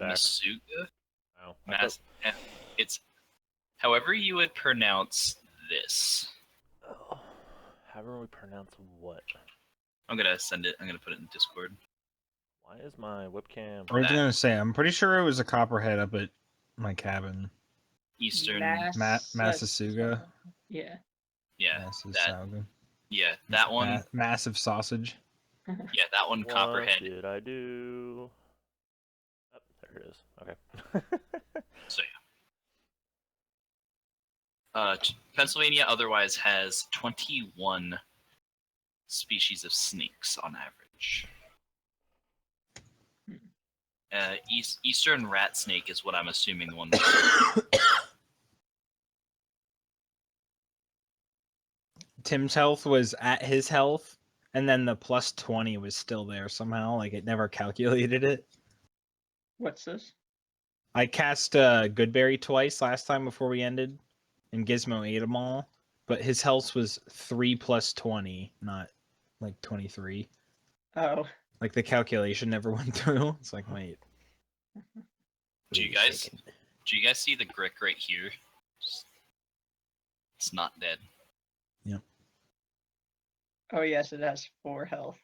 Masuga. Oh, It's however you would pronounce this. Oh, however we pronounce what? I'm gonna send it. I'm gonna put it in Discord. Why is my webcam? I was gonna say, I'm pretty sure it was a copperhead up at my cabin. Eastern. Masasuga. Yeah. Yeah. Masasuga. Yeah, that one. Massive sausage. Yeah, that one. What Copperhead. did I do? Oh, there it is. Okay. So yeah. Pennsylvania otherwise has 21 species of snakes on average. Eastern rat snake is what I'm assuming the one. Tim's health was at his health, and then the plus 20 was still there somehow. Like it never calculated it. What's this? I cast Goodberry twice last time before we ended, and Gizmo ate them all. But his health was 3 plus 20, not like 23. Oh. Like the calculation never went through. It's like, wait. Do you guys see the Grick right here? It's not dead. Yep. Oh yes, it has 4 health.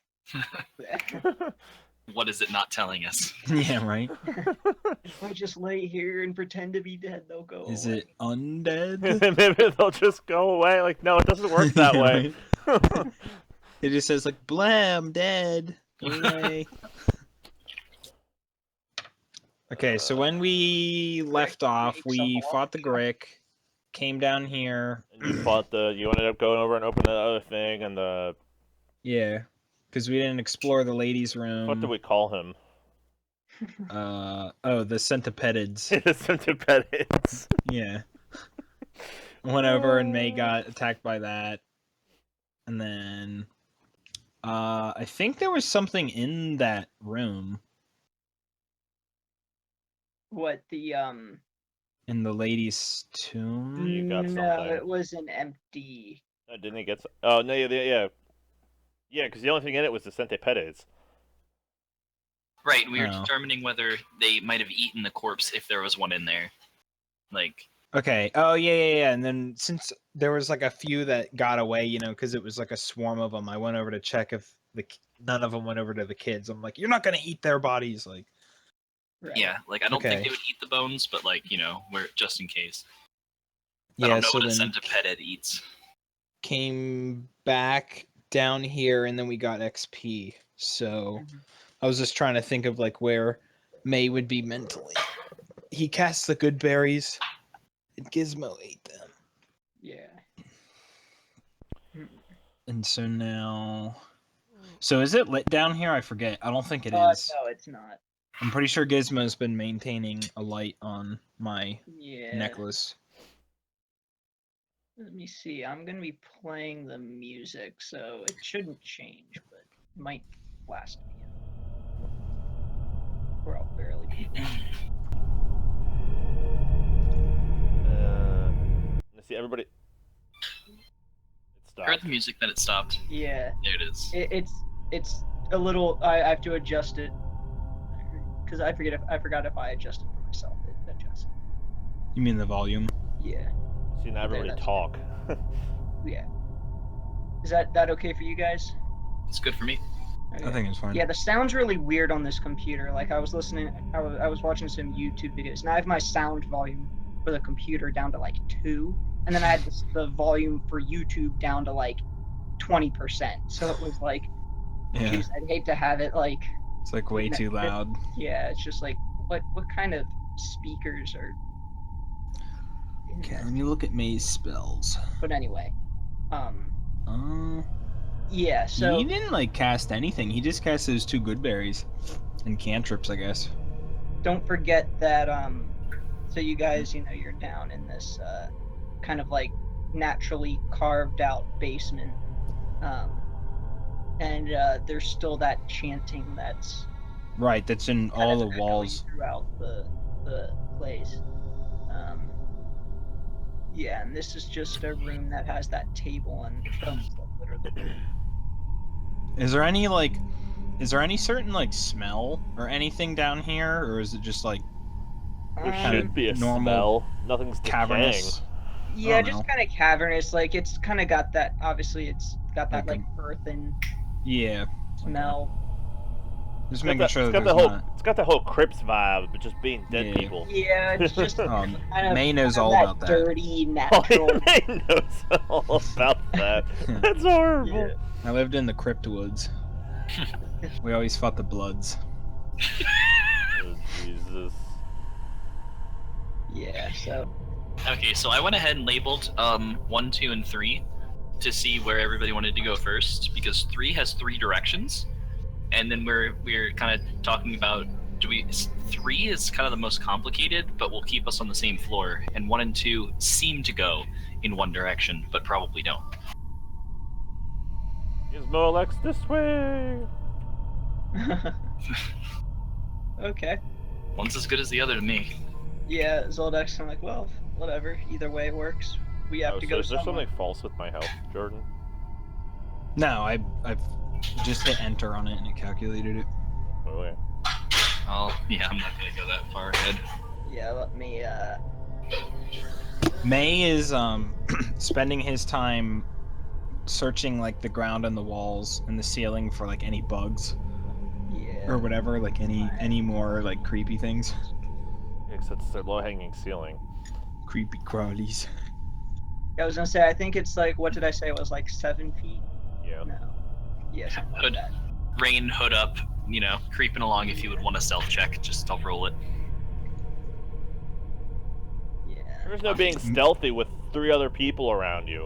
What is it not telling us? Yeah, right. If I just lay here and pretend to be dead, they'll go Is away. it undead? Maybe they'll just go away. Like, no, it doesn't work that way. It just says like, blam, dead. Go away. Okay, so when we left off, we fought the Grick, came down here. And you ended up going over and opening the other thing, and the... Yeah, because we didn't explore the ladies' room. What did we call him? Oh, the centipedids. The centipedids. Yeah. Went over and May got attacked by that. And then... I think there was something in that room. What, the, In the lady's tomb? You got no, something. it was an empty... Didn't he get... Oh, no, yeah. Yeah, because the only thing in it was the centipedids. Right, we were determining whether they might have eaten the corpse if there was one in there. Like... Okay. Oh, yeah. And then since there was like a few that got away, you know, because it was like a swarm of them, I went over to check if none of them went over to the kids. I'm like, you're not going to eat their bodies. Like, Right. yeah, like I don't think they would eat the bones, but like, you know, we're just in case. I don't know what a centipede eats. Came back down here and then we got XP. So I was just trying to think of like where May would be mentally. He cast the good berries. And Gizmo ate them. Yeah. And so now... So is it lit down here? I forget. I don't think it is. No, it's not. I'm pretty sure Gizmo's been maintaining a light on my Yeah. necklace. Let me see. I'm going to be playing the music, so it shouldn't change, but it might last me. Or I'll barely be there. Let's see, everybody... It stopped. Heard the music, then it stopped. Yeah. There it is. It's a little... I have to adjust it. Because I forgot if I adjusted for myself. It adjusted. You mean the volume? Yeah. See, now everybody talk. Yeah. Is that okay for you guys? It's good for me. Okay. I think it's fine. Yeah, the sound's really weird on this computer. Like I was watching some YouTube videos, and I have my sound volume for the computer down to like 2, and then I had the volume for YouTube down to like 20%. So it was like, geez, I'd hate to have it like. It's like way too loud. Yeah, it's just like what kind of speakers are. Okay, let me look at May's spells. But anyway, yeah. So he didn't like cast anything. He just cast those 2 good berries and cantrips, I guess. Don't forget that. So you guys, you know, you're down in this kind of like naturally carved out basement, and there's still that chanting that's. Right, that's in all the walls throughout the place. Yeah, and this is just a room that has that table and films that litter the room. Is there any certain like smell or anything down here, or is it just like There Kinda should be a normal smell. Nothing's cavernous. Yeah, don't just know. kind of cavernous. Like it's kind of got that. Obviously, it's got that Like like earthen Yeah. smell. Just It's got making that, sure it's that got there's the whole, not. it's got the whole Crips vibe, but just being dead Yeah. people. Yeah, it's just Um, kind of May knows kind of all that about that. dirty Oh, natural. he knows all about that. That's horrible. I lived in the Cryptwoods. We always fought the Bloods. Oh, Jesus. Yeah. So Okay, so I went ahead and labeled 1, 2, and 3 to see where everybody wanted to go first, because 3 has 3 directions, and then we're kind of talking about 3 is kind of the most complicated, but will keep us on the same floor, and 1 and 2 seem to go in one direction, but probably don't. Gizmo Alex this way. okay. One's as good as the other to me. Yeah, Zoldex. I'm like, well, whatever. Either way works. We have Oh, to so go is there somewhere. something false with my health, Jordan? No, I've just hit enter on it and it calculated it. Oh, yeah. Oh, yeah, I'm not gonna go that far ahead. Yeah, let me. May is spending his time searching like the ground and the walls and the ceiling for like any bugs Yeah. or whatever, like any more like creepy things. Except it's their low-hanging ceiling. Creepy crawlies. I was gonna say. I think it's like. What did I say? It was like 7 feet. Yeah. No. Yeah, something like Hood. that. Rain, hood up, creeping along. If you would want a stealth check, just I'll roll it. Yeah. There's no being stealthy with 3 other people around you.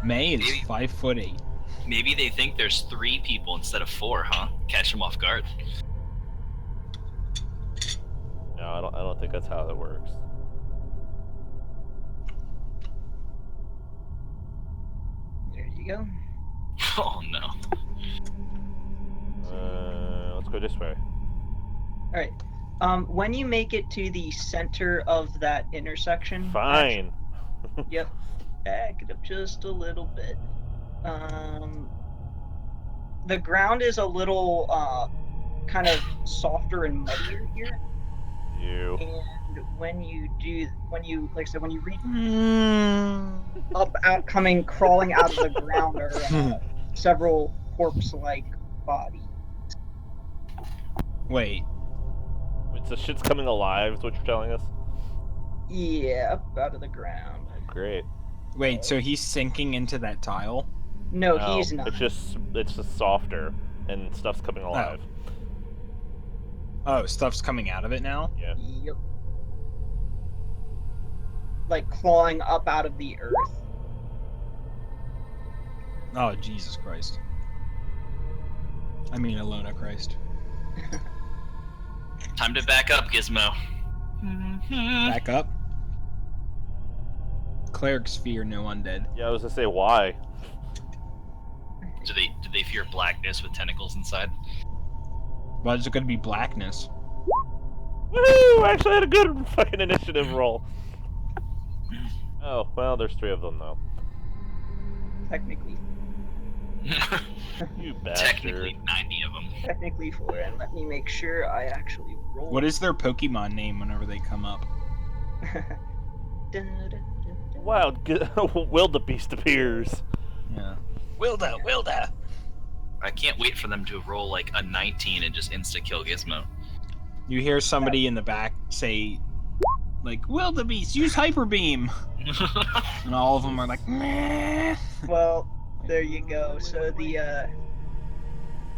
May is Maybe. 5'8". Maybe they think there's 3 people instead of 4, huh? Catch them off guard. No, I don't think that's how it works. There you go. Oh no. Let's go this way. All right. When you make it to the center of that intersection. Fine. Yep. Back it up just a little bit. The ground is a little kind of softer and muddier here. You. And when you like I said, when you reach crawling out of the ground are several corpse-like bodies. Wait, Wait, so shit's coming alive is what you're telling us? Yeah, up out of the ground. Great. wait, so he's sinking into that tile? No, he's not. It's just softer, and stuff's coming alive. Oh, stuff's coming out of it now? Yeah. Yep. Like clawing up out of the earth. Oh, Jesus Christ. I mean, Alona Christ. Time to back up, Gizmo. Back up. Clerics fear no undead. Yeah, I was gonna say why. Do they fear blackness with tentacles inside? Why is it going to be blackness? Woohoo! I actually had a good fucking initiative roll. Oh, well, there's 3 of them though. Technically You bastard. Technically 90 of them. 4, and let me make sure I actually roll. What is their Pokemon name whenever they come up? Wild wildebeest appears. Yeah. Wilda! I can't wait for them to roll like a 19 and just insta-kill Gizmo. You hear somebody in the back say, like, Wildebeest, use Hyper Beam! And all of them are like, meh. Well, there you go. So the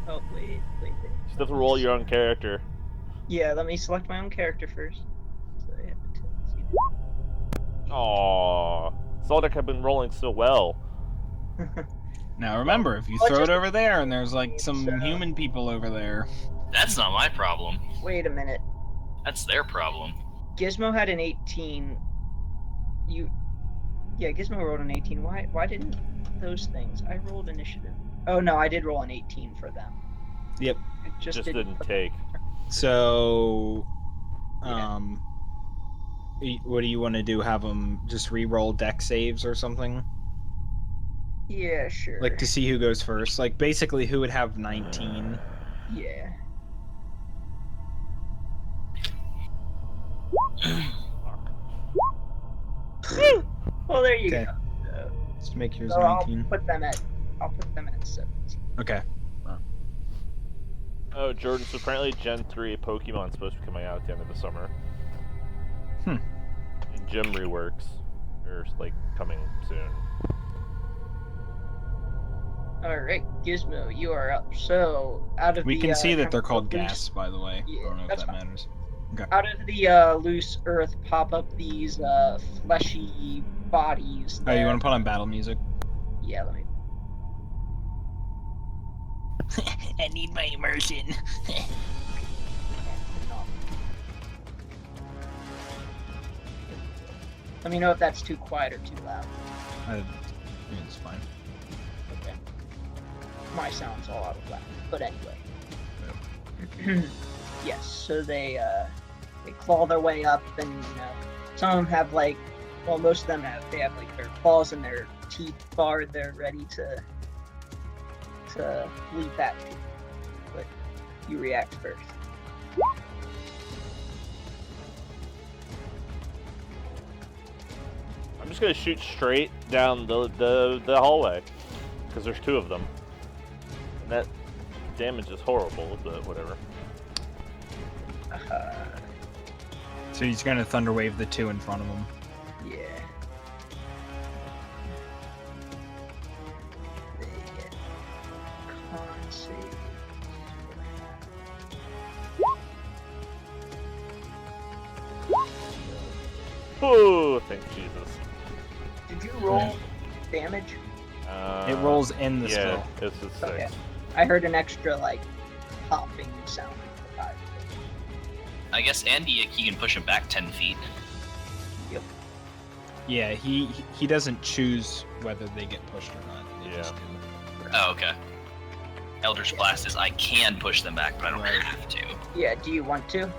oh wait. You still have to roll your own character. Yeah, let me select my own character first. So I have to see Aww. Zoldyck have been rolling so well. Now remember, if you Well, throw just- it over there and there's like some So- human people over there. That's not my problem. Wait a minute. That's their problem. Gizmo had an 18. Yeah, Gizmo rolled an 18. Why didn't those things? I rolled initiative. Oh no, I did roll an 18 for them. Yep. It Just didn't take. So, Yeah. what do you want to do? Have them just re-roll deck saves or something? Yeah, sure. Like to see who goes first? Like basically who would have 19? Yeah. Well, there you Okay. go. Let's make yours So 19. I'll put them at 17. Okay. Oh, Jordan, so apparently Gen 3 Pokemon's supposed to be coming out at the end of the summer. Hmm. And gym reworks are, like, coming soon. Alright, Gizmo, you are up. So, out of We the can see that kind they're of called loose- gas, by the way. Yeah, I don't know if that's that fine. matters. Out of the loose earth pop up these fleshy bodies. Oh, you that- want to put on battle music? Yeah, let me. I need my immersion. Let me know if that's too quiet or too loud. It's fine. Okay. My sound's all out of whack. But anyway. Yes, so they claw their way up, and some of them have like, well, most of them have like their claws and their teeth barred. They're ready to leap at you, but you react first. I'm just gonna shoot straight down the hallway, because there's 2 of them. And that damage is horrible, but whatever. So he's going to Thunder Wave the 2 in front of him. Yeah. They get con save. Oh, thank Jesus. Did you roll damage? It rolls in the Yeah, spell. it's a 6. Okay. I heard an extra like popping sound. I guess Andy, he can push him back 10 feet. Yeah, he doesn't choose whether they get pushed or not. They Yeah. just do. Oh, okay. Eldritch Blast is I can push them back, but I don't Right. have to. Yeah, do you want to?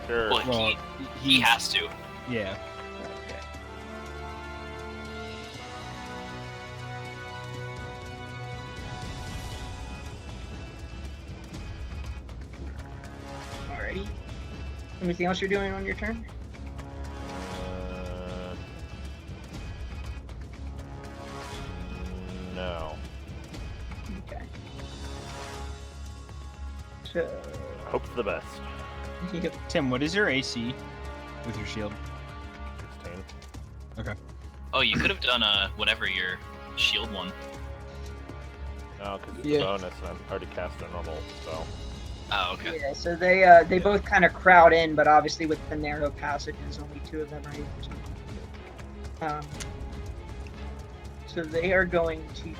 Sure. Well, Well, he has to. Yeah. Okay. Alrighty. Anything else you're doing on your turn? No. Okay. So. Hope for the best. Yep. Tim, what is your AC with your shield? 16. Oh, you could have done whatever your shield one. No, because it's Yeah. a bonus, and I've already cast a normal spell. Oh, okay. Yeah, so they both kind of crowd in, but obviously with the narrow passages, only 2 of them are able to. So they are going to.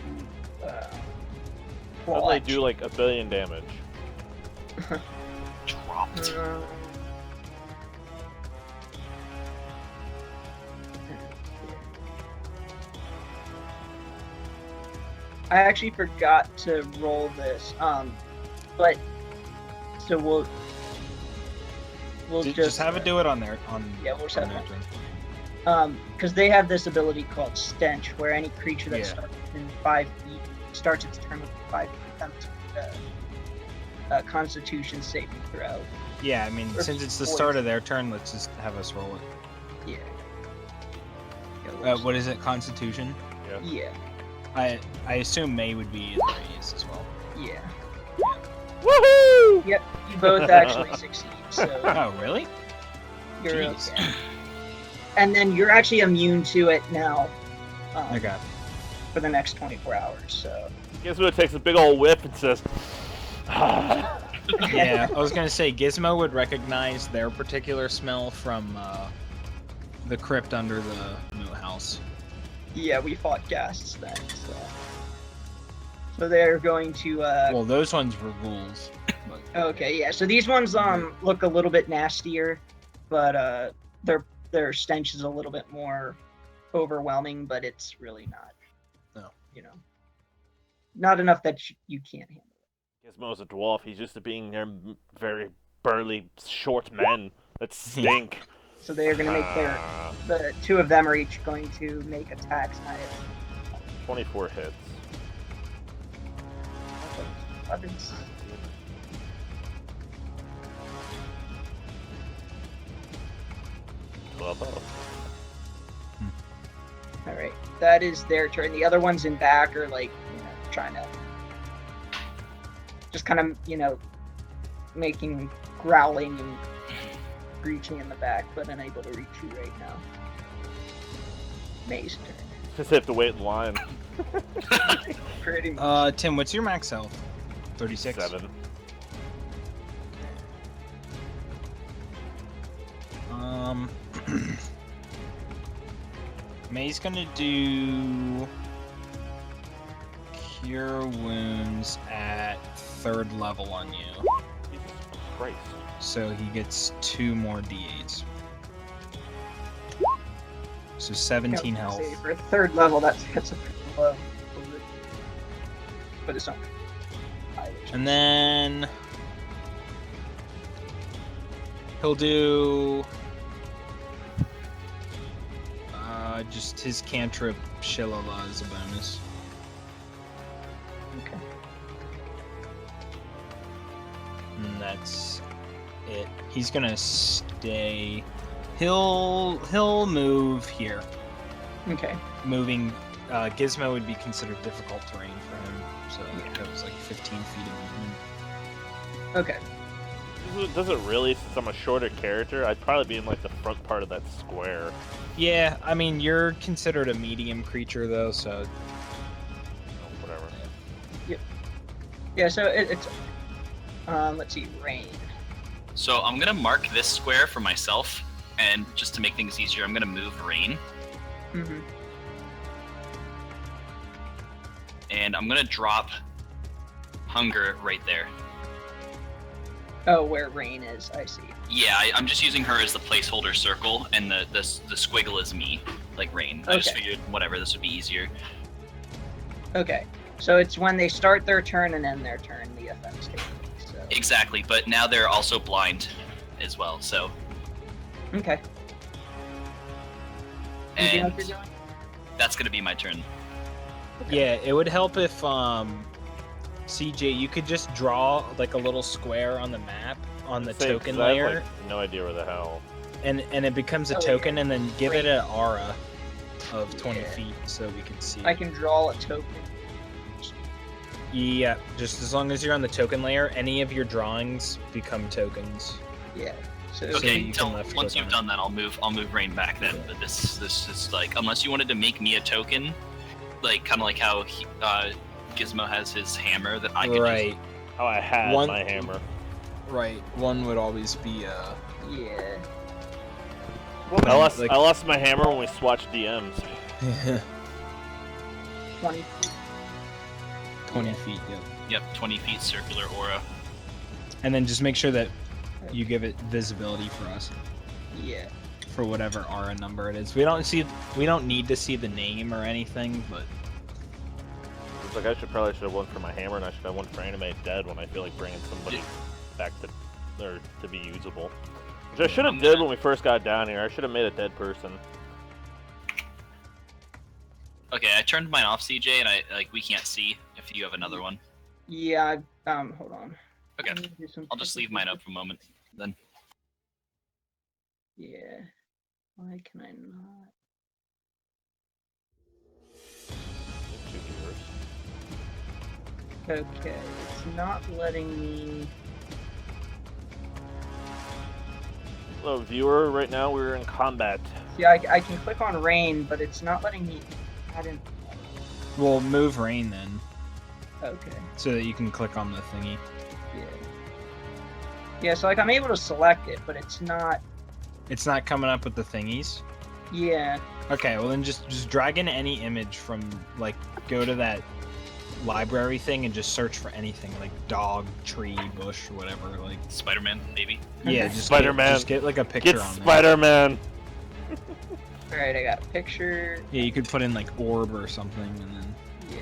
Well, they do like 1 billion damage. Dropped. I actually forgot to roll this, but so we'll Just have it do it on their Yeah, we'll just on have their it. turn. Because they have this ability called Stench, where any creature that Yeah. starts within 5 feet starts its turn with 5 feet. That's a Constitution saving throw. Yeah, I mean, Or since it's the poison. start of their turn, let's just have us roll it. Yeah. What is it? Constitution? Yeah. I assume May would be in the race as well. Yeah. Woohoo! Yep. You both actually succeed. So Oh, really? you're Jeez. okay. And then you're actually immune to it now. Okay. For the next 24 hours. So. Guess what? It takes a big old whiff and says, Yeah, I was gonna say Gizmo would recognize their particular smell from the crypt under the moat house. Yeah, we fought ghasts then. So they're going to. Well, those ones were ghouls. But, Okay, yeah. So these ones look a little bit nastier, but their stench is a little bit more overwhelming, but it's really not. No. Not enough that you can't handle it. Gizmo's a dwarf. He's used to being near very burly, short men that stink. So they are going to make the 2 of them are each going to make attacks. 24 hits. Weapons. well, both. All right, that is their turn. The other ones in back are like, trying to just kind of, making growling and screeching in the back, but unable to reach you right now. May's turn. Just have to wait in line. Pretty much. Tim, what's your max health? 36. 7. May's gonna do Cure Wounds at 3rd level on you. Jesus Christ. So he gets 2 more d8s. So 17 health. Say, for 3rd level, that's a pretty low. But it's not. And then he'll do just his cantrip Shillala as a bonus. Okay. And that's it. He's gonna stay. He'll move here. Okay. Moving Gizmo would be considered difficult terrain for him, so that was like 15 feet of movement. Okay. Does it really, since I'm a shorter character? I'd probably be in like the front part of that square. Yeah, I mean you're considered a medium creature though, so Whatever. Yeah, so it's let's see, rain. So I'm gonna mark this square for myself, and just to make things easier, I'm gonna move rain, Mm-hmm. and I'm gonna drop hunger right there. Oh, where rain is, I see. Yeah, I'm just using her as the placeholder circle, and the squiggle is me, like rain. I just Okay. figured, whatever, this would be easier. Okay. So it's when they start their turn and end their turn, the effects take place. So. Exactly, but now they're also blind as well, so... Okay. Anything And else you're doing? that's gonna be my turn. yeah, it would help if CJ, you could just draw like a little square on the map on the Say, 'cause token I have, layer, like, no idea where the hell. and it becomes a Oh, token, yeah. and then give it Great. an aura of 20 Yeah. feet so we can see. I can draw a token. Yeah, just as long as you're on the token layer, any of your drawings become tokens. Yeah. So Okay, you until can left once click you've on done that, I'll move rain back then. But this is like, unless you wanted to make me a token, like kind of like how Gizmo has his hammer that I could Right, Oh, I had One- my hammer. right. One would always be yeah. I lost my hammer when we swatched DMs. 20 feet. 20 feet. Yep. Yep, 20 feet circular aura. And then just make sure that you give it visibility for us Yeah. for whatever aura number it is. We don't need to see the name or anything, but It's like I should have won for my hammer, and I should have won for animate dead when I feel like bringing somebody back to be usable. Which I should have did when we first got down here. I should have made a dead person. Okay, I turned mine off, CJ, and we can't see if you have another one. Yeah. Hold on. Okay, I need to do some I'll just leave mine up for a moment then. Yeah. Why can I not? Okay, it's not letting me. Hello, viewer. Right now we're in combat. See, I can click on rain, but it's not letting me add in. we'll move rain then, Okay. so that you can click on the thingy. Yeah. Yeah, so I'm able to select it, but it's not. It's not coming up with the thingies. Yeah. Okay, well then just drag in any image from, like, go to that library thing and just search for anything, like dog, tree, bush, whatever. Like, Spider-Man, maybe. yeah, just Spider-Man. Just get like a picture Get on there. Spider-Man. All right, I got a picture. Yeah, you could put in like orb or something, and then Yeah.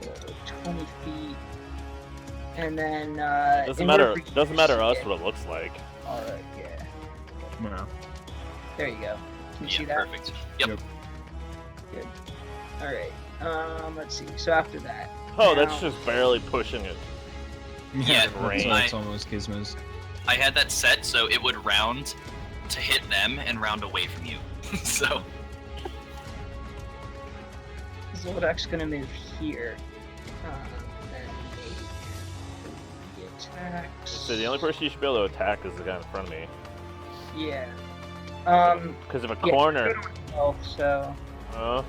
So 20 feet. And then Doesn't matter to us what it looks like. All right, yeah. well, There you go. Can you Yeah, see that? perfect. Yep. Yep. All right. Let's see. So after that. Oh, that's now- just barely pushing it. Yeah, that's, rain. that's almost Gizmos. I had that set so it would round to hit them and round away from you. So Zoldak's gonna move here. Then he attacks. So the only person you should be able to attack is the guy in front of me. Yeah. Because of a Yeah, corner. good on health, so Uh,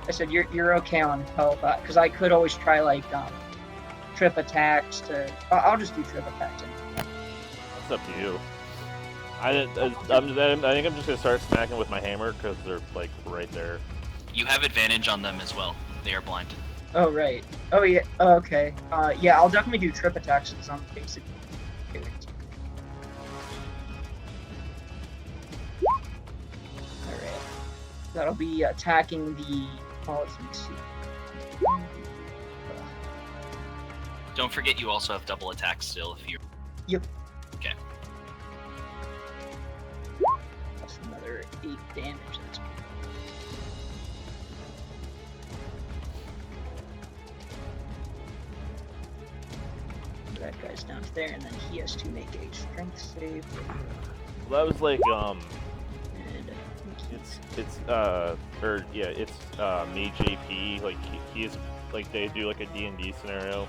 I said you're okay on health, because I could always try like trip attacks to. I'll just do trip attacks. it's up to you. I think I'm just gonna start smacking with my hammer because they're like right there. you have advantage on them as well. They are blind. Oh right. Oh yeah. Okay. Yeah, I'll definitely do trip attacks since I'm basic. Alright. That'll be attacking the. Oh, let me see. Don't forget you also have double attack still if you. Yep. Okay. That's another 8 damage. That's that guy's down there, and then he has to make a strength save. Well, that was like And it's me JP. Like he's like they do like a DnD scenario.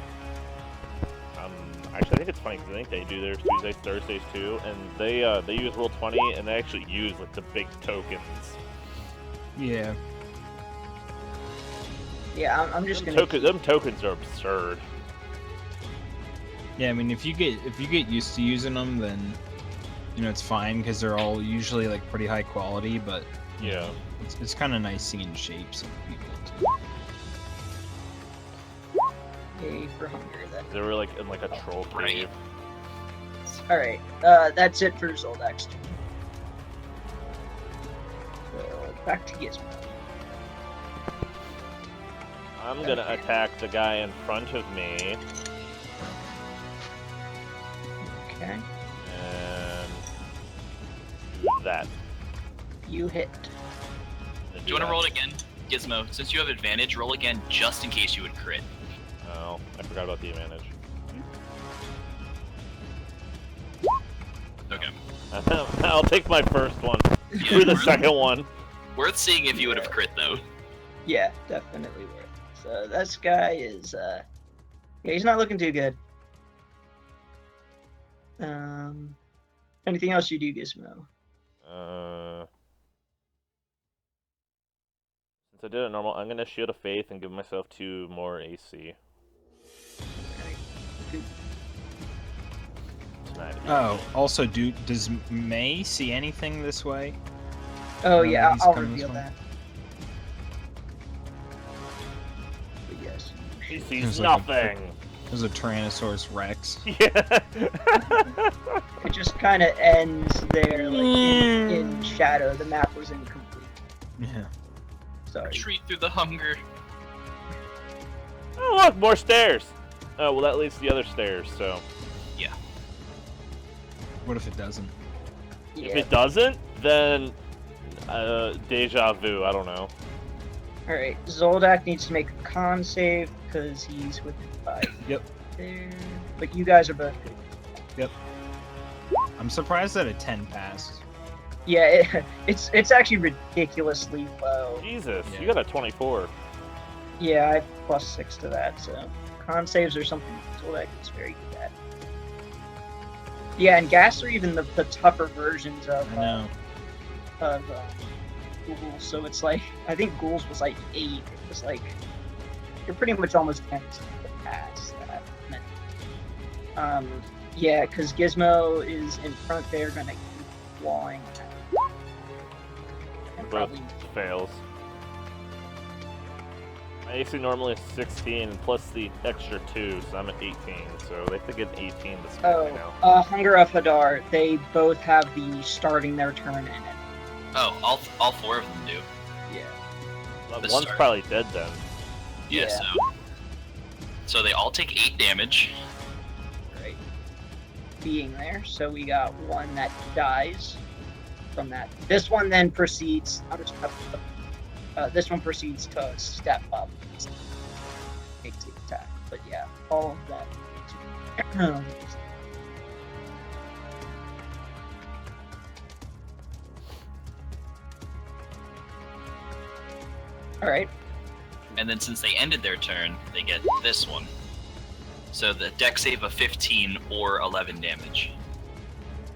Actually, I think it's funny because I think they do theirs Tuesdays, Thursdays too, and they use Roll20 and they actually use like the big tokens. Yeah. yeah, I'm just gonna. Them tokens are absurd. Yeah, I mean, if you get used to using them, then you know it's fine because they're all usually like pretty high quality. But Yeah. it's kind of nice seeing shapes of people too. Yay for hunger then. They were like in like a troll cave. Alright, that's it for Zoldak's turn. So, back to Gizmo. I'm gonna attack the guy in front of me. Okay. And do that. You hit. Do you want to roll it again, Gizmo? Since you have advantage, roll again just in case you would crit. Oh, I forgot about the advantage. Okay. I'll take my first one. Yeah, Screw the second one. Worth seeing if you would have crit though. Yeah, definitely worth it. So, this guy is, yeah, he's not looking too good. Anything else you do, Gizmo? Since I did it normal, I'm gonna Shield of Faith and give myself 2 more AC. Oh, also, does May see anything this way? Oh, yeah, he's I'll coming this reveal way. that. But yes. He sees Seems like nothing! There's a Tyrannosaurus Rex. Yeah! It just kind of ends there, like, in shadow. The map was incomplete. Yeah. Sorry. Retreat through the hunger. Oh, look, more stairs! Oh, well, that leads to the other stairs, so. Yeah. What if it doesn't? Yeah. If it doesn't, then. Deja vu, I don't know. Alright, Zoldak needs to make a con save because he's with 5. Yep. There. But you guys are both good. Yep. I'm surprised that a 10 passed. Yeah, it's actually ridiculously low. Jesus, Yeah. you got a 24. Yeah, I have +6 to that, so con saves are something Zoldak is very good at. Yeah, and gas are even the tougher versions of I know. ghouls. So it's like I think ghouls was like 8. It was like you're pretty much almost 10 to pass that. Yeah, because Gizmo is in front there, gonna keep clawing. And Both probably fails. My AC normally is 16 plus the extra 2, so I'm at 18. So they have to get 18 to spend right now. Hunger of Hadar, they both have the starting their turn in it. Oh, all 4 of them do. Yeah. Well, the one's start. probably dead then. Yeah. Yeah. So they all take 8 damage. Right. Being there, so we got one that dies from that. This one then proceeds. This one proceeds to step up, makes the attack. But yeah, all of that. All right. And then since they ended their turn, they get this one. So the deck save of 15 or 11 damage.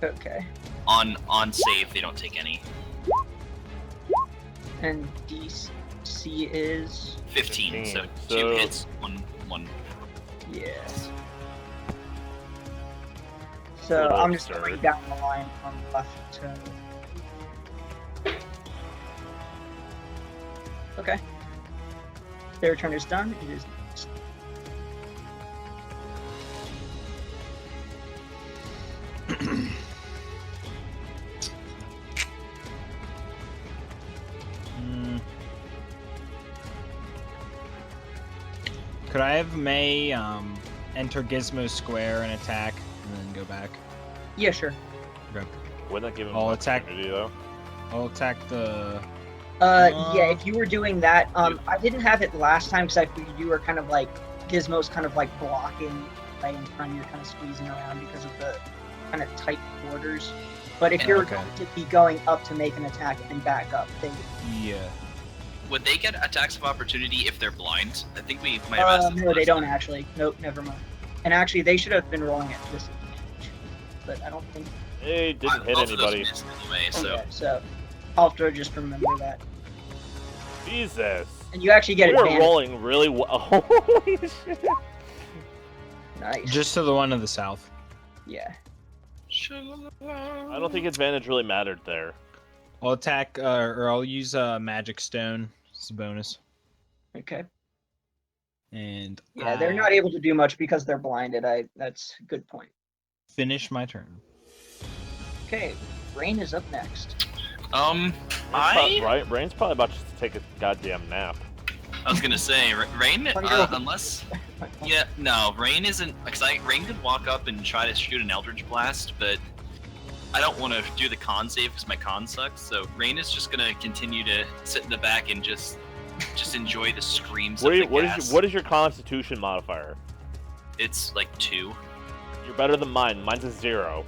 Okay. On save, they don't take any. And DC is 15, so 2 So- hits, one. yeah. a So little I'm just absurd. going down the line from left to. Okay. Their turn is done. It is. Could I have May enter Gizmo Square and attack, and then go back? Yeah, sure. Wouldn't that give him I'll an attack- opportunity, though? I'll attack the. Yeah, if you were doing that, I didn't have it last time because I figured you were kind of like Gizmo's kind of like blocking right in front. You're kind of squeezing around because of the kind of tight quarters. But if you're Okay. going to be going up to make an attack and back up, they Yeah. Would they get attacks of opportunity if they're blind? I think we might have asked this no, they last don't time. actually. Nope, never mind. And actually, they should have been rolling at disadvantage, but I don't think. Hey, didn't hit Both of those anybody. missed anyway, so Okay, so I'll have to just remember that. Jesus. And you actually get We were advantage. rolling really well. Holy shit. Nice. Just to the one to the south. Yeah. I don't think advantage really mattered there. I'll attack, or I'll use Magic Stone as a bonus. Okay. And Yeah, they're not able to do much because they're blinded. That's a good point. finish my turn. Okay, Rain is up next. Rain's probably about to take a goddamn nap. I was gonna say, Rain, Wonder- unless, yeah, no, Rain isn't, because Rain could walk up and try to shoot an Eldritch Blast, but I don't want to do the con save because my con sucks, so Rain is just gonna continue to sit in the back and just enjoy the screams of the gas. What is your Constitution modifier? It's like 2. You're better than mine. Mine's a 0.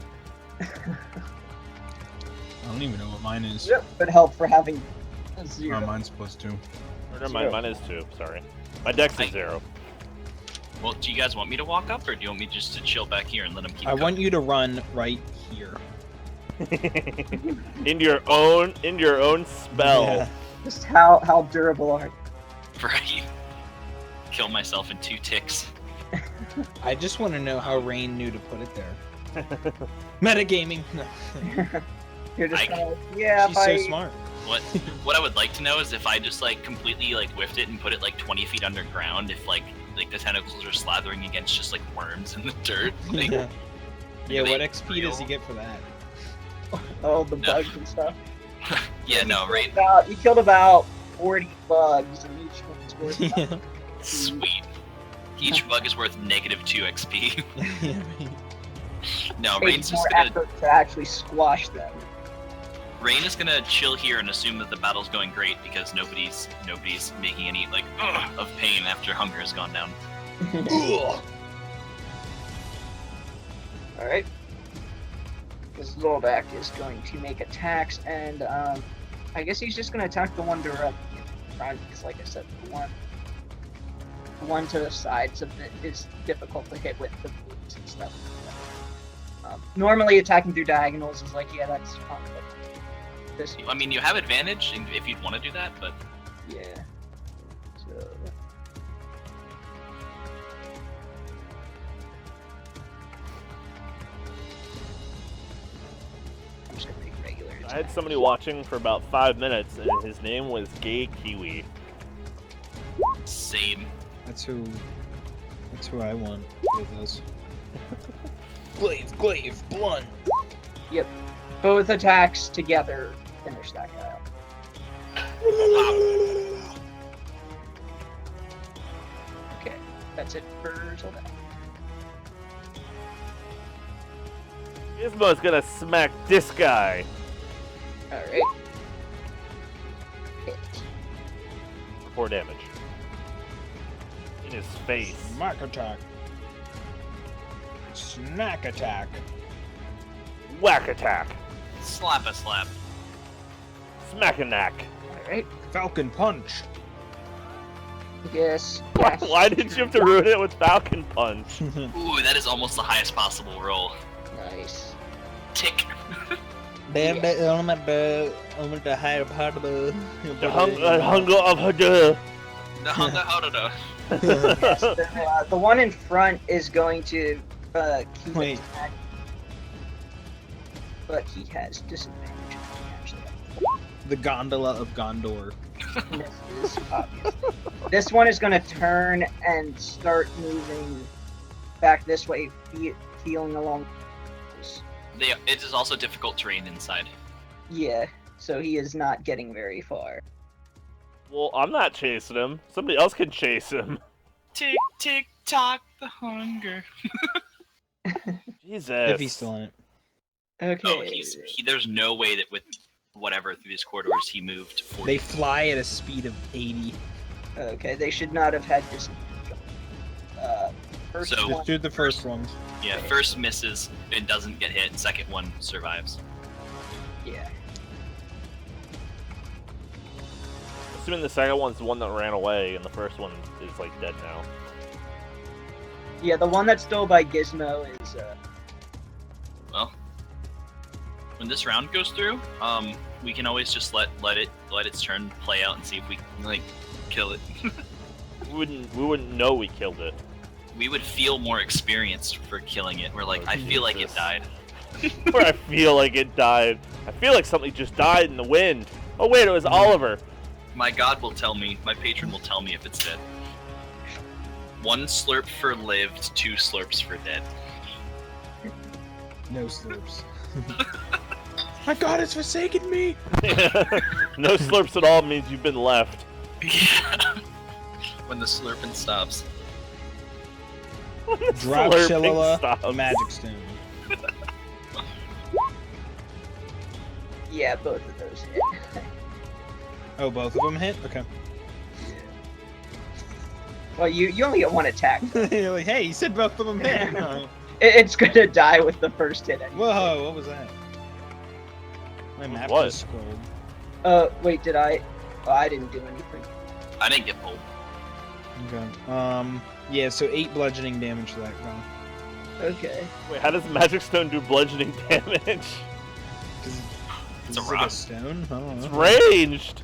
I don't even know what mine is. Yep, would help for having a 0. Oh, mine's +2. Or never mind, mine is 2. Sorry. My dex is 0. Well, do you guys want me to walk up, or do you want me just to chill back here and let him keep I going? want you to run right here. into your own spell. Yeah. Just how durable are you? Right. Kill myself in 2 ticks. I just want to know how Rain knew to put it there. Metagaming. No. You're just I- kind of yeah. She's if so I- smart. What I would like to know is if I just like completely like whiffed it and put it like 20 feet underground, if like the tentacles are slathering against just like worms in the dirt. Like, Yeah. Yeah, they what XP does he real? get for that? Oh, the No. bugs and stuff. yeah, no, Rain. You killed about 40 bugs, and each one's worth about Yeah. Sweet. Each bug is worth -2 XP. Yeah, right. No, takes Rain's more just gonna effort to actually squash them. Rain is gonna chill here and assume that the battle's going great because nobody's making any like of pain after hunger has gone down. All right. This Zoldak is going to make attacks, and I guess he's just going to attack the one directly in front, because, like I said, the one to the sides of it is difficult to hit with the boots and stuff. Normally, attacking through diagonals is like, yeah, that's fun, but this, I mean, you have advantage if you'd want to do that, but yeah. So. I'm just gonna make regular I had attacks. somebody watching for about 5 minutes, and his name was Gay Kiwi. same. That's who I want with this. Glaive, blunt. Both attacks together finish that guy up. Okay, that's it for Zoldak. Gizmo's gonna smack this guy. Alright. Hit. 4 damage. In his face. Smack attack. Snack attack. Whack attack. Slap a slap. Smack a knack. Alright. Falcon punch. Yes. Why did you have to ruin it with Falcon Punch? Ooh, that is almost the highest possible roll. Nice. Tick. Damn that element, the higher part of the hunger of Hadou. Yes, the one in front is going to keep Wait. attack, but he has disadvantage. Actually, the gondola of Gondor. this is obvious. This one is going to turn and start moving back this way, feeling along. It is also difficult terrain inside. Yeah, so he is not getting very far. Well, I'm not chasing him. Somebody else can chase him. Tick, tick, tock, the hunger. Jesus. If he's still in it. Okay. Oh, there's no way that with whatever through these corridors he moved 40. They fly at a speed of 80. Okay, they should not have had disadvantage. First So- one, Just do the first ones. Yeah, first misses and doesn't get hit, second one survives. yeah. Assuming the second one's the one that ran away, and the first one is like dead now. Yeah, the one that's still by Gizmo is, Well, when this round goes through, we can always just let its turn play out and see if we can like kill it. We wouldn't know we killed it. We would feel more experienced for killing it. We're like, Oh, I feel like it Jesus. died. Where I feel like it died. I feel like something just died in the wind. Oh wait, it was Oliver. My god will tell me, my patron will tell me if it's dead. 1 slurp for lived, 2 slurps for dead. No slurps. My god, it's forsaken me! No slurps at all means you've been left. Yeah. When the slurping stops. Drop Slurping Shillelagh, stops. Magic Stone. yeah, both of those hit. Oh, both of them hit? Okay. Well, you only get one attack. You're like, hey, you said both of them hit. Alright. It's gonna die with the first hit. Anyway. Whoa, what was that? My map What? just scrolled. Wait, did I? Oh, I didn't do anything. I didn't get pulled. Okay. Yeah, so 8 bludgeoning damage to that round. Okay. Wait, how does Magic Stone do bludgeoning damage? It's a Like rock. a stone? I don't It's know. ranged.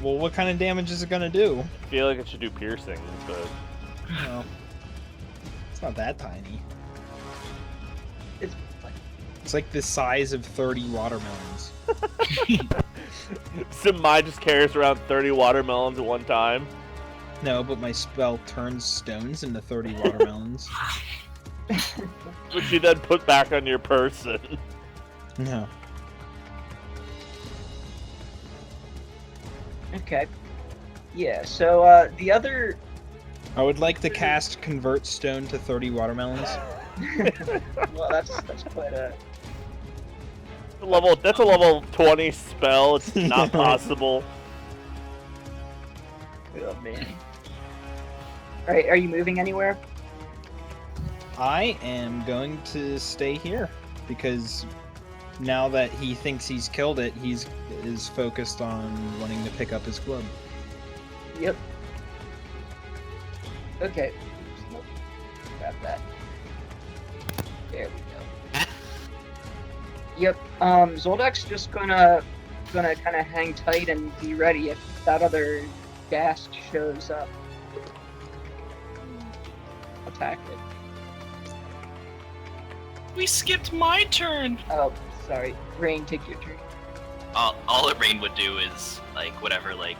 Well, what kind of damage is it gonna do? I feel like it should do piercing, but Well, it's not that tiny. It's like the size of 30 watermelons. Mai just carries around 30 watermelons at one time. No, but my spell turns stones into 30 watermelons. Which you then put back on your person. No. Okay. Yeah. So the other. I would like to cast Convert Stone to 30 watermelons. Well, that's quite a. That's a level 20 spell. It's not possible. Oh man. All right. Are you moving anywhere? I am going to stay here because now that he thinks he's killed it, is focused on wanting to pick up his club. Yep. Okay. Grab that. There we go. Yep. Zoldak's just gonna kind of hang tight and be ready if that other ghast shows up. Attack it. We skipped my turn. Oh, sorry. Rain, take your turn. All that Rain would do is like whatever like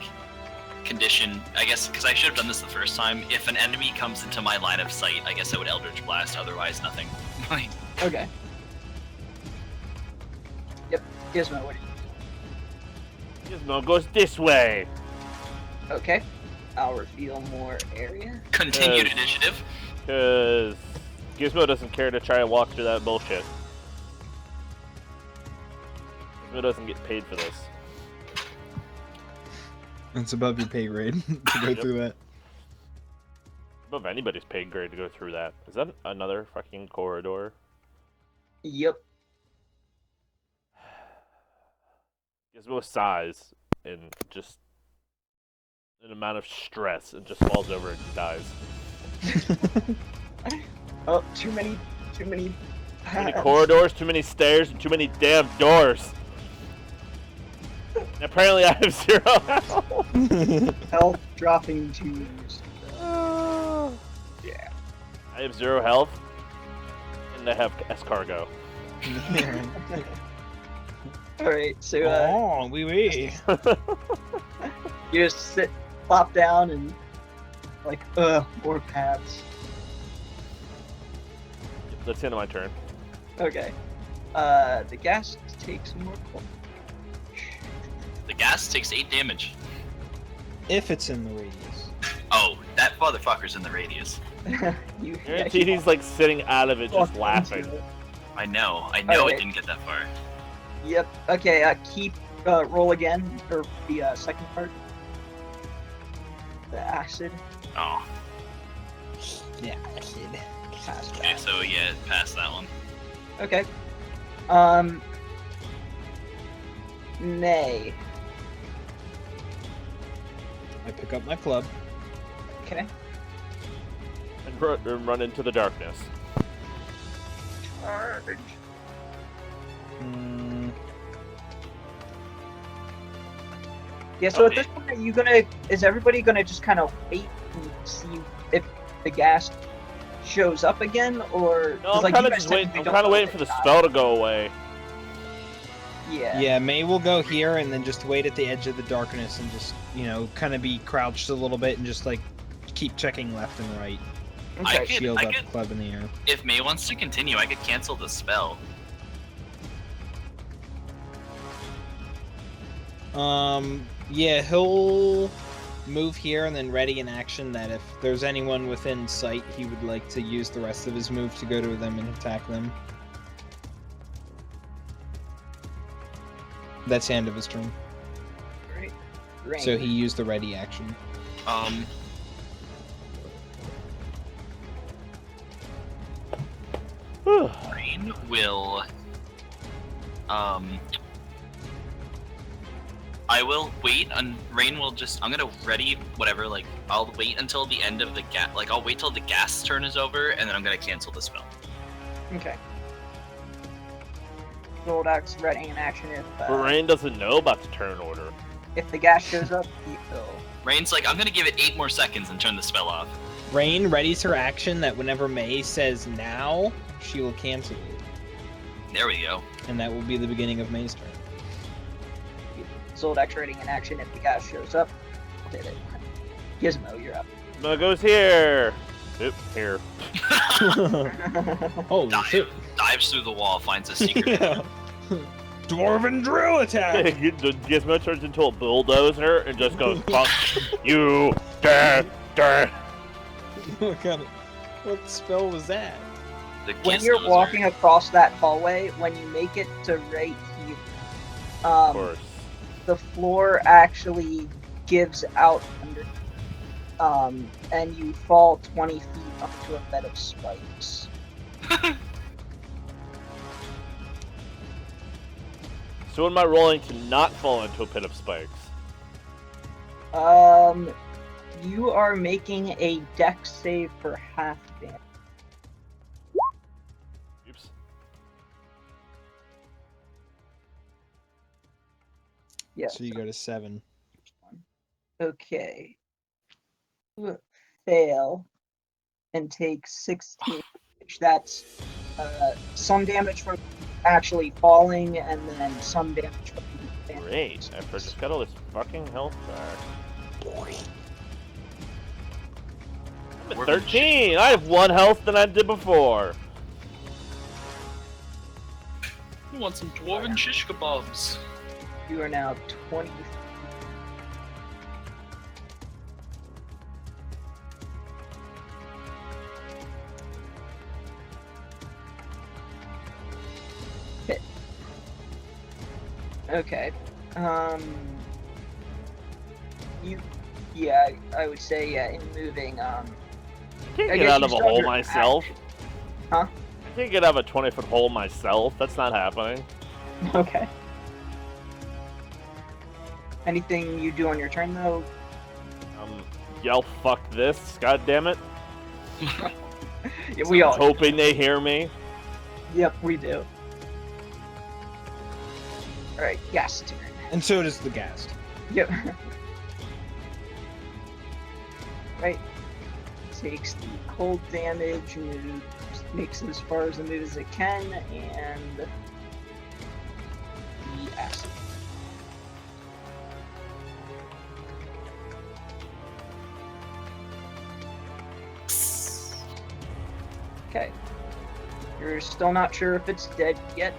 condition. I guess because I should have done this the first time. If an enemy comes into my line of sight, I guess I would Eldritch Blast. Otherwise, nothing. Like, Okay. Yep. Gizmo, what do you Gizmo goes this way. Okay. I'll reveal more area. continued Yes. initiative. Because Gizmo doesn't care to try and walk through that bullshit. Gizmo doesn't get paid for this. It's above your pay grade to go Yep. through that. Above anybody's paid grade to go through that. Is that another fucking corridor? Yep. Gizmo sighs and just an amount of stress and just falls over and dies. Oh, too many. Too many corridors, too many stairs, and too many damn doors. And apparently I have 0 health. Health dropping to. Yeah. I have 0 health, and I have escargot. All right, so Oh, wee. you just plop down, and like, more paths. That's the end of my turn. Okay. The gas takes more. The gas takes 8 damage. If it's in the radius. Oh, that motherfucker's in the radius. Guaranteed he's like sitting out of it just laughing. I know it Alright. didn't get that far. Yep. Okay. Keep roll again for the second part. The acid. Oh, Yeah, kid. Pass okay, that. so yeah, past that one. Okay. Nay. I pick up my club. Okay. And run into the darkness. Charge. Mm, Yeah. So Okay. at this point, are you gonna? Is everybody gonna just kind of wait and see if the gas shows up again, or? No, 'cause, I'm like, kind you of guys just waiting. technically I'm don't kind of know waiting if for the it died. spell to go away. Yeah. yeah, May will go here and then just wait at the edge of the darkness and just, kind of be crouched a little bit and just like keep checking left and right. I Okay. could- Shield up, club in the air. If May wants to continue, I could cancel the spell. Yeah, he'll move here and then ready in action that if there's anyone within sight, he would like to use the rest of his move to go to them and attack them. That's the end of his turn. Right. Rain. So he used the ready action. Rain will. I will wait, and Rain will just. I'm gonna ready whatever. Like, I'll wait until the end of the gas. Like, I'll wait till the gas turn is over, and then I'm gonna cancel the spell. Okay. Goldax ready in action But Rain doesn't know about the turn order. if the gas shows up, he will. Rain's like, I'm gonna give it 8 more seconds and turn the spell off. Rain readies her action that whenever May says now, she will cancel it. There we go. And that will be the beginning of May's turn. Zoldax ready in action if the gas shows up. Did it. Gizmo, you're up. No, goes here. Oop, here. Holy shit. Dives through the wall, finds a secret. Yeah. Dwarven drill attack! Gizmo turns into a bulldozer and just goes, fuck you, dad. What spell was that? The When you're Gizmos walking across that hallway, when you make it to right here, Of course. the floor actually gives out under, and you fall 20 feet onto a bed of spikes. So what am I rolling to not fall into a pit of spikes? You are making a dex save for half damage. Oops. Yes. So you go to 7. Okay. Fail and take 16 damage. That's some damage from actually falling, and then some damage from damage. Great. I just got all this fucking health back. I'm at 13. I have 1 health than I did before. You want some dwarven shish kebabs? You are now 20. Okay. Yeah, I would say, yeah, in moving, I can't I get guess out you of a start hole your myself. Huh? I can't get out of a 20-foot hole myself. That's not happening. Okay. Anything you do on your turn, though? Yell fuck this, god damn it. Yeah, we all. Hoping they hear me. Yep, we do. Alright, gas turn. And so does the ghast. Yep. Right. Takes the cold damage, moves, makes it as far as the move as it can, and the acid. Okay. You're still not sure if it's dead yet.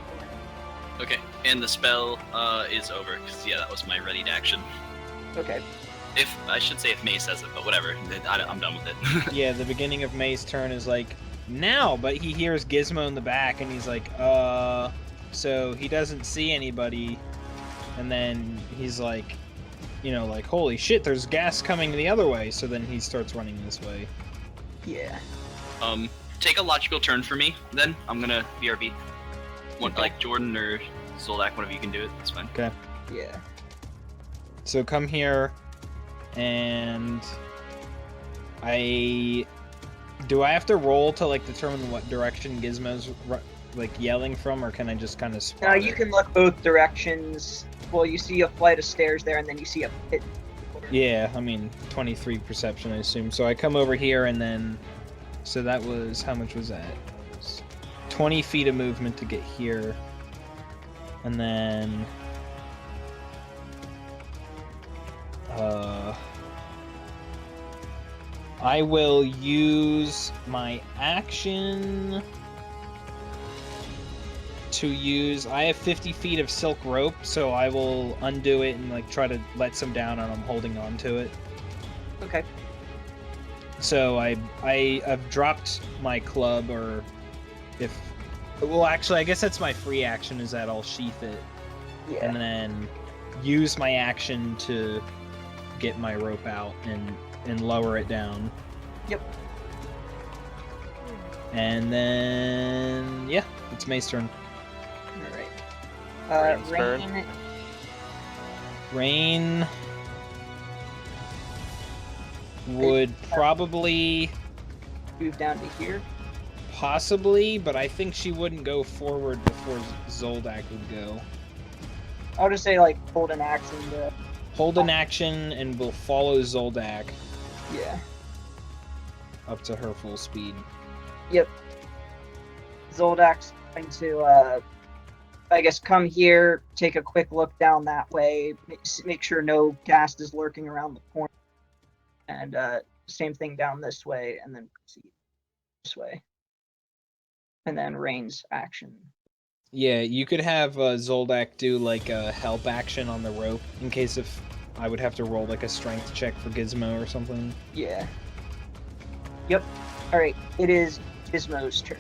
Okay, and the spell is over, because, yeah, that was my ready to action. Okay. If, I should say if May says it, but whatever, I'm done with it. Yeah, the beginning of May's turn is like, now, but he hears Gizmo in the back, and he's like, so he doesn't see anybody, and then he's like, you know, like, holy shit, there's gas coming the other way, so then he starts running this way. Yeah. Take a logical turn for me, then. I'm gonna BRB. One, Okay. like, Jordan or Zoldak, one of you can do it, that's fine. Okay. Yeah. So come here, and do I have to roll to like determine what direction Gizmo's like yelling from, or can I just kind of spot Now you it? can look both directions. Well, you see a flight of stairs there, and then you see a pit. Yeah, I mean 23 perception, I assume. So I come over here, and then so that was how much was that? 20 feet of movement to get here, and then I will use my action to use. I have 50 feet of silk rope, so I will undo it and like try to let some down, and I'm holding on to it. Okay. So I've dropped my club, or if well, actually, I guess that's my free action. Is that I'll sheath it Yeah. and then use my action to get my rope out and lower it down. Yep. And then yeah, it's May's turn. All right. Rain's turn. Rain. Rain would probably, Move down to here. possibly, but I think she wouldn't go forward before Zoldak would go. I'll just say like hold an action to. Hold an action and we'll follow Zoldak Yeah. up to her full speed. Yep. Zoldak's going to, I guess, come here, take a quick look down that way, make sure no ghast is lurking around the corner, and same thing down this way, and then proceed this way. And then Rain's action. Yeah, you could have Zoldak do like a help action on the rope in case if I would have to roll like a strength check for Gizmo or something. Yeah. Yep. All right. It is Gizmo's turn.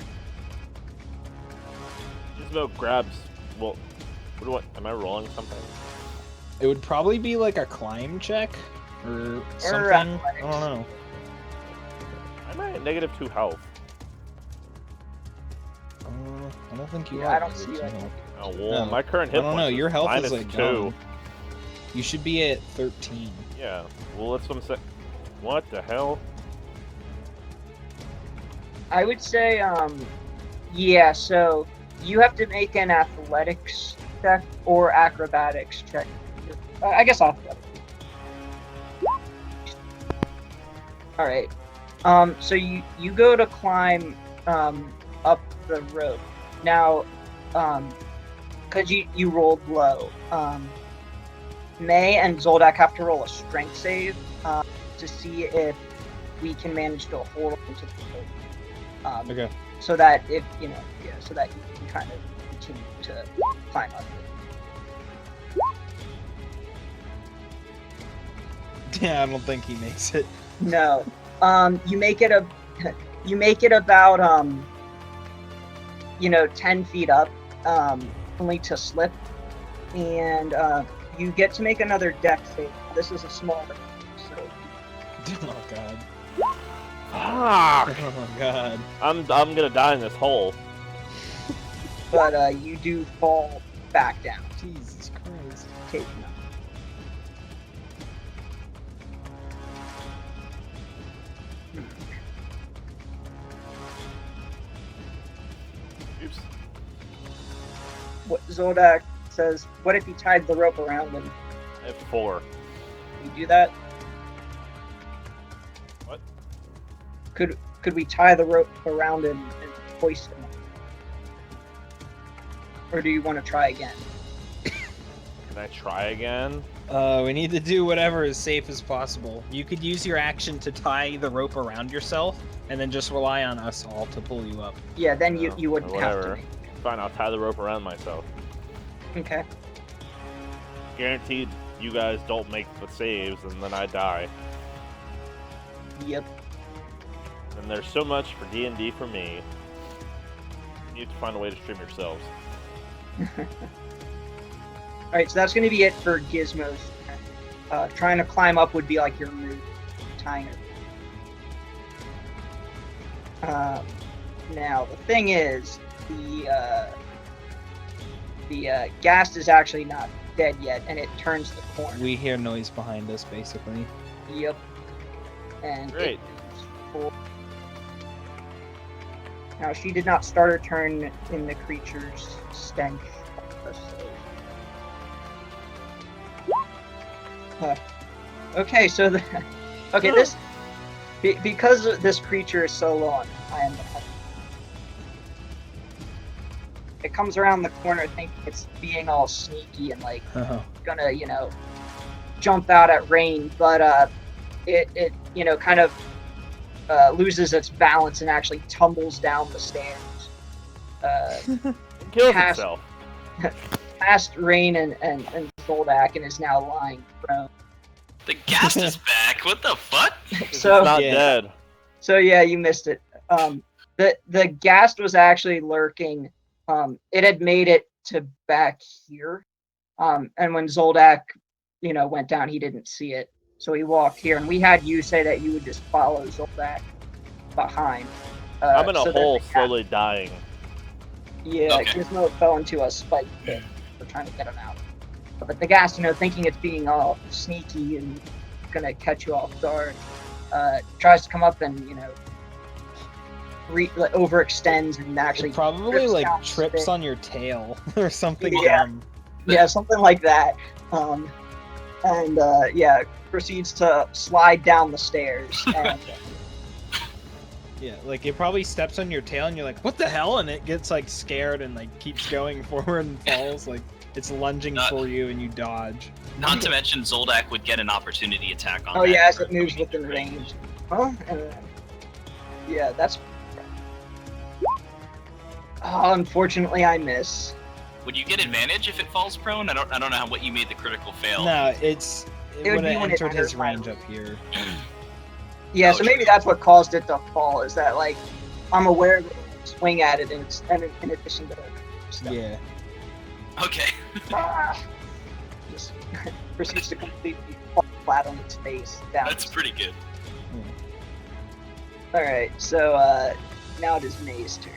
Gizmo grabs. Well, am I rolling something? It would probably be like a climb check or something. I don't know. I'm at -2 health. I don't think you Yeah, are. I don't see that. Oh, well, No. my current I hit don't know. points Your health is -2. like gone. You should be at 13. Yeah, well, that's what I'm saying. What the hell? I would say, yeah. So you have to make an athletics check or acrobatics check. I guess athletics. All right. So you go to climb up the rope. Now, because you rolled low, May and Zoldak have to roll a strength save to see if we can manage to hold on to the rope. Okay. So that if so that you can kind of continue to climb up. Yeah, I don't think he makes it. No. You make it about 10 feet up, only to slip, and you get to make another dex save. This is a smaller, so Oh god. Fuck! Oh my god. I'm gonna die in this hole. but you do fall back down. Jesus Christ. Taking up. what Zoldak says, what if you tied the rope around him? I have 4. Can you do that? What? Could we tie the rope around him and hoist him? Or do you want to try again? Can I try again? We need to do whatever is safe as possible. You could use your action to tie the rope around yourself, and then just rely on us all to pull you up. Yeah, then No, you wouldn't have whatever. to. Fine, I'll tie the rope around myself. Okay. Guaranteed you guys don't make the saves and then I die. Yep. And there's so much for D&D for me. You need to find a way to stream yourselves. Alright, so that's going to be it for Gizmo's. Trying to climb up would be like your move. Tying it. Now, the thing is, the ghast is actually not dead yet, and it turns the corner. We hear noise behind us, basically. Yep. And Great. Now, she did not start her turn in the creature's stench. Okay, so this because this creature is so long, it comes around the corner thinking it's being all sneaky and like gonna jump out at range, but it kind of loses its balance and actually tumbles down the stairs. Kills Past- itself. Past Rain and Goldak and is now lying prone. The ghast is back. What the fuck? So It's not Yeah. dead. So yeah, you missed it. The ghast was actually lurking. It had made it to back here. And when Zoldak, went down, he didn't see it. So he walked here, and we had you say that you would just follow Zoldak behind. I'm in a so that hole the ghast- slowly dying. Yeah, Okay. Gizmo fell into a spike pit. We're trying to get him out. But the ghast, thinking it's being all sneaky and gonna catch you off guard, tries to come up and overextends and actually It probably trips like down the trips stairs. on your tail or something Yeah. dumb. Yeah, something like that. Proceeds to slide down the stairs. And, Yeah, like it probably steps on your tail and you're like, what the hell? And it gets like scared and like keeps going forward and falls. Like it's lunging for you and you dodge. Not to mention Zoldak would get an opportunity attack on. oh that yeah, as rope it moves coming within into range. Huh? Yeah, that's. Oh, unfortunately, I miss. Would you get advantage if it falls prone? I don't know what you made the critical fail. No, it It would would be have when it entered his enters my range up here. Yeah, Oh, so sure. maybe that's what caused it to fall. Is that like I'm aware that it swing at it, and it's in addition to stuff. Yeah. Okay. Just proceeds to completely fall flat on its face down. That's pretty good. All right, so now it is May's turn.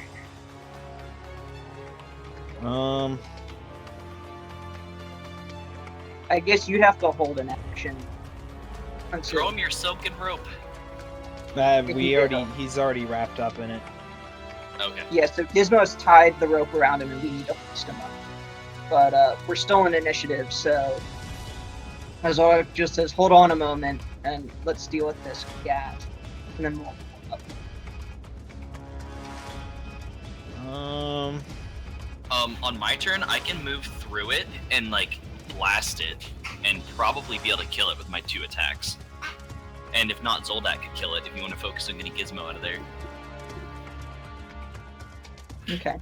I guess you'd have to hold an action. Throw him your silken rope. He's already wrapped up in it. Okay. Yeah, so Gizmo's tied the rope around him, and we need to hoist him up. But we're still in initiative, so Azora just says, "Hold on a moment, and let's deal with this gas, and then we'll pull up." On my turn, I can move through it and like blast it, and probably be able to kill it with my 2 attacks. And if not, Zoldak could kill it if you want to focus on getting Gizmo out of there. Okay.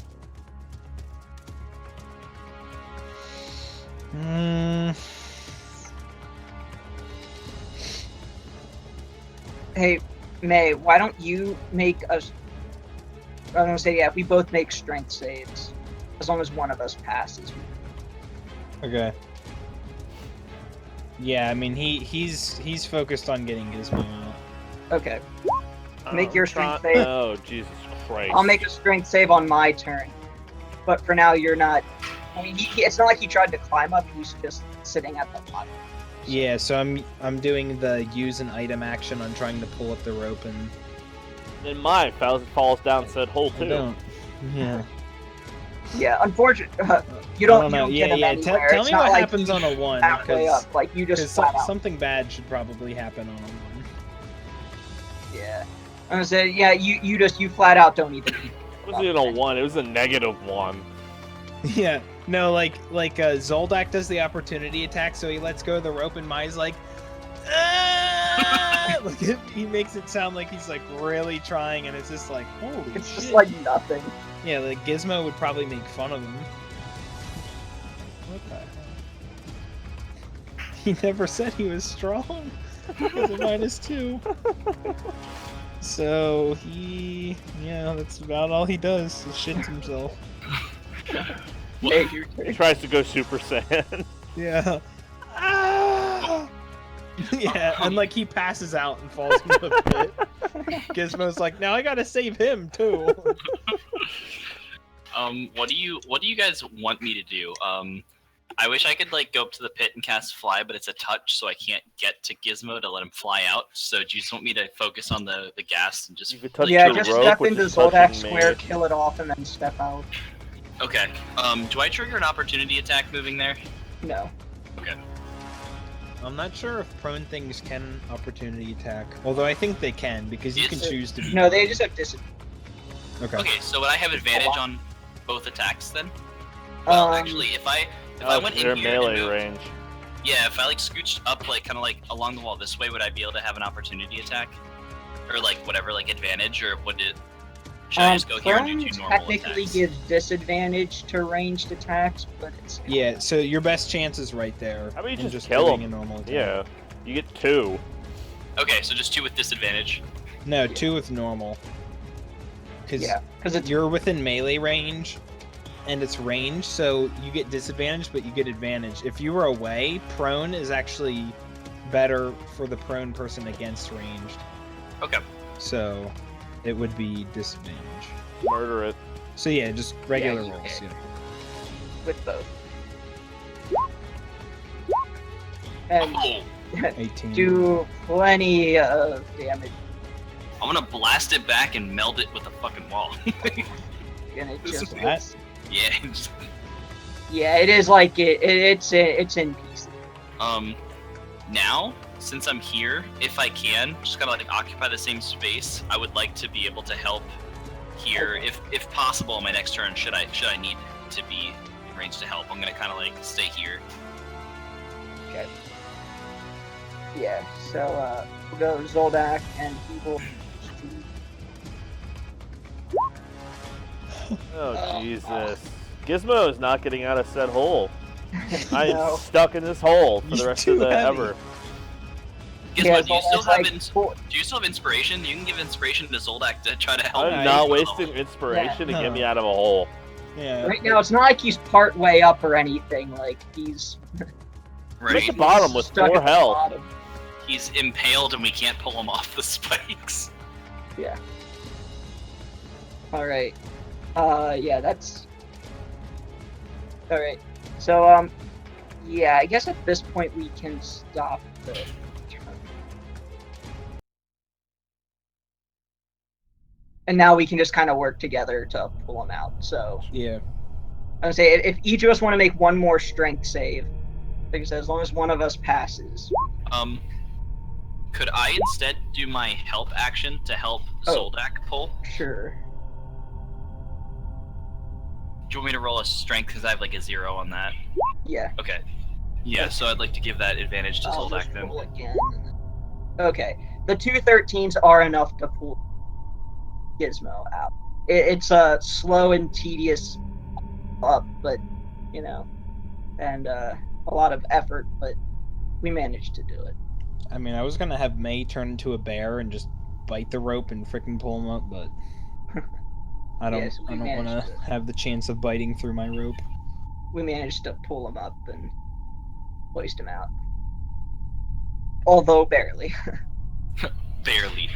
Hey, May, why don't you make us? I'm gonna say, yeah, if we both make strength saves, as long as one of us passes. Okay. Yeah, I mean he's focused on getting Gizmo out. Okay. Make your strength save. Oh, Jesus Christ. I'll make a strength save on my turn. But for now, you're not. I mean, it's not like he tried to climb up. He's just sitting at the bottom. Yeah, so I'm doing the use an item action on trying to pull up the rope and Then mine falls down said hole I too. don't. Yeah. Yeah, unfortunately, you I don't know. get him Yeah. anywhere. Tell It's me not what like happens you on a 1, halfway because up. Like you just flat out. something bad should probably happen on a 1. Yeah. I'm gonna say, yeah, you flat out don't even. It wasn't even a 1. It was a -1. Yeah. No, Zoldak does the opportunity attack, so he lets go of the rope, and Mai's like, ah! Like he makes it sound like he's like really trying, and it's just like, holy It's shit. just like nothing. Yeah, like Gizmo would probably make fun of him. What the hell? He never said he was strong. He was a -2. So that's about all he does. Is shits himself. Hey, He tries to go Super Saiyan. Yeah. Ah! Yeah, and like he passes out and falls into the pit. Gizmo's like, now I gotta save him too. What do you guys want me to do? I wish I could like go up to the pit and cast fly, but it's a touch, so I can't get to Gizmo to let him fly out. So do you just want me to focus on the gas and just? You could touch yeah, the just rope, step which into is Zoldak touching Square, me. kill it off, and then step out. Okay. Do I trigger an opportunity attack moving there? No. Okay. I'm not sure if prone things can opportunity attack. Although I think they can, because you can Yes. choose to be. No, they just have disadvantage. Okay. Okay, so would I have advantage on both attacks then? Well, actually, if I went They're in here and melee moved, range. yeah, if I like scooched up like kind of like along the wall this way, would I be able to have an opportunity attack, or like whatever, like advantage, or would it? Should I just go here and do prone 2 normal technically attacks? gives disadvantage to ranged attacks, but it's Yeah, so your best chance is right there. How about you in just kill doing him? a normal attack. Yeah, you get 2. Okay, so just 2 with disadvantage. No, 2 with normal. Because because it's you're within melee range, and it's range, so you get disadvantage, but you get advantage. If you were away, prone is actually better for the prone person against ranged. Okay. So it would be disadvantage. Murder it. So yeah, just regular you rolls. hit. Yeah. with both. And Oh, 18. do plenty of damage. I'm gonna blast it back and meld it with the fucking wall. And it This just is That- yeah. yeah, it is like it's in pieces. Now, since I'm here, if I can, just kind of like occupy the same space, I would like to be able to help here, if possible, on my next turn. Should I need to be in range to help? I'm gonna kind of like stay here. Okay. Yeah, so we'll go Zoldak and he will. Oh, Jesus. Gizmo is not getting out of said hole. I am No. stuck in this hole for He's the rest too of the heavy. ever. Gizmo, Yeah, do you still Zoldak's have like do you still have inspiration? You can give inspiration to Zoldak to try to help. I'm Oh, not he's- wasting inspiration to Yeah. get me out of a hole. Yeah. Right now, it's not like he's part way up or anything. Like he's I'm at Right. the bottom with stuck 4 at the health. bottom. He's impaled and we can't pull him off the spikes. Yeah. All right. Yeah, that's. All right. So yeah, I guess at this point we can stop the turn. And now we can just kind of work together to pull him out. So Yeah. I'm gonna say if each of us want to make one more strength save, like I said, as long as one of us passes. Could I instead do my help action to help Oh. Zoldak pull? Sure. Do you want me to roll a strength because I have like a 0 on that? Yeah. Okay. Yeah, so I'd like to give that advantage to I'll Zoldak just then. roll again. Okay. The 2 13s are enough to pull Gizmo out. It's a slow and tedious up, but you know, and a lot of effort, but we managed to do it. I mean, I was gonna have May turn into a bear and just bite the rope and freaking pull him up, but I don't. Yes, we I don't want managed to to. have the chance of biting through my rope. We managed to pull him up and hoist him out, although barely. Barely.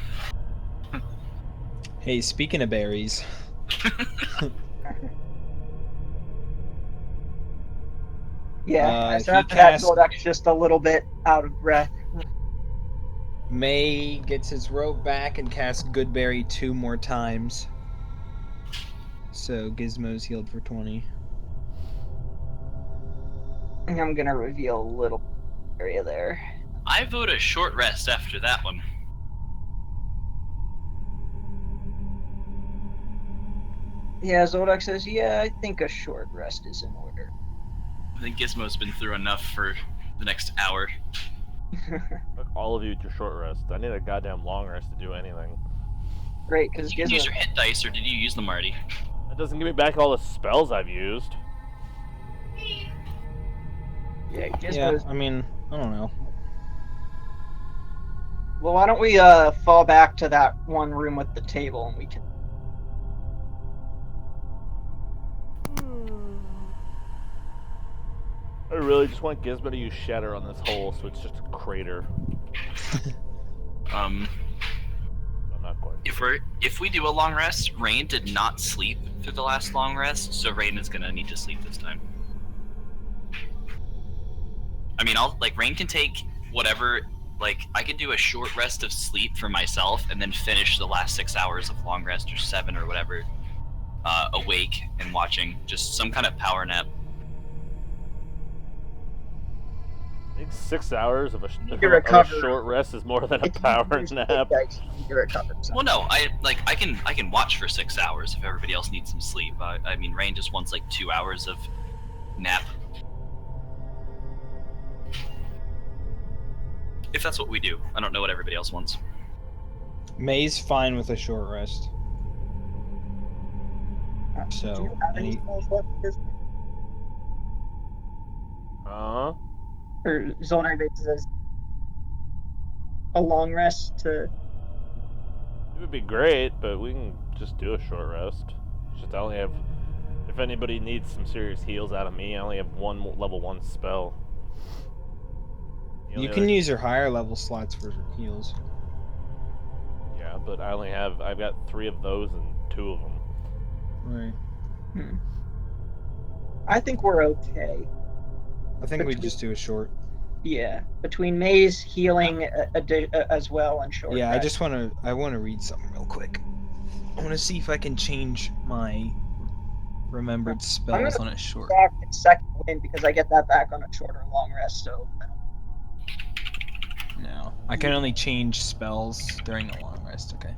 Hey, speaking of berries, Yeah. So he after that, cast- Zoldak's just a little bit out of breath. May gets his rope back and casts Goodberry 2 more times. So Gizmo's healed for 20. I'm gonna reveal a little area there. I vote a short rest after that one. Yeah, Zoldak says, yeah, I think a short rest is in order. I think Gizmo's been through enough for the next hour. Fuck all of you with your short rest. I need a goddamn long rest to do anything. Great, because You can use Gizmo. your hit dice, or did you use them already? That doesn't give me back all the spells I've used. Yeah, Yeah, Gizmo's. I mean, I don't know. Well, why don't we fall back to that one room with the table and we can. I really just want Gizmo to use Shatter on this hole so it's just a crater. I'm not going to. If we do a long rest, Rain did not sleep through the last long rest, so Rain is gonna need to sleep this time. I mean, Rain can take whatever. Like, I could do a short rest of sleep for myself, and then finish the last 6 hours of long rest or 7 or whatever, awake and watching just some kind of power nap. I think 6 hours of a to recover. short rest is more than a If you power use nap. hit dice, you need to recover. So. Well, no, I can watch for 6 hours if everybody else needs some sleep. I mean, Rain just wants like 2 hours of nap. If that's what we do, I don't know what everybody else wants. May's fine with a short rest. Do you So, have any any, spells left at this point? Huh? Or Zoldak says a long rest to. It would be great, but we can just do a short rest. It's just I only have. If anybody needs some serious heals out of me, I only have one level 1 spell. The you only can other- use your higher level slots for heals. Yeah, but I've got 3 of those and 2 of them. Right. I think we're okay. I think we just do a short. Yeah, between May's healing as well and short. Yeah, rest. I want to read something real quick. I want to see if I can change my remembered spells on a short. Back in second wind because I get that back on a short or long rest. So No, I can only change spells during a long rest. Okay.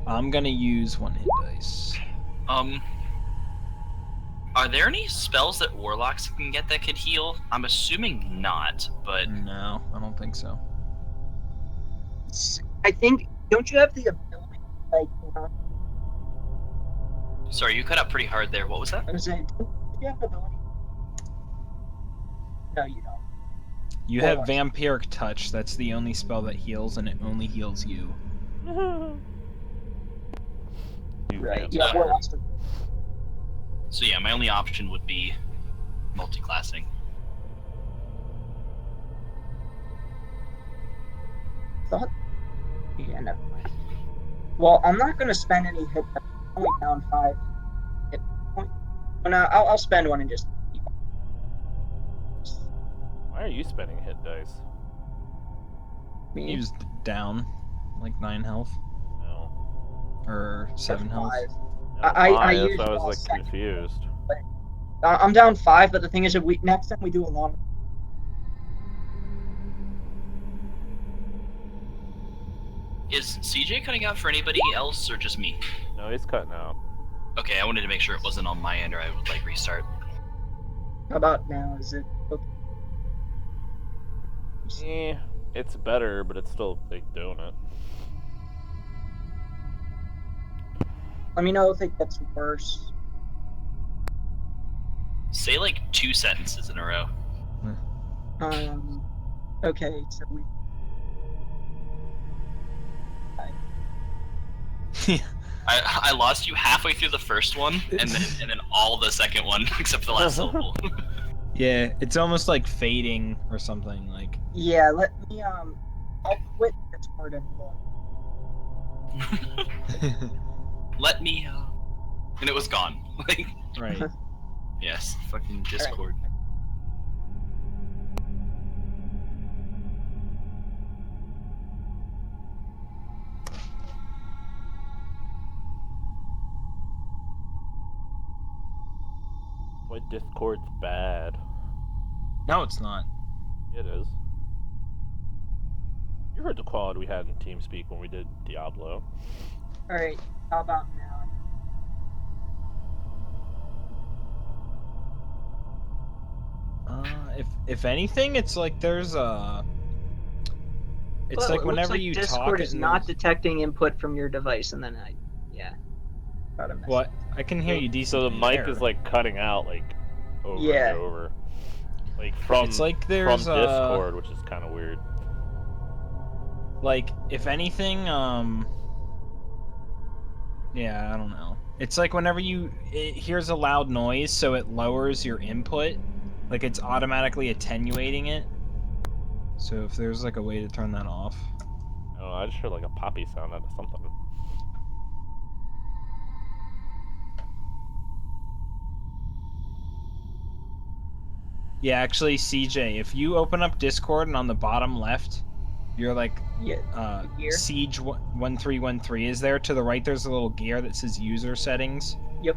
I'm gonna use 1 hit dice. Are there any spells that warlocks can get that could heal? I'm assuming not, but No, I don't think so. I think don't you have the ability like? sorry, you cut out pretty hard there. What was that? I was saying, don't you have the ability? No, you don't. You have Warlocks. Vampiric Touch. That's the only spell that heals, and it only heals you. Right. can't- Yeah. Warlocks. So yeah, my only option would be multi-classing. Thought. Yeah, never mind. Well, I'm not gonna spend any hit. I'm only down 5 hit points. Oh, no, I'll spend one and just. Why are you spending hit dice? Me. He was down, like 9 health No. or 7 health. 5. No, I Maya, used so I was all like second. confused. I'm down 5, but the thing is, if next time we do a long. Is CJ cutting out for anybody else or just me? No, he's cutting out. Okay, I wanted to make sure it wasn't on my end or I would like restart. How about now? Is it okay? It's better, but it's still like doing it. Let me know if it gets worse. Say like 2 sentences in a row. Okay, so we. I lost you halfway through the first one, and then all the second one except the last syllable. Yeah, it's almost like fading or something. Like. Yeah, let me I'll quit Discord and look. Let me. And it was gone. Like, Right. yes, fucking Discord. Why Discord's bad. No, it's not. It is. You heard the quality we had in TeamSpeak when we did Diablo. Alright, how about now? If anything, it's like there's a. It's Well, like it whenever looks like you Discord talk. is not detecting input from your device, and then yeah. Got a message. What? I can hear you decently. So the mic there. is like cutting out like over Yeah. and over. Like from It's like from there's Discord, which is kind of weird. Like if anything, yeah, I don't know. It's like whenever it hears a loud noise, so it lowers your input. Like it's automatically attenuating it. So if there's like a way to turn that off. I don't know, I just heard like a poppy sound out of something. Yeah, actually, CJ, if you open up Discord and on the bottom left, you're like, Gear. Siege 1313 is there. To the right, there's a little gear that says User Settings. Yep.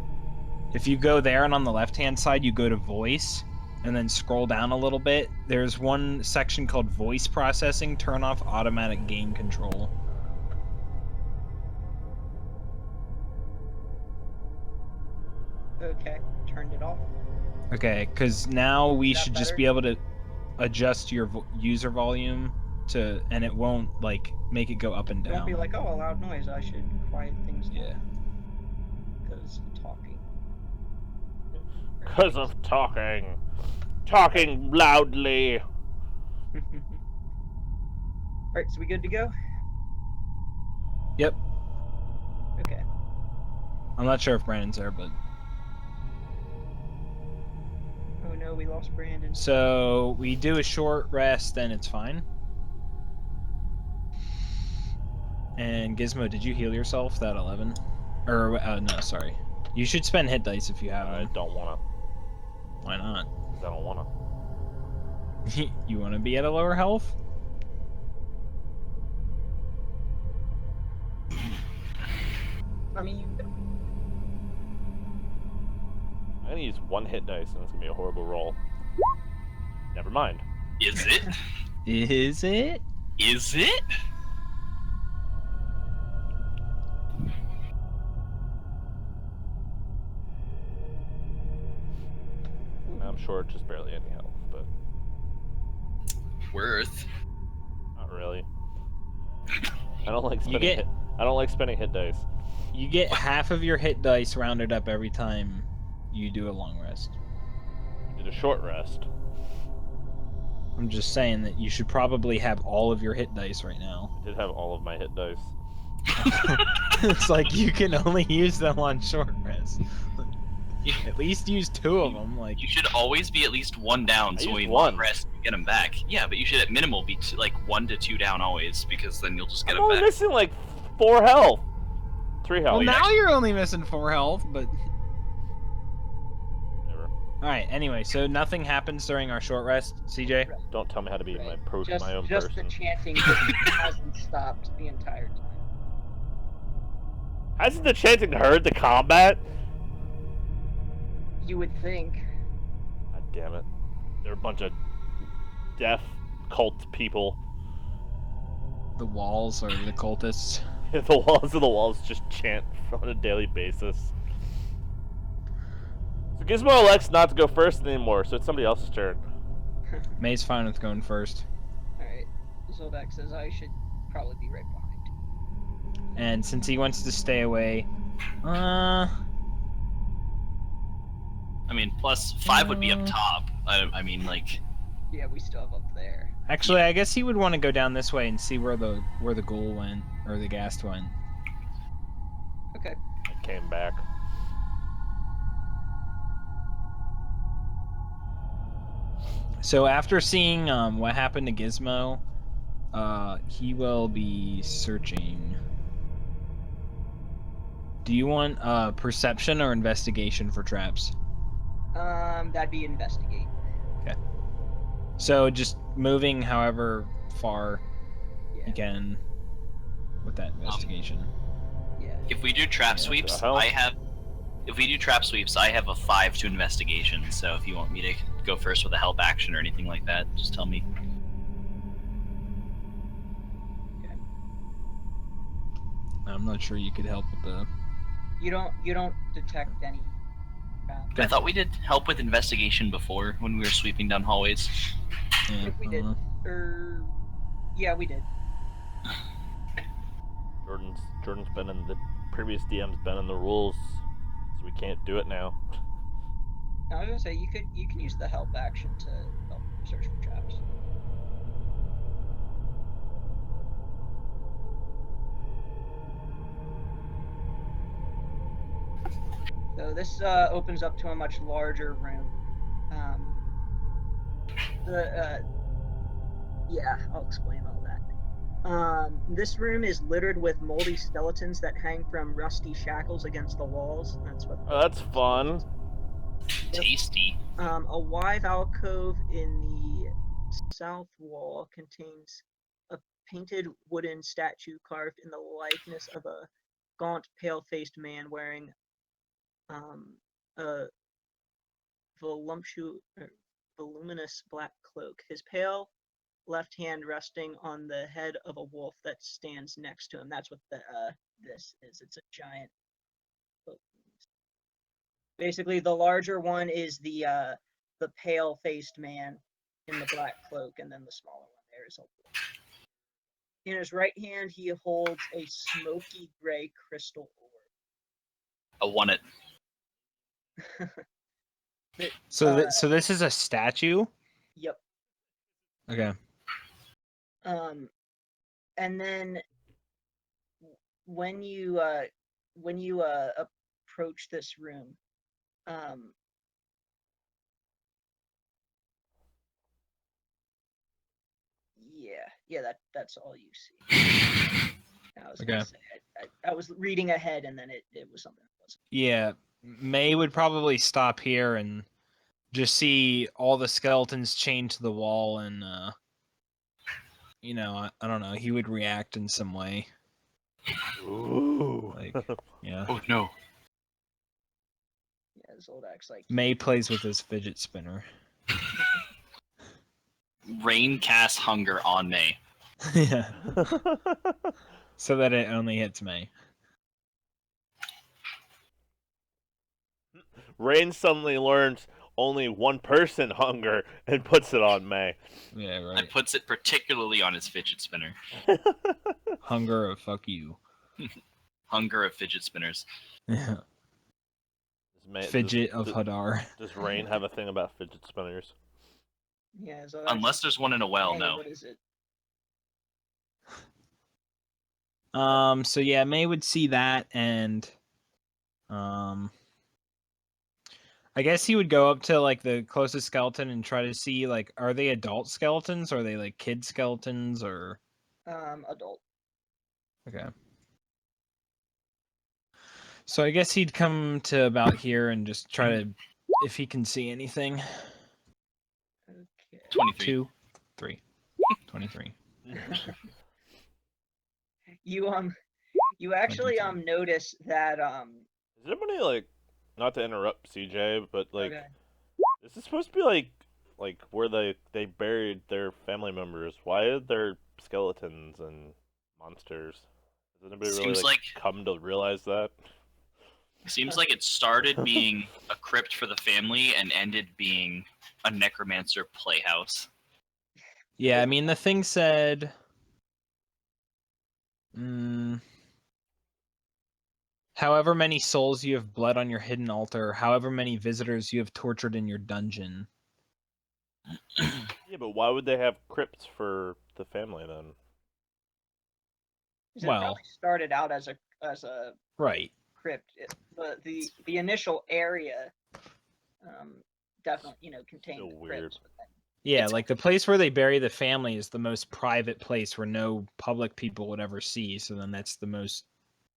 If you go there and on the left-hand side, you go to Voice, and then scroll down a little bit. There's one section called Voice Processing. Turn off Automatic Game Control. Okay, turned it off. Okay, because now we Is that should just better? be able to adjust your user volume and it won't like make it go up and Don't down. be like, oh, a loud noise. I should quiet things down. Yeah. Because talking. Because of talking. Talking loudly. Alright, so we good to go? Yep. Okay. I'm not sure if Brandon's there, but Oh no, we lost Brandon. so we do a short rest, then it's fine. And Gizmo, did you heal yourself that 11? Or no, sorry. You should spend hit dice if you have I them. don't wanna. Why not? 'Cause I don't wanna. You want to be at a lower health? I mean, I'm gonna use one hit dice and it's gonna be a horrible roll. Never mind. Is it? Is it? Is it? I'm short just barely any health, but Worth. not really. I don't like You spending get- hit. I don't like spending hit dice. You get half of your hit dice rounded up every time you do a long rest. Did a short rest. I'm just saying that you should probably have all of your hit dice right now. I did have all of my hit dice. It's like you can only use them on short rest. At least use 2 of them. Like You should always be at least one down, I so used when you one. rest, you get them back. Yeah, but you should at minimal be like 1 to 2 down always, because then you'll just get I'm them only back. missing like 4 health. 3 health. well, you now actually- you're only missing 4 health, but Never. all right. Anyway, so nothing happens during our short rest, CJ. Don't tell me how to be right. my own just person. the chanting hasn't stopped the entire time. Hasn't the chanting heard the combat? You would think. God damn it. They're a bunch of deaf cult people. The walls are the cultists. The walls just chant on a daily basis. So Gizmo elects not to go first anymore, so it's somebody else's turn. May's fine with going first. Alright. Zoldak says I should probably be right behind. And since he wants to stay away, I mean, plus 5 would be up top. I mean, like, Yeah, we still have up there. actually, I guess he would want to go down this way and see where the ghoul went or the ghast went. Okay. I came back. So after seeing what happened to Gizmo, he will be searching. Do you want perception or investigation for traps? That'd be investigate. So just moving however far Yeah. you can with that investigation. Yeah. if we do trap Yeah, sweeps, the hell? I have if we do trap sweeps, I have a 5 to investigation. So if you want me to go first with a help action or anything like that, just tell me. I'm not sure you could help with the. You don't detect any. I thought we did help with investigation before when we were sweeping down hallways. Yeah, think we did. Yeah, we did. Jordan's been in the previous DM's been in the rules, so we can't do it now. I was gonna say you can use the help action to help search for traps. So this opens up to a much larger room. Yeah, I'll explain all that. This room is littered with moldy skeletons that hang from rusty shackles against the walls. That's what. Oh, that's fun. Yep. Tasty. A wide alcove in the south wall contains a painted wooden statue carved in the likeness of a gaunt, pale-faced man wearing a voluminous black cloak. His pale left hand resting on the head of a wolf that stands next to him. That's what this is. It's a giant. Basically, the larger one is the pale-faced man in the black cloak, and then the smaller one there is a wolf. In his right hand, he holds a smoky gray crystal orb. I won it. So this is a statue. Yep. Okay. And then when you approach this room, yeah, that's all you see. I was gonna say, I was reading ahead, and then it was something that wasn't. Yeah, May would probably stop here and just see all the skeletons chained to the wall, and I don't know. He would react in some way. Ooh. Like, yeah. Oh no. Yeah, Zoldak's like. May plays with his fidget spinner. Rain casts hunger on May. Yeah. So that it only hits May. Rain suddenly learns only one person hunger and puts it on May. Yeah, And right. puts it particularly on his fidget spinner. Hunger of fuck you. Hunger of fidget spinners. Yeah. Fidget of Hadar. Does Rain have a thing about fidget spinners? Yeah, so Unless there's one in a well, hey, no. What is it? So yeah, May would see that, and I guess he would go up to like the closest skeleton and try to see like, are they adult skeletons? Or are they like kid skeletons? Or Adult. okay. So I guess he'd come to about here and just try to, if he can see anything. Okay. 23. 2, 3, 23. You actually 22. notice that Is anybody like, not to interrupt CJ, but like, okay. is this supposed to be like where they buried their family members? Why are there skeletons and monsters? Has anybody really Seems like come to realize that? Seems like it started being a crypt for the family and ended being a necromancer playhouse. Yeah, I mean the thing said. However many souls you have bled on your hidden altar, however many visitors you have tortured in your dungeon. Yeah, but why would they have crypts for the family then? It probably started out as a right crypt. The initial area definitely contained the crypts. Yeah, like the place where they bury the family is the most private place where no public people would ever see. So then that's the most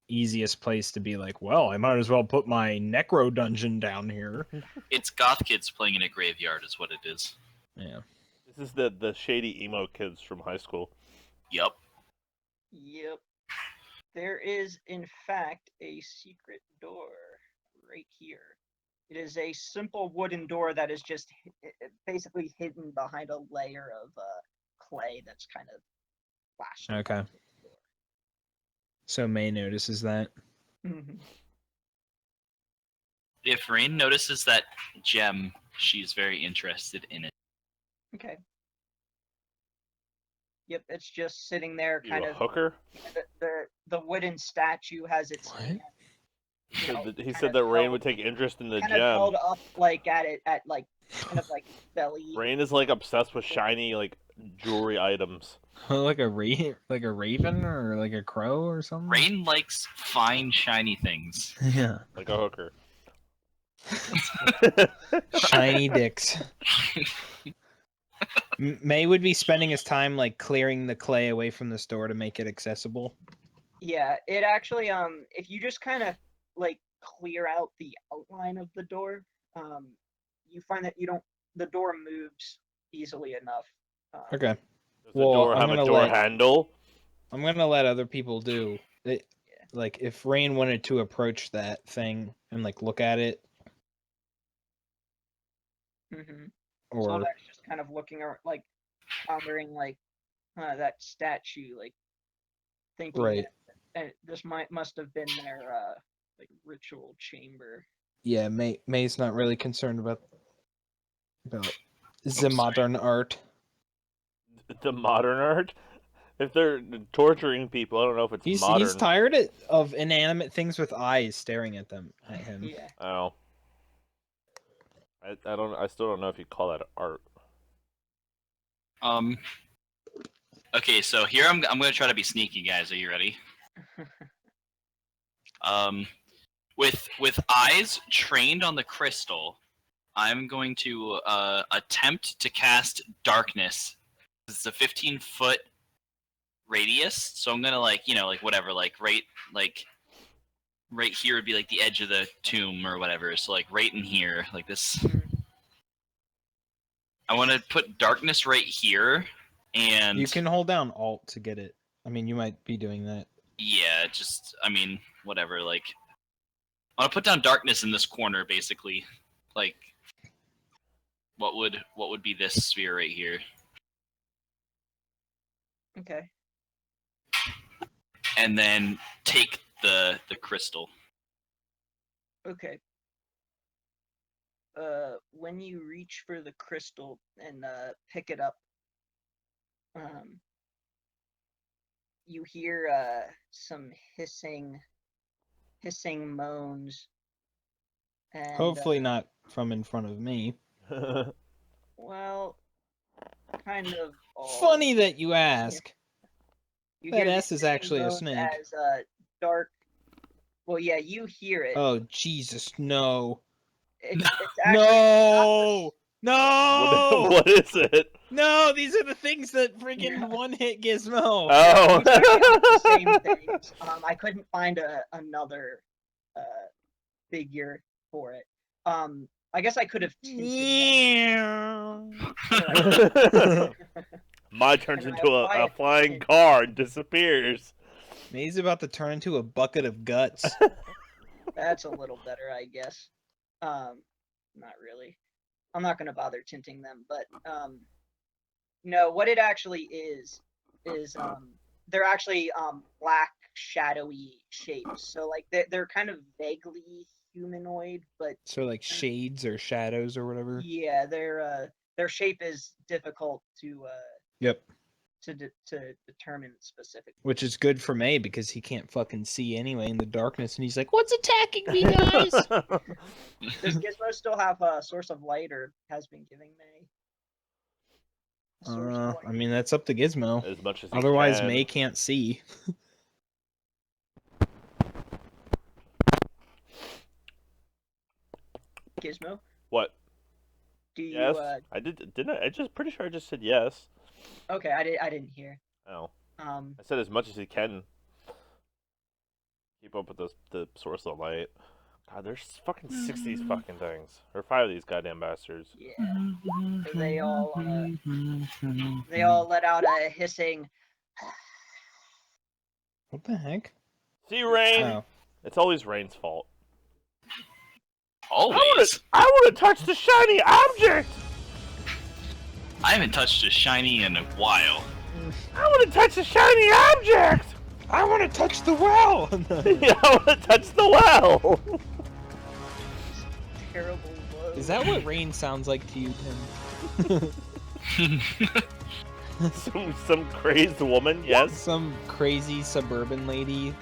easiest place to be like, well, I might as well put my necro dungeon down here. It's goth kids playing in a graveyard is what it is. Yeah. This is the shady emo kids from high school. Yep. There is, in fact, a secret door right here. It is a simple wooden door that is just basically hidden behind a layer of clay that's kind of plastered. Okay. So May notices that. Mm-hmm. If Rain notices that gem, she's very interested in it. Okay. Yep, it's just sitting there, You kind a of. hooker? The wooden statue has its What? hand, you know, He kind said of that Rain held- would take interest in the kind of gem. held up like at like kind of like belly. Rain is like obsessed with shiny like jewelry items. Like a raven or like a crow or something. Rain likes fine, shiny things. Yeah. Like a hooker. Shiny dicks. May would be spending his time like clearing the clay away from the store to make it accessible. Yeah, it actually if you just kind of like clear out the outline of the door, you find that the door moves easily enough. Okay. Does the Well, door I'm have a gonna door let- handle? I'm gonna let other people do it. Like if Rain wanted to approach that thing and like look at it, Mm-hmm. or Solveig's just kind of looking around, like pondering, like that statue, like thinking right. that this must have been their like ritual chamber. Yeah, May's not really concerned about the sorry. modern art. The modern art? If they're torturing people, I don't know if it's modern. He's tired of inanimate things with eyes staring at him. Yeah. Oh. I still don't know if you call that art. Okay, so here I'm gonna try to be sneaky, guys. Are you ready? With eyes trained on the crystal, I'm going to attempt to cast darkness. It's a 15-foot radius, so I'm gonna like whatever, like right here would be like the edge of the tomb or whatever. So like right in here, like this. I want to put darkness right here, and You can hold down Alt to get it. I mean, you might be doing that. yeah, just whatever. Like I want to put down darkness in this corner, basically. Like what would be this sphere right here? Okay. And then take the crystal. Okay. When you reach for the crystal and pick it up, you hear some hissing moans. And, Hopefully not from in front of me. well, kind of. Funny that you ask. You That hear S these is actually a moans snake. As dark. Well, yeah, you hear it. Oh Jesus, no! It's actually No! What is it? No! These are the things that freaking one-hit Gizmo. Oh. These are the same things. I couldn't find another figure for it. I guess I could have tinted them. My turns And I into apply a it. flying car and disappears. May's about to turn into a bucket of guts. That's a little better, I guess. Not really. I'm not gonna bother tinting them, but no, what it actually is they're actually black shadowy shapes. So like they're kind of vaguely humanoid, but So like shades or shadows or whatever. yeah, their shape is difficult to Yep. to determine specifically. Which is good for May because he can't fucking see anyway in the darkness, and he's like, "What's attacking me, guys?" Does Gizmo still have a source of light, or has been giving May? a source of I light? mean, that's up to Gizmo. As much as he Otherwise, can. May can't see. Gizmo, What? do you? Yes. I did. Didn't I? Pretty sure I just said yes. Okay, I didn't hear. Oh. I Um, said as much as he can. Keep up with the source of light. God, there's fucking 6 of these fucking things. Or 5 of these goddamn bastards. yeah. So they all let out a hissing. What the heck? See, Rain. Oh, It's always Rain's fault. Always. I want to touch the shiny object. I haven't touched a shiny in a while. I want to touch the shiny object. I want to touch the well. Yeah, I want to touch the well. Terrible low. Is that what rain sounds like to you, Tim? some crazed woman, yes. Some crazy suburban lady.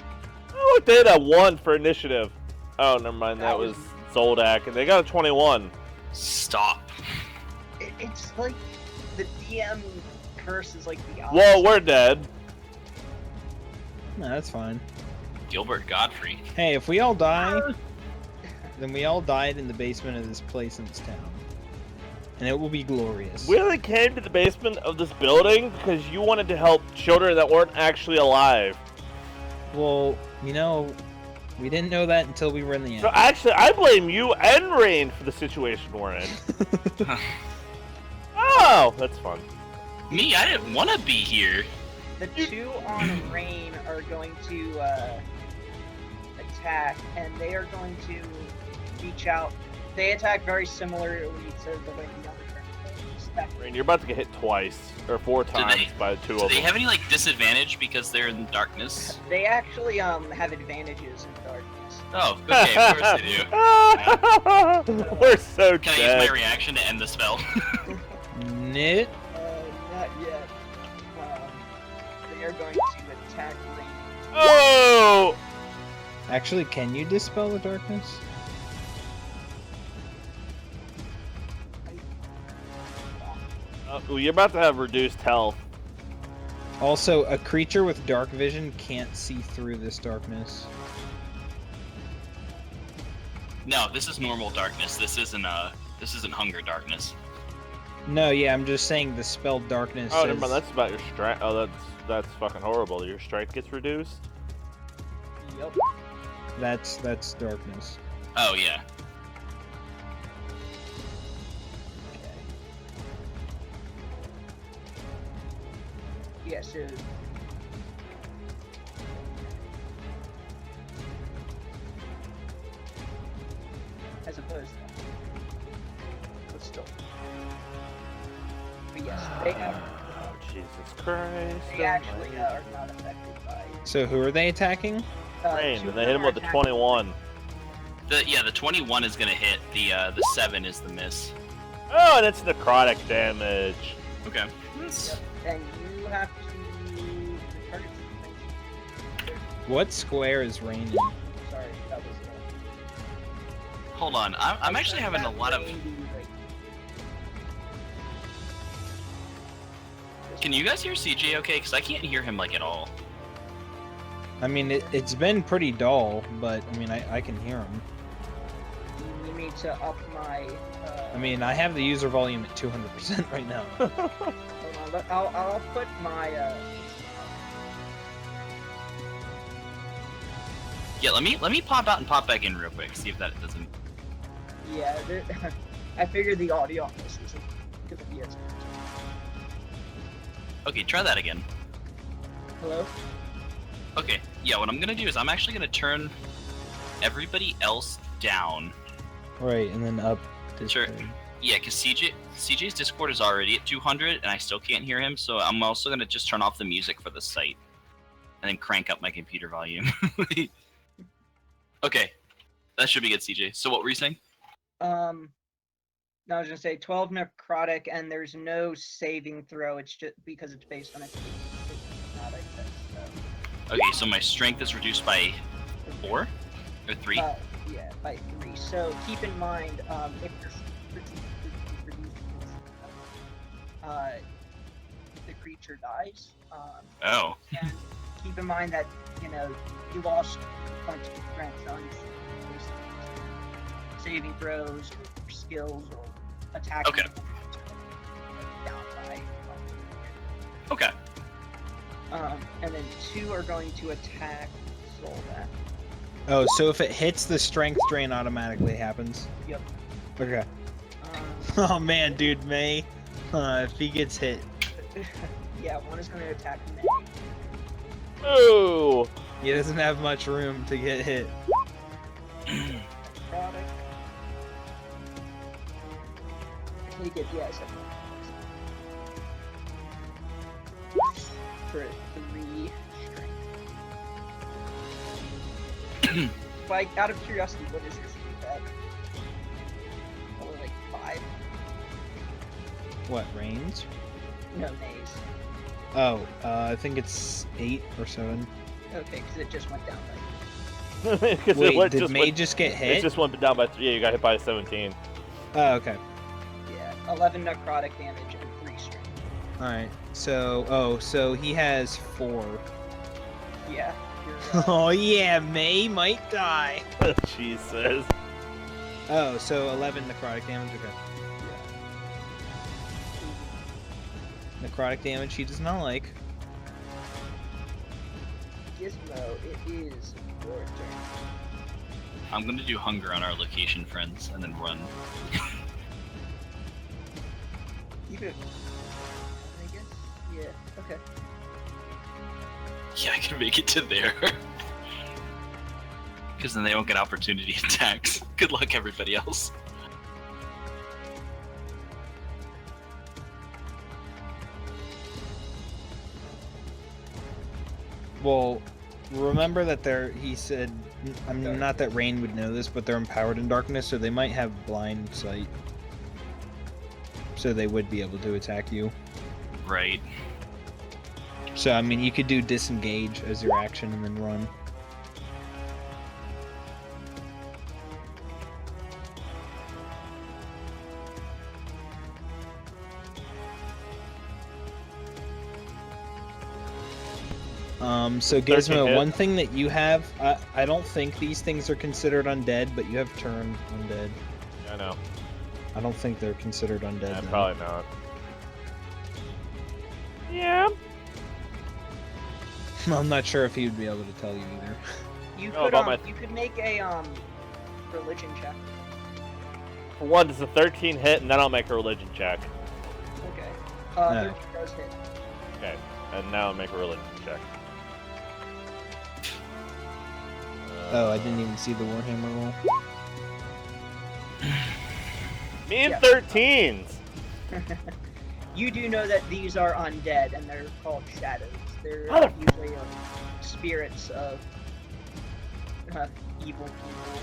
Oh, look, they had a 1 for initiative. Oh, never mind. That was Zoldak, and they got a 21. Stop. It's like the DM curse is like the opposite. Whoa, we're dead. No, that's fine. Gilbert Godfrey. Hey, if we all die, then we all died in the basement of this place in this town. And it will be glorious. We only came to the basement of this building because you wanted to help children that weren't actually alive. Well, you know, we didn't know that until we were in the end. So actually, I blame you and Rain for the situation we're in. Oh, that's fun. Me, I didn't want to be here. The 2 on rain are going to attack, and they are going to reach out. They attack very similarly to the way the other turns. Rain, you're about to get hit twice or 4 times by the 2 Do of they them. have any like disadvantage because they're in darkness? They actually have advantages in darkness. Oh, okay, of course they do. We're so Can I dead. use my reaction to end the spell? Knit. Not yet. They are going to attack rain. Oh! Actually, can you dispel the darkness? Well, you're about to have reduced health. Also, a creature with dark vision can't see through this darkness. No, this is normal darkness. This isn't hunger darkness. No, yeah, I'm just saying the spell darkness. Oh, never says- mind. That's about your strength. Oh, that's fucking horrible. Your strength gets reduced. Yep. That's darkness. Oh yeah. Yeah, so as opposed to but still. But yes, they have Oh, Jesus Christ. they actually are not affected by So who are they attacking? Rain, 2 and they hit him are with the attacking- 21. The 21 is gonna hit. The 7 is the miss. Oh, and it's necrotic damage. Okay. Yep. And you have to target What square is rain in? sorry, that was Hold on. I'm actually having a lot of. Can you guys hear CJ okay? Because I can't hear him like at all. I mean, it's been pretty dull, but I mean, I can hear him. You need me to up my I mean, I have the user volume at 200% right now. hold on, I'll put my Yeah. Let me pop out and pop back in real quick. See if that doesn't. yeah, I figured the audio on this isn't gonna be as Okay. Try that again. hello? Okay. Yeah. What I'm gonna do is I'm actually gonna turn everybody else down. Right, and then up. This Sure. way. Yeah, because CJ's Discord is already at 200, and I still can't hear him. So I'm also gonna just turn off the music for the site, and then crank up my computer volume. Okay, that should be good, CJ. So what were you saying? No, I was gonna say 12 necrotic, and there's no saving throw. It's just because it's based on a necrotic. Okay, so my strength is reduced by 4 or 3. Yeah, by 3. So keep in mind, if your the creature dies. Oh. And keep in mind that you lost a bunch of strength on saving throws, or skills, or attacking. Okay. Down by. Okay. And then 2 are going to attack Soldat. Oh, so if it hits, the strength drain automatically happens? Yep. Okay. Um, Oh man, dude, May. If he gets hit. yeah, 1 is going to attack May. Oh! He doesn't have much room to get hit. Necrotic. make it, yeah, 7 for 3 strength. Like, out of curiosity, what is this at? Probably like 5. What, range? No, maze. Oh, I think it's 8 or 7. Okay, because it just went down by. Because Wait, did May just get It hit? just went down by 3. Yeah, you got hit by 17. Oh, okay. Yeah, 11 necrotic damage and 3 strength. Alright, so he has 4. Yeah. You're, Oh yeah, May might die. Jesus. Oh, so 11 necrotic damage, okay. Necrotic damage he does not like. Gizmo, it is your turn. I'm gonna do hunger on our location friends and then run. You could. I guess. Yeah. Okay. Yeah, I can make it to there. Because then they won't get opportunity attacks. Good luck, everybody else. Well, remember that he said, I mean, not that Rain would know this, but they're empowered in darkness, so they might have blind sight. So they would be able to attack you. Right. So, I mean, you could do disengage as your action and then run. So 13 Gizmo, hit. one thing that you have, I don't think these things are considered undead, but you have turn undead. I know. I don't think they're considered undead. Yeah, no. probably not. Yeah. I'm not sure if he would be able to tell you either. You No, could about you could make a religion check. For one, it's a 13 hit, and then I'll make a religion check. Okay. No. 13 does hit. Okay, and now I'll make a religion check. Oh, I didn't even see the Warhammer roll. Me and Yeah. 13s! You do know that these are undead, and they're called shadows. They're Mother- usually spirits of evil people.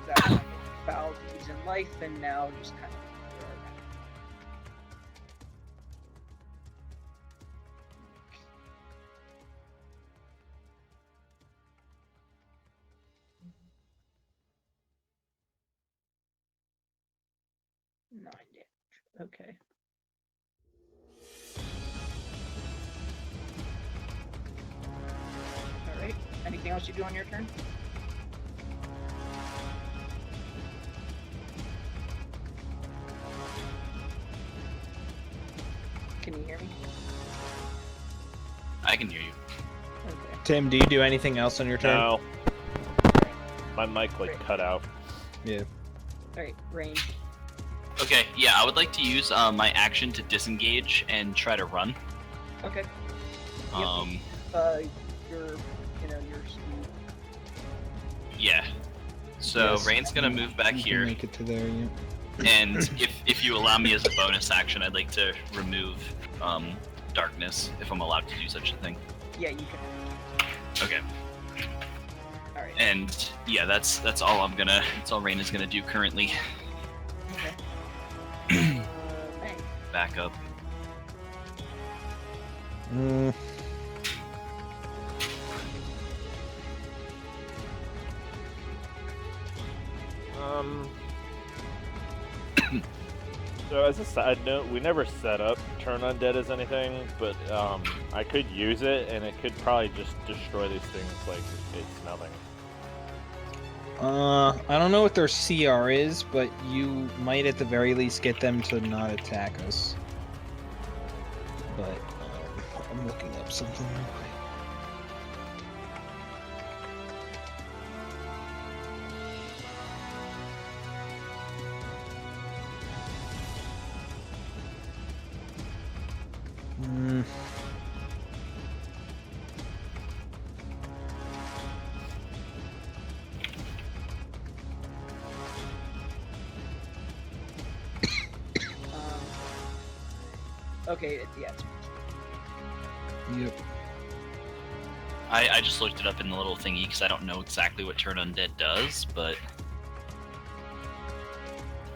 That foul deeds in life, and now just kind of. Nine damage. Okay. Alright. Anything else you do on your turn? Can you hear me? I can hear you. Okay. Tim, do you do anything else on your turn? No. My mic, like, cut out. Yeah. Alright, range. Okay, yeah, I would like to use my action to disengage and try to run. Okay. Um, Your speed. yeah. So Yes. Rain's gonna move back You can here, make it to there, yeah. and if you allow me as a bonus action, I'd like to remove darkness if I'm allowed to do such a thing. Yeah, you can. Okay. Alright. And yeah, that's all that's all Rain is gonna do currently. Okay. May. Back up. Mm, So as a side note, we never set up turn undead as anything, but I could use it, and it could probably just destroy these things like it's nothing. I don't know what their CR is, but you might at the very least get them to not attack us. But, I'm looking up something real quick. Mm. Okay, yeah. Yep. I just looked it up in the little thingy because I don't know exactly what Turn Undead does, but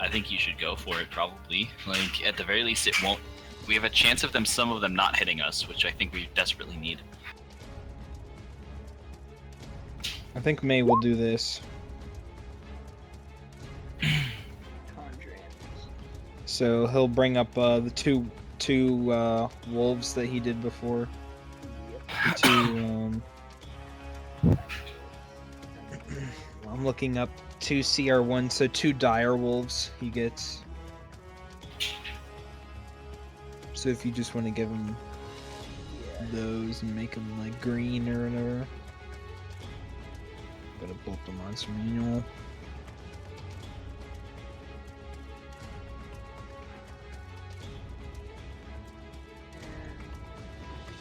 I think you should go for it, probably. Like, at the very least, it won't... We have a chance of some of them not hitting us, which I think we desperately need. I think May will do this. Conjure animals. So he'll bring up the two wolves that he did before. Yep. The two I'm looking up 2 CR1, so 2 dire wolves he gets. So if you just want to give him Yeah. those and make them like green or whatever. Gotta pull up the monster manual.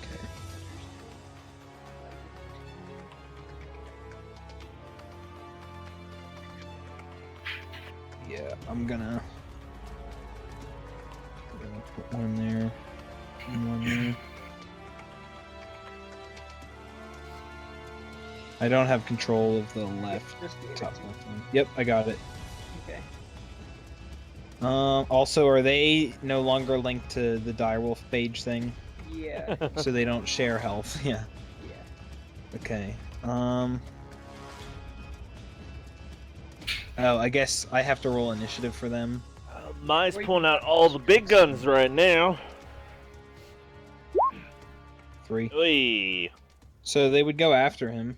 Okay. Yeah, I'm gonna put one there and one there. I don't have control of the left, Just give it top to me. left one. Yep, I got it. Okay. Also, are they no longer linked to the direwolf page thing? Yeah. So they don't share health? Yeah. Yeah. Okay. Oh, I guess I have to roll initiative for them. Mine's pulling out all the big guns right now. 3. Oy. So they would go after him.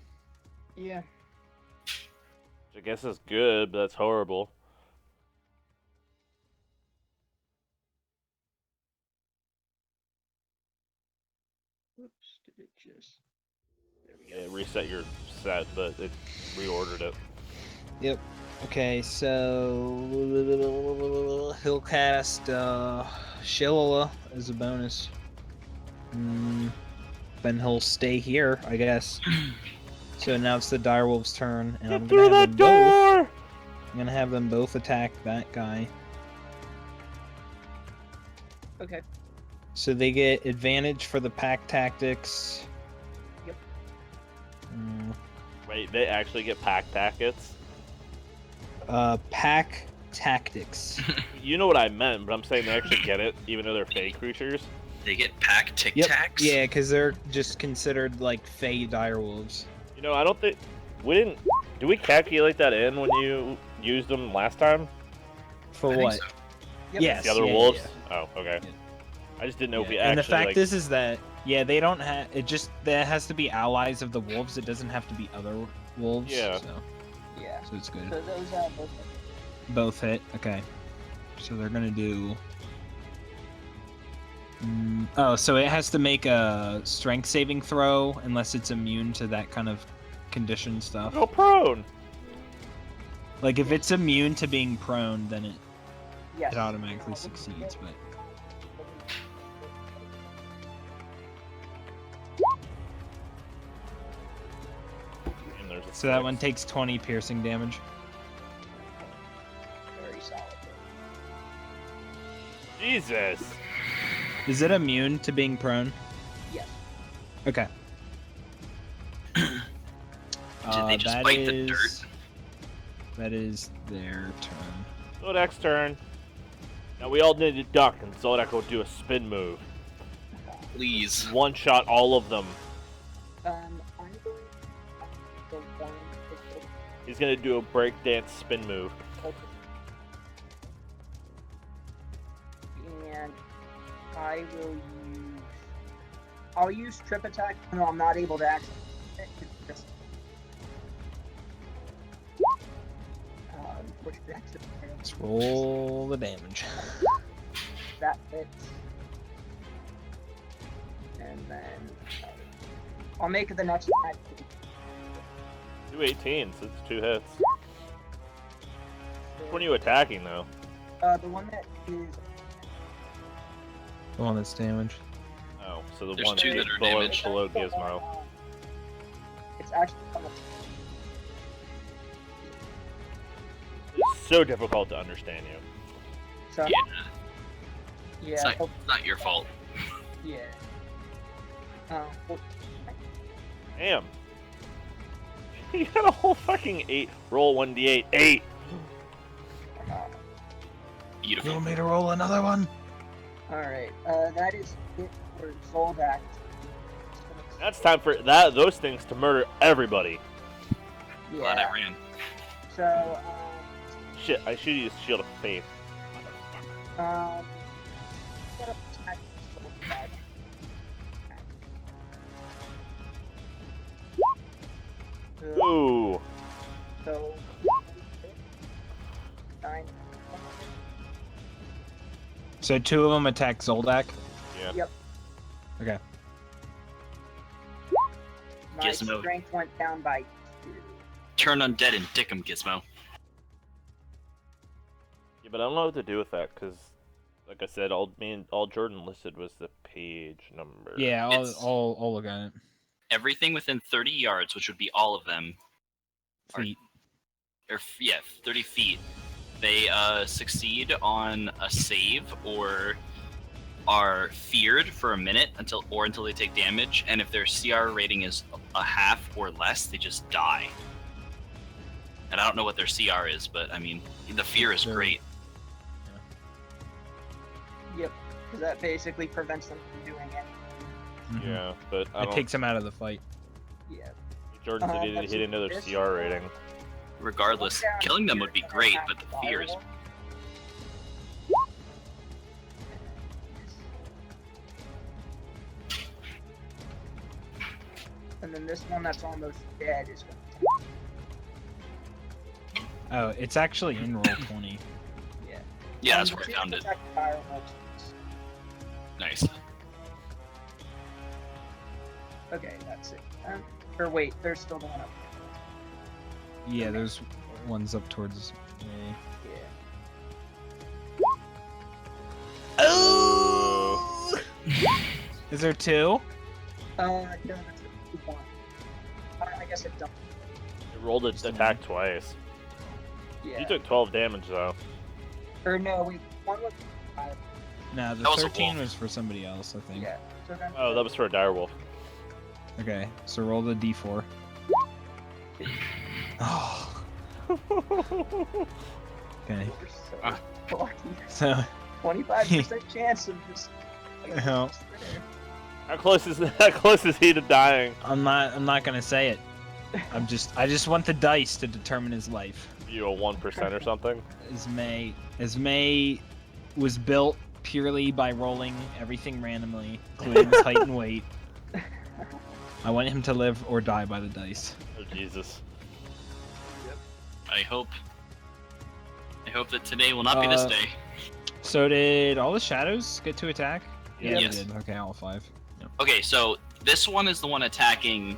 Yeah. I guess that's good, but that's horrible. Oops. Did it just? There we go. Yeah, reset your set, but it reordered it. Yep. Okay, so he'll cast Shillelagh as a bonus. Then he'll stay here, I guess. So now it's the direwolf's turn, and I'm Get through gonna have that them both. door! I'm gonna have them both attack that guy. Okay. So they get advantage for the pack tactics. Yep. Wait, they actually get pack tactics? Pack tactics. You know what I meant, but I'm saying they actually get it, even though they're fake creatures. They get pack tic Yep. tacs. Yeah, because they're just considered like fey direwolves. You know, I don't think... We didn't... Did we calculate that in when you used them last time? For I think what? so. Yep. Yes. The other yeah, wolves? yeah. Oh, okay. Yeah. I just didn't know if we Yeah, actually, and the fact like... is that they don't have it. Just that has to be allies of the wolves. It doesn't have to be other wolves. Yeah. Yeah. So it's good. So those both. Both hit. Okay. So they're gonna do. Oh, so it has to make a strength saving throw unless it's immune to that kind of condition stuff. Go prone! Like if it's immune to being prone, then Yes. it automatically succeeds. But And there's a so that 6. one takes 20 piercing damage. Very solid. Jesus! Is it immune to being prone? Yes. Okay. Did they just bite the dirt? That is their turn. Zodak's turn. Now we all need to duck, and Zodak will do a spin move. Please. One shot all of them. I'm going the one. He's gonna do a breakdance spin move. And I will use. I'll use trip attack. No, I'm not able to actually. Which actually Let's roll the damage. that hits. And then I'll make the next attack. 2 18s, it's 2 hits. Which one are you attacking, though? The one that is. The one that's damaged. Oh, so the There's one 2 that are below, damaged. below Gizmo. It's actually. It's so difficult to understand you. So, Yeah. yeah. It's not your fault. Yeah. Well, Damn. You got a whole fucking 8. Roll 1d8. 8. Beautiful. You want me to roll another one? Alright, that is it for Zoldak. That's time for those things to murder everybody. Glad Yeah. I ran. So, Shit, I should use Shield of Faith. set up attack Zoldak. Ooh. So, 9. So 2 of them attack Zoldak. Yeah. Yep. Okay. My Gizmo. strength went down by 2. Turn undead and dick 'em, Gizmo. Yeah, but I don't know what to do with that because, like I said, all Jordan listed was the page number. Yeah, It's- I'll look at it. Everything within 30 yards, which would be all of them, Feet. or yeah, 30 feet, they succeed on a save or are feared for a minute until they take damage, and if their CR rating is a half or less, they just die. And I don't know what their CR is, but I mean, the fear is They're- great. Yep. Because that basically prevents them from doing anything. Mhm. Yeah, but I It don't. takes him out of the fight. Yeah. Jordan said he let's didn't know their this- CR rating. Regardless, Down killing them here would be and great, attack but the the fear is direwolf. And then this one that's almost dead is going to Oh, it's actually in roll 20. yeah, that's the where I two found it. attack the direwolf. Nice. Okay, that's it. Or wait, there's still the one up Yeah, there's ones up towards me. there. Oh! Is there 2? No, that's the one. I guess it don't. It rolled its attack twice. Yeah. You took 12 damage though. Or no, wait, one was 5. No, the That was a 13 wolf. was for somebody else, I think. Yeah. So then. Oh, that was for a direwolf. Okay, so roll the d4. Oh, okay. We're so Ah. lucky. So, 25% chance of just. Yeah. How close is he to dying? I'm not gonna say it. I just want the dice to determine his life. You a 1% or something? Esme was built purely by rolling everything randomly, including his height and weight. I want him to live or die by the dice. Oh Jesus. I hope that today will not be this day. So did all the shadows get to attack? Yeah, Yes. they did. Okay, all 5. Yep. Okay, so this one is the one attacking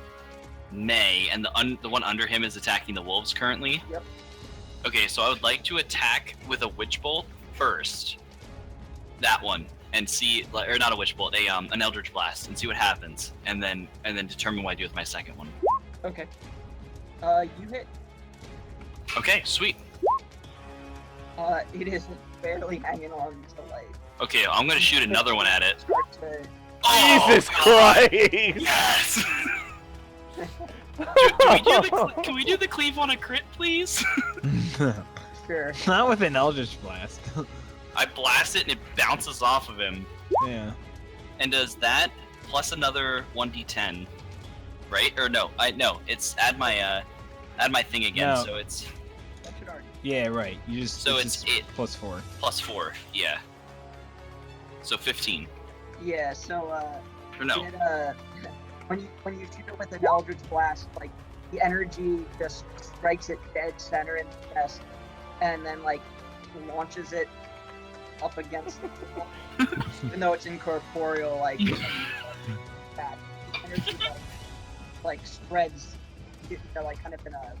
May, and the one under him is attacking the wolves currently. Yep. Okay, so I would like to attack with a witch bolt first. That one, and see, or not a witch bolt, an eldritch blast, and see what happens, and then determine what I do with my second one. Okay. You hit. Okay, sweet. It is barely hanging on to life. Okay, I'm gonna shoot another one at it. Start to. Oh, Jesus God. Christ! Yes. Can we do the cleave on a crit, please? Sure. Not with an Eldritch Blast. I blast it and it bounces off of him, Yeah. and does that plus another 1d10, right? Or no, it's add my thing again, No. so it's That should already. Yeah, right. You just So it's it's just plus 4. plus 4, yeah. So 15. Yeah. So Or no, it, when you shoot it with an Eldritch Blast, like the energy just strikes it dead center in the chest, and then like launches it up against the wall. Even though it's incorporeal, like that energy like spreads, like kind of in a,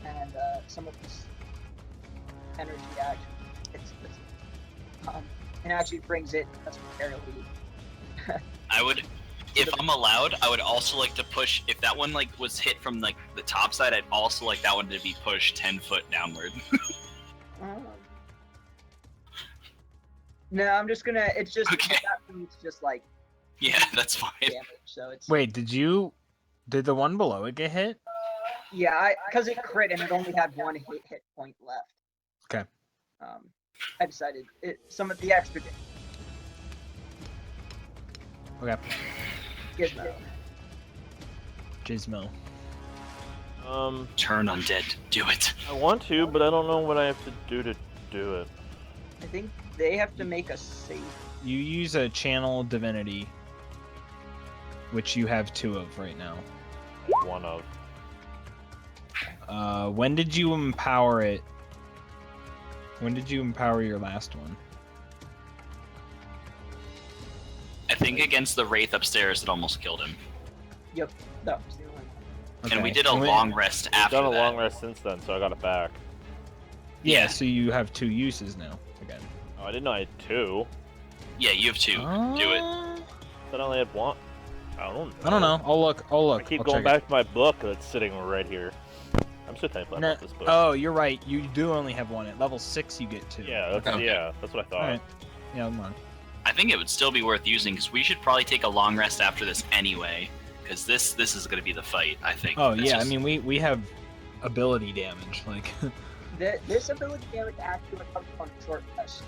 and some of this energy actually and actually brings it barely. I would, if I'm allowed, I would also like to push, if that one like was hit from like the top side, I'd also like that one to be pushed 10 foot downward. No, I'm just gonna. It's just Okay. it's just like Yeah, that's fine. damage. So it's Wait, did the one below it get hit? yeah, because it crit and it only had one hit point left. Okay. I decided some of the extra Okay. Gizmo. Gizmo. Turn undead. Do it. I want to, but I don't know what I have to do it. I think they have to make a save. You use a channel divinity, which you have 2 of right now. One of. When did you empower it? When did you empower your last one? I think against the wraith upstairs, it almost killed him. Yep, that was the only one. And we Okay. did a long rest I've after done a that. long rest since then, so I got it back. Yeah, Yeah. so you have 2 uses now again. Oh, I didn't know I had 2. Yeah, you have 2. Do it. I thought I only had 1. I don't know. I don't know. I'll look. I keep I'll going check back to my book that's sitting right here. I'm so thankful it. No, about this book. oh, you're right. You do only have 1. At level 6, you get 2. Yeah, that's, Okay. yeah, that's what I thought. Alright. Yeah, I'm on. I think it would still be worth using because we should probably take a long rest after this anyway. Because this is going to be the fight, I think. Oh It's yeah, just- I mean we have ability damage. Like This ability damage actually comes on short rest.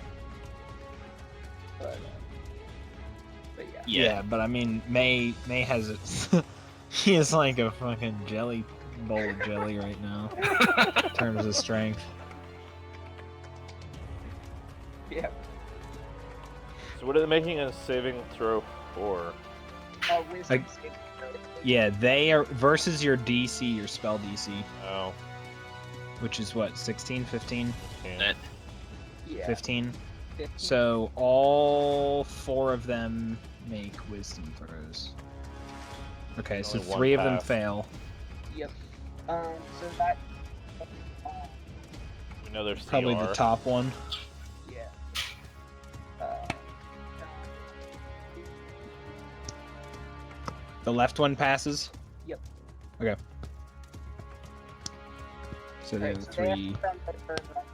But yeah. Yeah. but I mean May has it. He is like a fucking jelly bowl of jelly right now in terms of strength. Yeah. So what are they making a saving throw for? Wisdom Like- saving throw. Yeah, they are versus your DC, your spell DC, Oh, which is what 16, 15, okay. That- Yeah. 15. 15. So all 4 of them make wisdom throws. Okay, so Only one 3 of them pass. fail. Yep. So that. We know there's Probably the CR. top one. Yeah. The left one passes. Yep. Okay. So they have Alright, so they have 3. to spend their turn right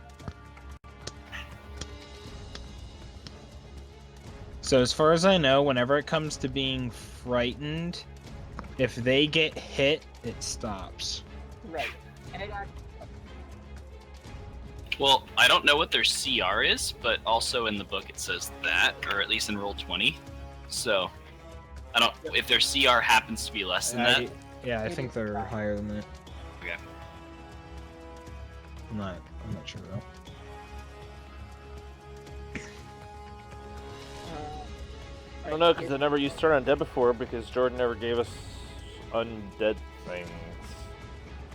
So as far as I know, whenever it comes to being frightened, if they get hit, it stops. now. Right. And it actually. Well, I don't know what their CR is, but also in the book it says that, or at least in roll 20. So, I don't. If their CR happens to be less than that, Yeah, I It think is they're fine. higher than that. Okay. I'm not sure though. I don't know, because I never used Turn Undead before, because Jordan never gave us undead things.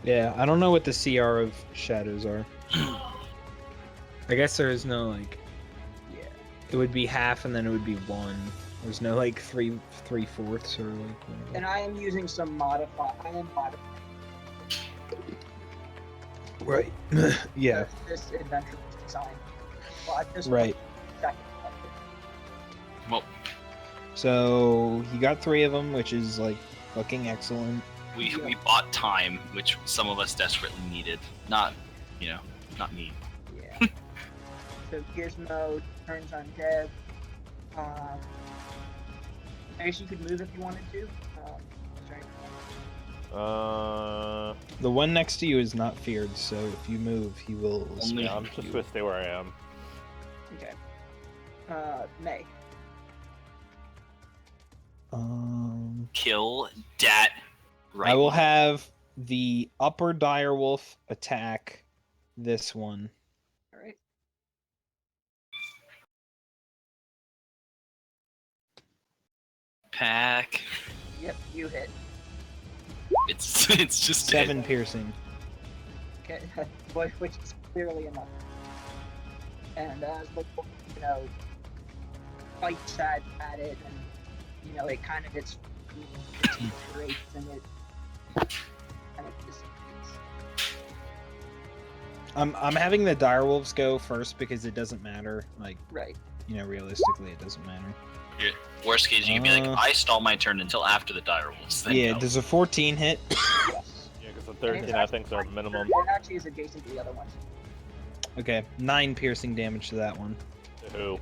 Yeah, I don't know what the CR of shadows are. I guess there is no like. Yeah. It would be half, and then it would be 1. There's no like 3/4 or like whatever. And I am using some modify. I am modifying Right. Yeah. this adventure was designed. Well, I just Right. second. well, So he got 3 of them, which is like fucking excellent. we bought time, which some of us desperately needed. Not, not me. Yeah. So Gizmo turns undead. I guess you could move if you wanted to. Strength. The one next to you is not feared, so if you move, he will. Only- smack Yeah, I'm just you. gonna stay where I am. Okay. May. Kill dat. Right. I will have the upper direwolf attack this one. All right. Pack. Yep, you hit. It's just 7 piercing. Okay, which is clearly enough. And as the fights at it, and it kind of gets deteriorates and it kind of dissipates. I'm having the direwolves go first because it doesn't matter. Like, Right. realistically, it doesn't matter. Worst case, you can be like, Uh, I stall my turn until after the direwolves. Then Yeah, go. does a 14 hit? Yes. Yeah, because the And 13 it's I actually think are right minimum. there. It actually is adjacent to the other ones. Okay, 9 piercing damage to that one. Who?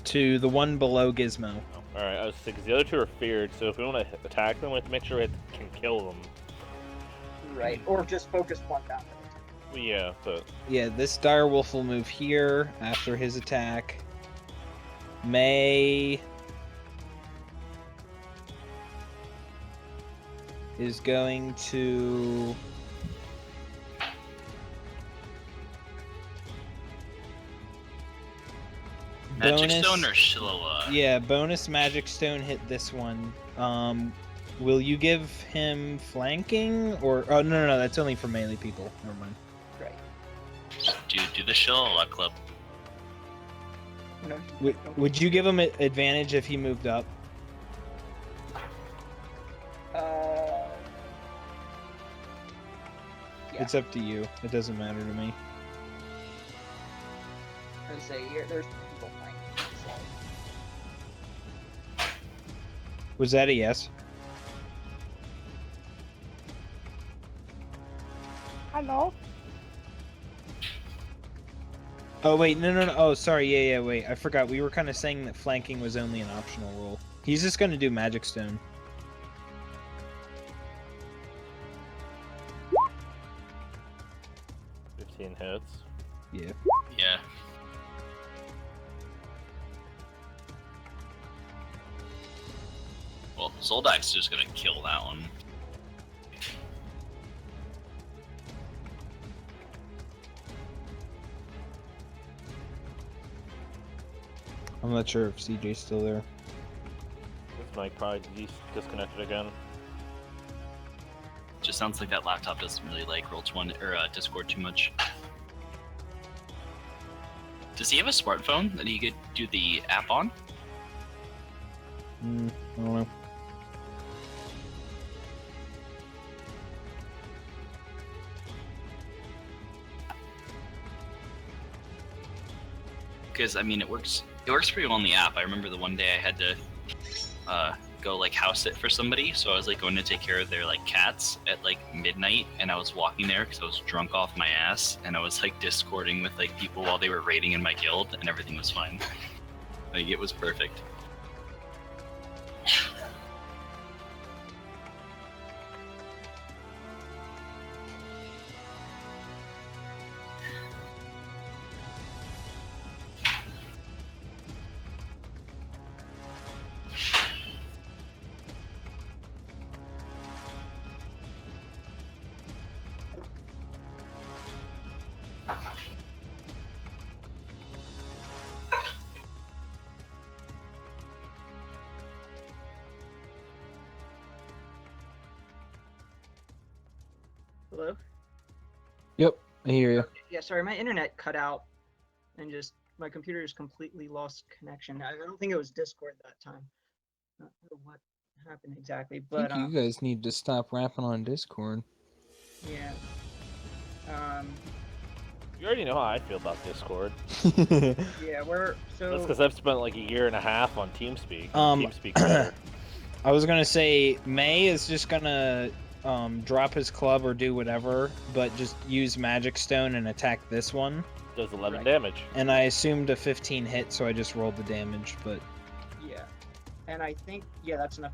To the one below Gizmo. Oh, all right, I was because the other two are feared, so if we want to attack them, we have to make sure we can kill them. Right. Or just focus one down. Well, yeah, but Yeah, this direwolf will move here after his attack. May is going to Magic Stone or Shiloh? Yeah, bonus Magic Stone hit this one. Will you give him flanking or? Oh no, that's only for melee people. Never mind. Right. Do the Shiloh Club. No. Would you give him advantage if he moved up? Yeah. It's up to you. It doesn't matter to me. I was gonna say there's people playing. So. Was that a yes? hello. Oh wait, no. Oh, sorry. Yeah. Wait, I forgot. We were kind of saying that flanking was only an optional role. He's just gonna do Magic Stone. Hits. Yeah. Yeah. Well, Zoldak's just gonna kill that one. I'm not sure if CJ's still there. This mic probably disconnected again. Just sounds like that laptop doesn't really like Roll20 or Discord too much. Does he have a smartphone that he could do the app on? I don't know. Because I mean, it works pretty well on the app. I remember the one day I had to go like house sit for somebody, so I was like going to take care of their like cats at like midnight, and I was walking there because I was drunk off my ass, and I was like discording with like people while they were raiding in my guild, and everything was fine. Like it was perfect. Hello? Yep, I hear you. Yeah, sorry, my internet cut out and just my computer just completely lost connection. I don't think it was Discord that time. Not sure what happened exactly, I but think you guys need to stop rapping on Discord. yeah. You already know how I feel about Discord. Yeah, we're so. That's because I've spent like a year and a half on TeamSpeak. TeamSpeak better. I was gonna say May is just gonna drop his club or do whatever, but just use Magic Stone and attack this one. Does 11 Right. damage. And I assumed a 15 hit, so I just rolled the damage, but Yeah, and I think that's enough.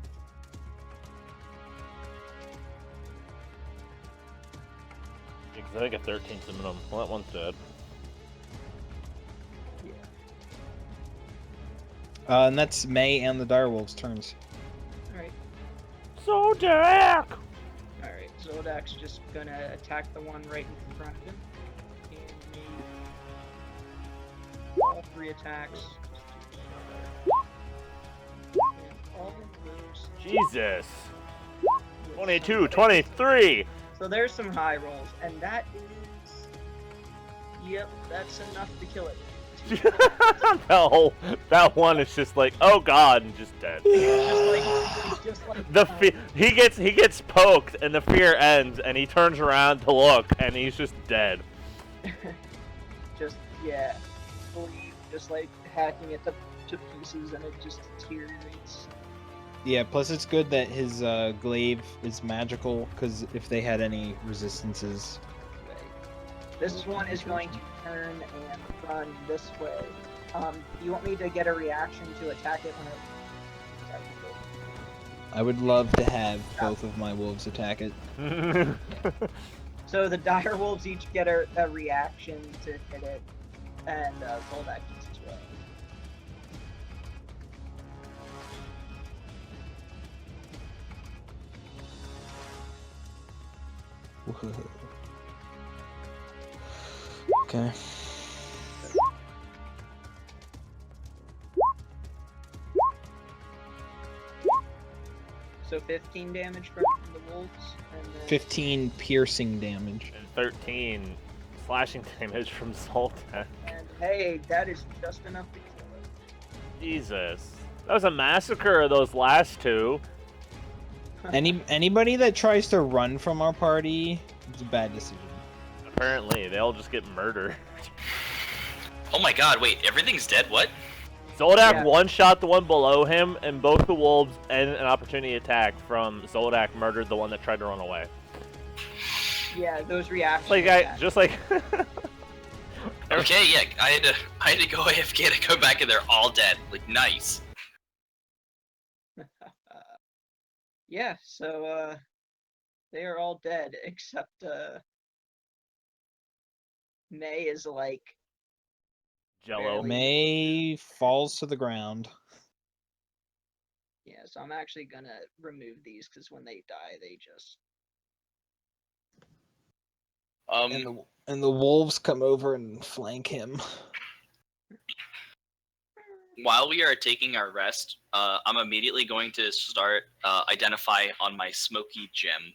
Because I think a 13's the minimum. Well, that one's dead. Yeah. and that's May and the Direwolves' turns. All right. Zodak! All right. Zodak's just gonna attack the one right in front of him, and make all 3 attacks. And all of those. Jesus! with 22, some- 23! So there's some high rolls, and that is. Yep, that's enough to kill it. No, that one is just like, oh god, and just dead. It's just like He gets poked, and the fear ends, and he turns around to look, and he's just dead. just fully just like hacking it to pieces, and it just deteriorates. Yeah, plus it's good that his glaive is magical, because if they had any resistances... Right. This one is going to turn and run this way. You want me to get a reaction to attack it when it... Sorry, go. I would love to have both of my wolves attack it. So the dire wolves each get a reaction to hit it, and Zoldak does as well. Okay. So 15 damage from the wolves, and then 15 piercing damage. And 13 slashing damage from Zoltan. And hey, that is just enough to kill it. Jesus. That was a massacre of those last two. Anybody that tries to run from our party, it's a bad decision. Apparently, they all just get murdered. Oh my god, wait, everything's dead? What? Zoldak Yeah. one-shot the one below him, and both the wolves and an opportunity attack from Zoldak murdered the one that tried to run away. Yeah, those reactions. Just like Okay, yeah, I had to go AFK to go back and they're all dead. Like, nice. Yeah, so they are all dead except May is like Jello. Barely. May falls to the ground. yeah, so I'm actually gonna remove these because when they die they just And the wolves come over and flank him. While we are taking our rest, I'm immediately going to start identify on my smoky gem.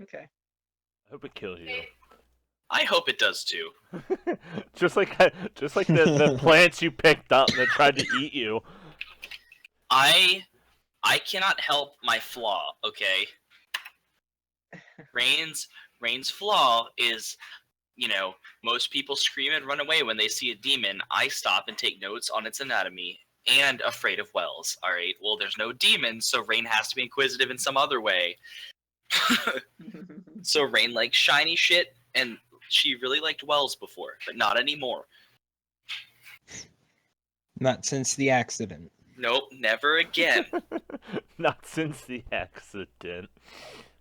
okay. I hope it kills you. I hope it does too. just like the plants you picked up that tried to eat you. I cannot help my flaw, okay? Rain's flaw is, you know, most people scream and run away when they see a demon. I stop and take notes on its anatomy and afraid of wells. All right. Well, there's no demons, so Rain has to be inquisitive in some other way. So Rain likes shiny shit, and she really liked wells before, but not anymore. Not since the accident. Nope, never again. Not since the accident.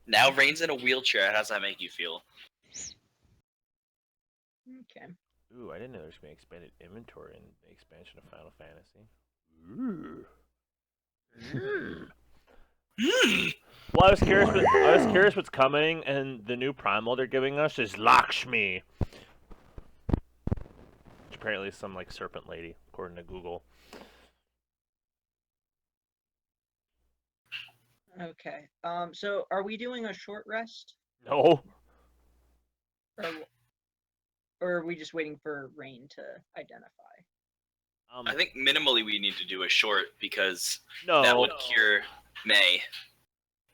Now Rain's in a wheelchair. How does that make you feel? Okay. Ooh, I didn't know there's gonna be expanded inventory in the expansion of Final Fantasy. Ooh. Well, I was curious what's coming, and the new primal they're giving us is Lakshmi. Which apparently is some like serpent lady, according to Google. Okay. So are we doing a short rest? No. Or are we just waiting for Rain to identify? I think minimally we need to do a short because no. that would cure May.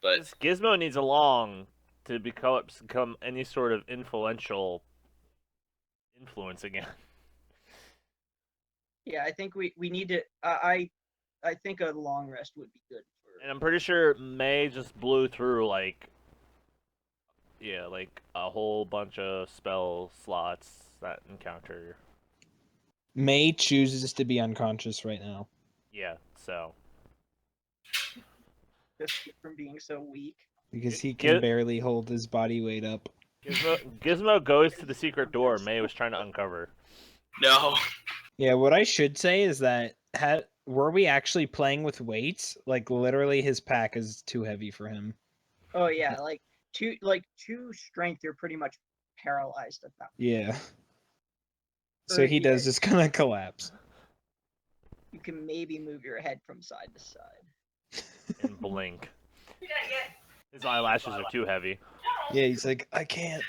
But This Gizmo needs a long to become any sort of influential influence again. Yeah, I think we need to. I think a long rest would be good for. And I'm pretty sure May just blew through like a whole bunch of spell slots that encounter. May chooses to be unconscious right now. Yeah, so. Just from being so weak. Because he can barely hold his body weight up. Gizmo goes to the secret door May was trying to uncover. no. Yeah, what I should say is that were we actually playing with weights? Like literally his pack is too heavy for him. Oh yeah, like two strength, you're pretty much paralyzed at that. Yeah. So he does just kind of collapse. You can maybe move your head from side to side. And blink. His eyelashes are too heavy. Yeah, he's like, I can't.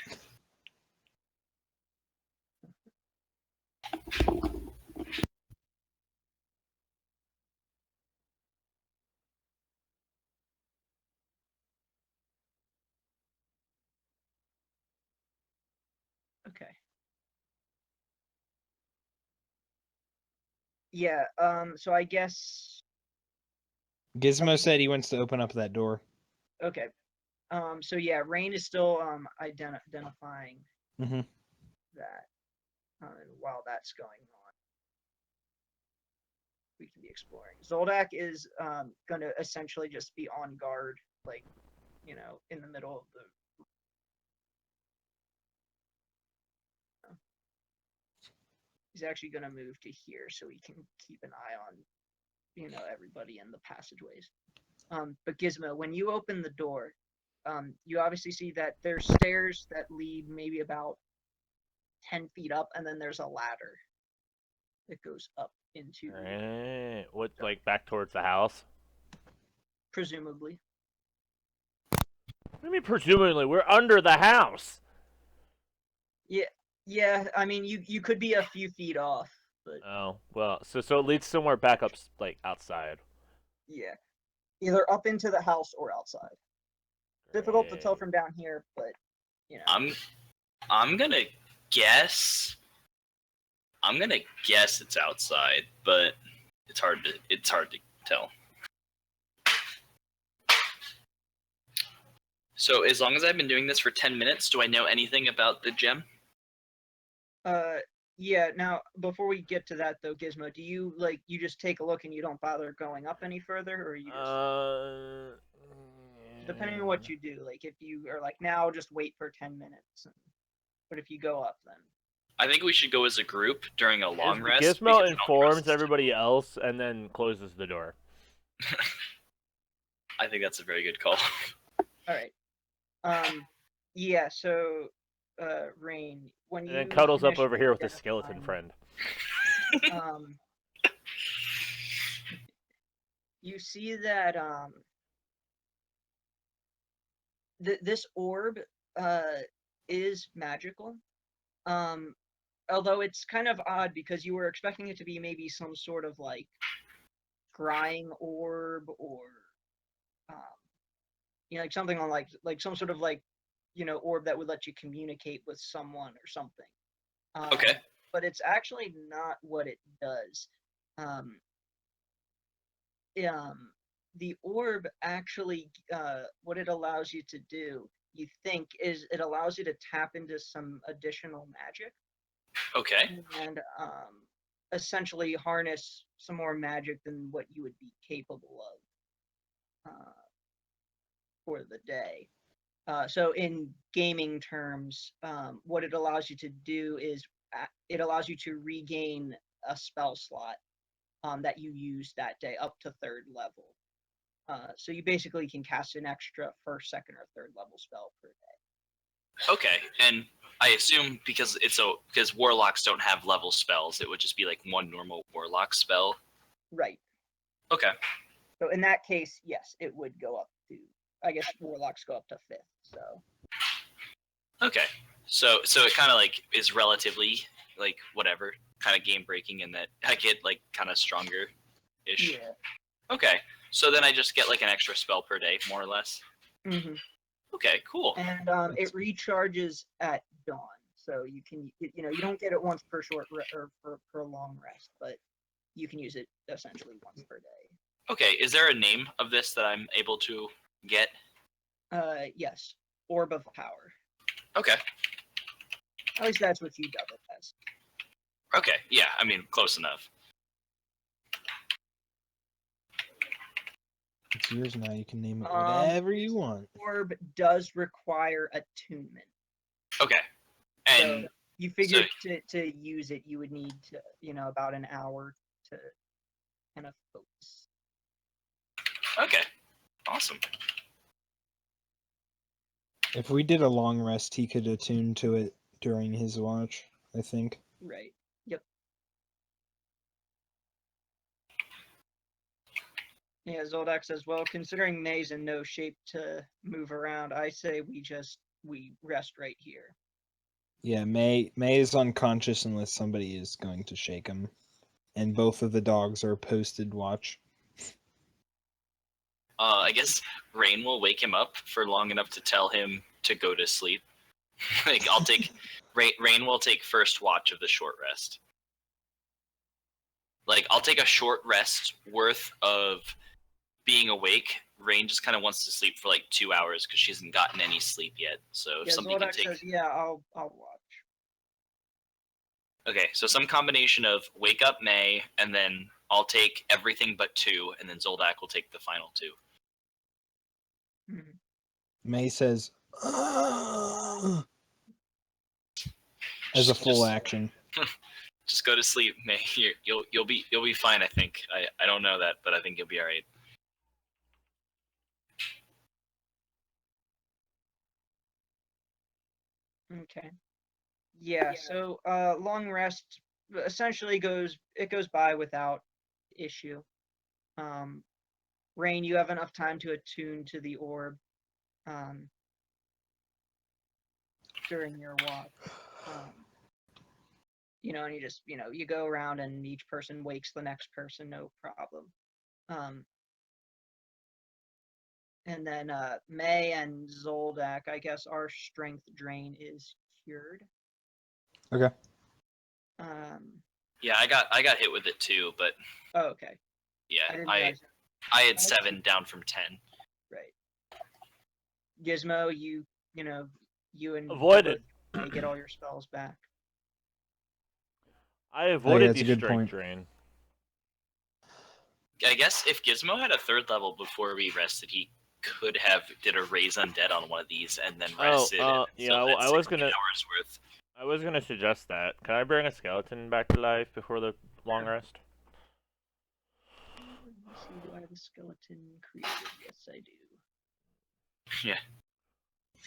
Okay. Yeah, so I guess Gizmo said he wants to open up that door. okay. So yeah, Rain is still identifying Mm-hmm. that while that's going we can be exploring. Zoldak is going to essentially just be on guard, like, in the middle of the. He's actually going to move to here so he can keep an eye on, everybody in the passageways. But Gizmo, when you open the door, you obviously see that there's stairs that lead maybe about 10 feet up, and then there's a ladder that goes up into. What, like back towards the house? Presumably. What do you mean, presumably? We're under the house. Yeah. I mean, you could be a few feet off, but. Oh well, so it leads somewhere back up, like outside. Yeah, either up into the house or outside. Difficult to tell from down here, but I'm gonna guess. I'm gonna guess it's outside, but it's hard to tell. So as long as I've been doing this for 10 minutes, do I know anything about the gem? Yeah. Now, before we get to that, though, Gizmo, do you you just take a look and you don't bother going up any further, or you just depending on what you do, like if you are like now, just wait for 10 minutes, but if you go up, then I think we should go as a group during a long rest. Gizmo informs everybody else and then closes the door. I think that's a very good call. All right. Yeah. So, Rain, when you and then cuddles up initially over here with his identify- skeleton friend. You see that this orb is magical. Although it's kind of odd because you were expecting it to be maybe some sort of like scrying orb or like something on like some sort of like orb that would let you communicate with someone or something. Okay. But it's actually not what it does. The orb actually, what it allows you to do, you think, is it allows you to tap into some additional magic. Okay. And essentially harness some more magic than what you would be capable of for the day. So in gaming terms, what it allows you to do is it allows you to regain a spell slot that you used that day up to 3rd level. So you basically can cast an extra 1st, 2nd, or 3rd level spell per day. Okay, and I assume because warlocks don't have level spells, it would just be like one normal warlock spell. Right. Okay. So in that case, yes, it would go up to. I guess warlocks go up to 5th. So. Okay. So it kind of like is relatively like whatever kind of game breaking in that I get like kind of stronger ish. Yeah. Okay. So then I just get like an extra spell per day, more or less. Mm-hmm. Okay, cool. And it recharges at dawn, so you can you don't get it once per short or per long rest, but you can use it essentially once per day. Okay, is there a name of this that I'm able to get? Yes, Orb of Power. Okay. At least that's what you dub it as. Okay, yeah, I mean close enough. It's yours now. You can name it whatever you want. Orb does require attunement. Okay. And so you figure to use it, you would need to, about an hour to kind of focus. Okay. Awesome. If we did a long rest, he could attune to it during his watch, I think. Right. Yep. Yeah, Zoldak says, well, considering May's in no shape to move around, I say we rest right here. Yeah, May is unconscious unless somebody is going to shake him. And both of the dogs are posted watch. I guess Rain will wake him up for long enough to tell him to go to sleep. Like I'll take Rain will take first watch of the short rest. Like I'll take a short rest worth of being awake. Rain just kind of wants to sleep for like 2 hours because she hasn't gotten any sleep yet. So if somebody can take. Says, yeah, I'll watch. Okay, so some combination of wake up May and then I'll take everything but 2, and then Zoldak will take the final 2. Mhm. May says, "Ugh," as a full action. Just go to sleep, May. You'll be fine. I think. I don't know that, but I think you'll be all right. Okay. Yeah, so long rest essentially goes by without issue. Rain, you have enough time to attune to the orb during your watch. And you just, you go around and each person wakes the next person, no problem. And then May and Zoldak, I guess our strength drain is cured. Okay. Yeah, I got hit with it too, but Oh, okay. yeah, I didn't I realize. had 7 down from 10. Right. Gizmo, you and Avoided. they get all your spells back. I avoided that's the a good strength point. drain. I guess if Gizmo had a 3rd level before we rested, he could have did a raise undead on one of these and then rested. And yeah, still had I was 16 gonna. hours worth. I was gonna suggest that. Can I bring a skeleton back to life before the long rest? Let me see, do I have a skeleton created? Yes, I do. Yeah.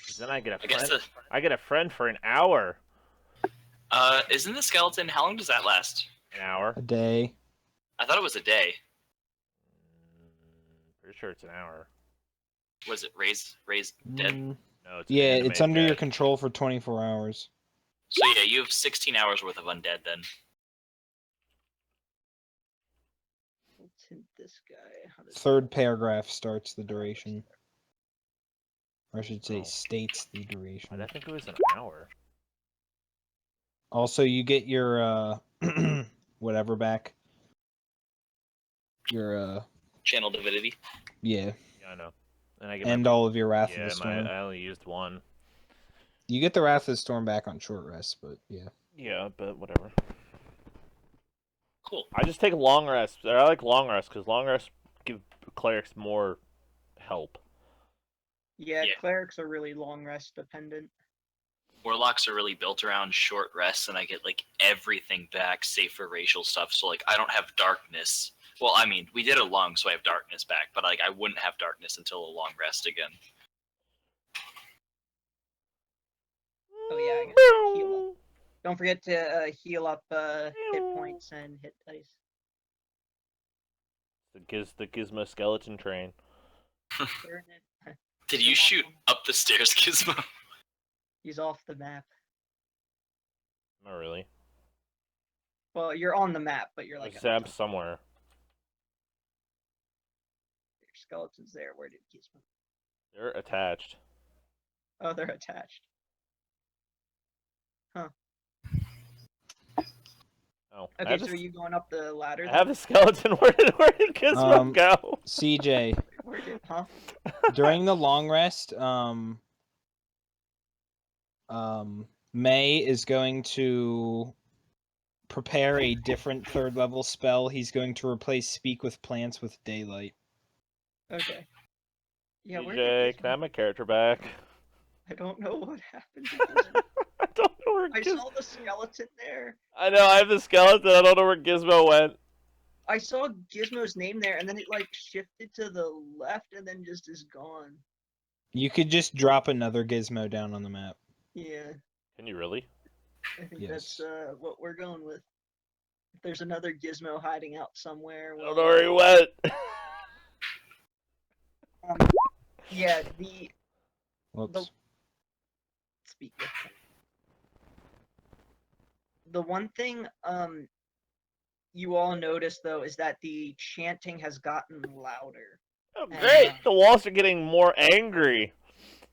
'Cause then I get a I guess friend. I get a friend for an hour. Isn't the skeleton? How long does that last? An hour. A day. I thought it was a day. Pretty sure it's an hour. Was it raise dead? Mm, No, it's yeah, animate it's under your dead. control for 24 hours. So yeah, you have 16 hours worth of undead then. Let's hint this guy. How does Third paragraph starts the duration. Or I should say Oh. states the I duration. think it was an hour. Also, you get your whatever back. Your Channel divinity. yeah, Yeah, I know. And I get and all of your Wrath of yeah, the Storm. I only used one. You get the Wrath of the Storm back on short rest, but yeah. Yeah, but whatever. Cool. I just take long rests. I like long rests because long rests give clerics more help. Yeah, Yeah. clerics are really long rest dependent. Warlocks are really built around short rests, and I get like everything back, save for racial stuff. So like I don't have darkness. Well, I mean, we did a long, so I have darkness back, but like I wouldn't have darkness until a long rest again. Oh yeah, I guess heal up. Don't forget to heal up hit points and hit dice. The Gizmo skeleton train. Turn it. Did you shoot up the stairs, Gizmo? He's off the map. Not really. Well, you're on the map, but you're like Zab somewhere. There's skeletons there. Where did Gizmo? They're attached. Oh, they're attached. Huh. Oh. Okay, so are you going up the ladder? I have a skeleton. Where did Gizmo go? CJ. Where did? Huh? During the long rest, May is going to prepare a different 3rd level spell. He's going to replace Speak with Plants with Daylight. Okay. Yeah, where DJ, did can I have my character back? I don't know what happened to Gizmo. I don't know where I Gizmo... saw the skeleton there. I know, I have the skeleton. I don't know where Gizmo went. I saw Gizmo's name there, and then it like shifted to the left, and then just is gone. You could just drop another gizmo down on the map. Yeah, Can you really? I think Yes. that's what we're going with. If there's another Gizmo hiding out somewhere, I well, don't know where he went. yeah, the Whoops. speak with him. The one thing you all notice though is that the chanting has gotten louder. Oh, great! The walls are getting more angry.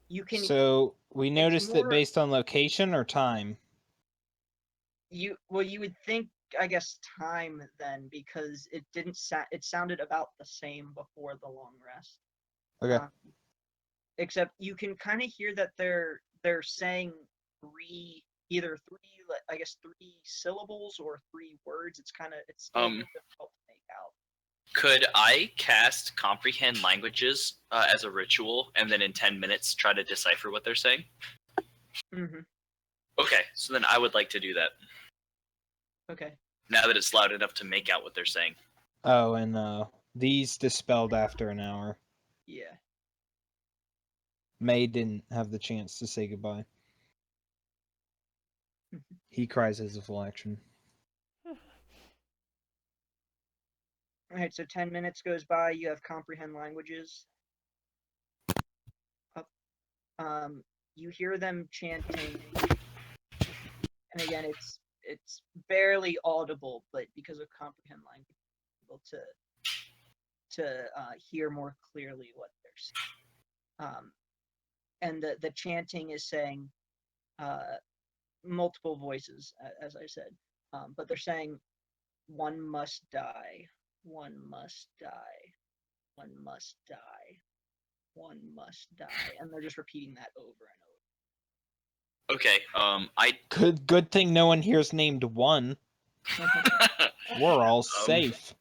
You can So we noticed more- it based on location or time. you would think, I guess, time then, because it didn't it sounded about the same before the long rest. Okay. Except you can kind of hear that they're saying either three syllables or 3 words. It's still difficult to make out. Could I cast comprehend languages as a ritual, and then in 10 minutes try to decipher what they're saying? Mm-hmm. Okay, so then I would like to do that. Okay. Now that it's loud enough to make out what they're saying. Oh, and these dispelled after an hour. Yeah. May didn't have the chance to say goodbye. He cries as a full action. All right. So 10 minutes goes by. You have comprehend languages. You hear them chanting, and again, it's barely audible, but because of comprehend language, you're able to hear more clearly what they're saying. And the chanting is saying multiple voices, as I said, but they're saying, "One must die, one must die, one must die, one must die," and they're just repeating that over and Okay, Good thing no one here's named one. We're all safe.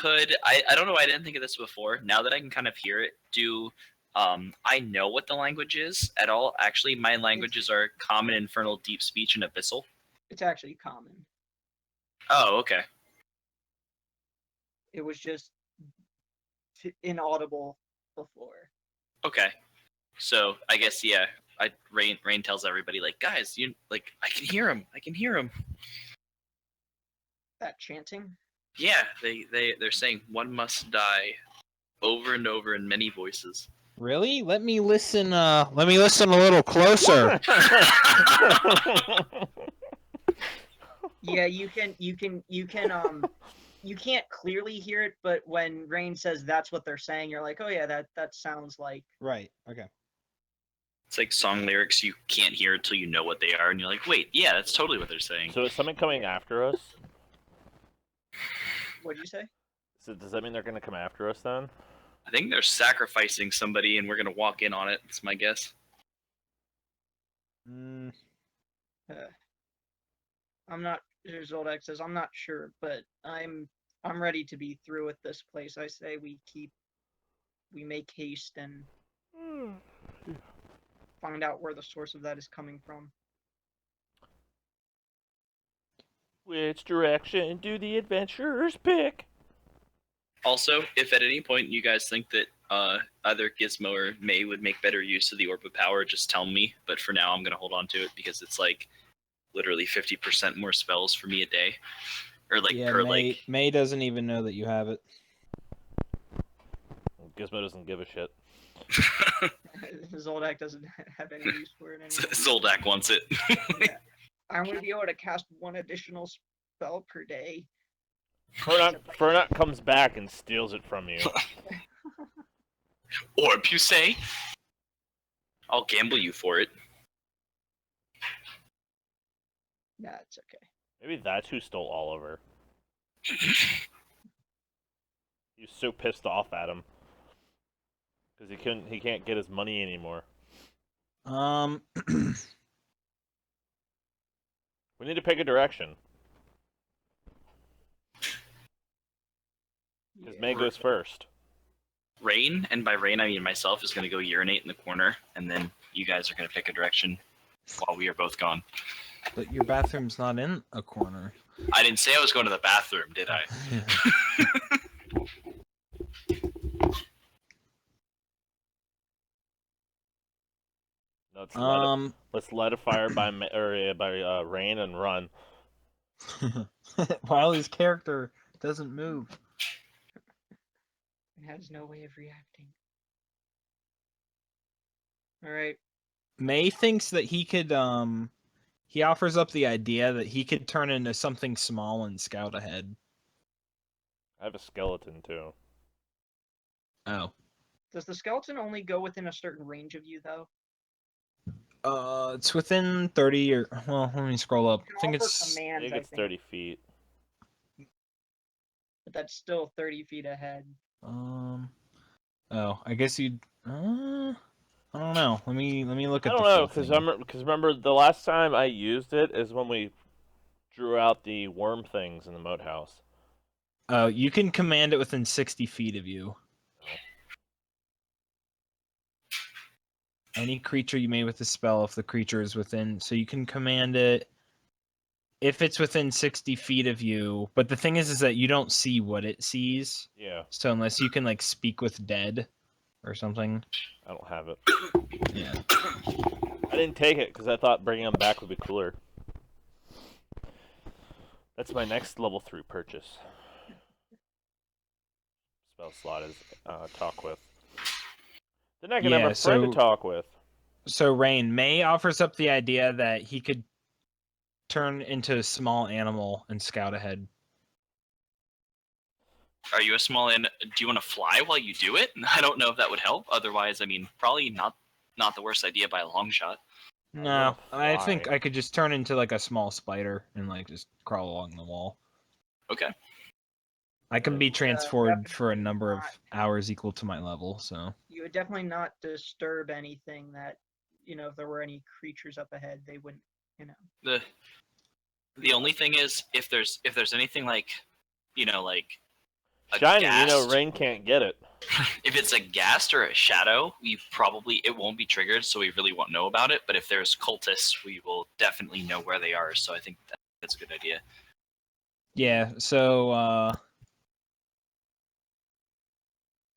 I don't know why I didn't think of this before. Now that I can kind of hear it, I know what the language is at all? Actually, my languages are Common, Infernal, Deep Speech, and Abyssal. It's actually common. Oh, okay. It was just inaudible before. Okay. So I guess Rain tells everybody, like, guys, I can hear him. I can hear him. That chanting? Yeah, they're saying one must die over and over in many voices. Really? Let me listen a little closer. Yeah, you can't clearly hear it, but when Rain says that's what they're saying, you're like, oh yeah, that sounds like. Right. Okay. It's like song lyrics you can't hear until you know what they are, and you're like, wait, yeah, that's totally what they're saying. So is something coming after us? What'd you say? So does that mean they're going to come after us then? I think they're sacrificing somebody, and we're gonna walk in on it. That's my guess. Mm, I'm not. Zoldak says I'm not sure, but I'm ready to be through with this place. I say we make haste and find out where the source of that is coming from. Which direction do the adventurers pick? Also, if at any point you guys think that either Gizmo or May would make better use of the Orb of Power, just tell me. But for now, I'm going to hold on to it because it's like literally 50% more spells for me a day. Or like yeah, per May doesn't even know that you have it. Gizmo doesn't give a shit. Zoldak doesn't have any use for it anymore. Zoldak wants it. Yeah. I'm going to be able to cast one additional spell per day. Fernut comes back and steals it from you. Orb, you say? I'll gamble you for it. Nah, it's okay. Maybe that's who stole Oliver. He was so pissed off at him because he can't get his money anymore. We need to pick a direction. Because May goes first. Rain, and by Rain I mean myself, is going to go urinate in the corner, and then you guys are going to pick a direction while we are both gone. But your bathroom's not in a corner. I didn't say I was going to the bathroom, did I? Let's light a fire by Rain and run. While his character doesn't move. It has no way of reacting. Alright. May thinks that he could he offers up the idea that he could turn into something small and scout ahead. I have a skeleton too. Oh. Does the skeleton only go within a certain range of you though? It's within 30 or well, let me scroll up. I think Offer it's commands, I think it's 30 feet. But that's still 30 feet ahead. oh, I guess you'd I don't know. Let me look at I don't know because remember the last time I used it is when we drew out the worm things in the moat house. You can command it within 60 feet of you. Any creature you made with the spell, if the creature is within, so you can command it if it's within 60 feet of you. But the thing is that you don't see what it sees. Yeah, So unless you can like speak with dead or something. I don't have it. Yeah. I didn't take it because I thought bringing them back would be cooler. That's my next level 3 purchase. Spell slot is talk with. Then I can have a friend to talk with. So Rain, May offers up the idea that he could turn into a small animal and scout ahead. Are you a small and do you want to fly while you do it? I don't know if that would help. Otherwise, I mean, probably not the worst idea by a long shot. No, I fly. think I could just turn into like a small spider and like just crawl along the wall. Okay. I can be that transported would for a be number of not- hours equal to my level, so. You would definitely not disturb anything that, if there were any creatures up ahead, they wouldn't, The only thing is if there's anything like, like a Shiny, ghast, Rain can't get it. if it's a ghast or a shadow, it won't be triggered, so we really won't know about it. But if there's cultists, we will definitely know where they are. So I think that's a good idea. Yeah, so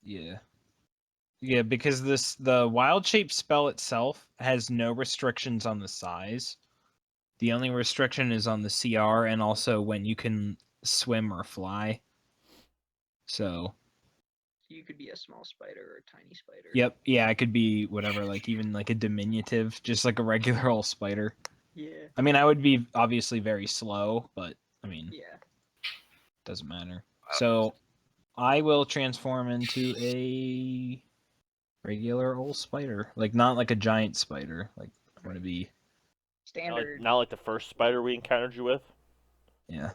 yeah, because the wild shape spell itself has no restrictions on the size. The only restriction is on the CR and also when you can swim or fly. So you could be a small spider or a tiny spider. yep, yeah, I could be whatever, like even like a diminutive, just like a regular old spider. Yeah. I mean, I would be obviously very slow, but I mean, Yeah. doesn't matter. So I will transform into a regular old spider, like not like a giant spider. Like I'm gonna be Standard. Not like the first spider we encountered you with. yeah.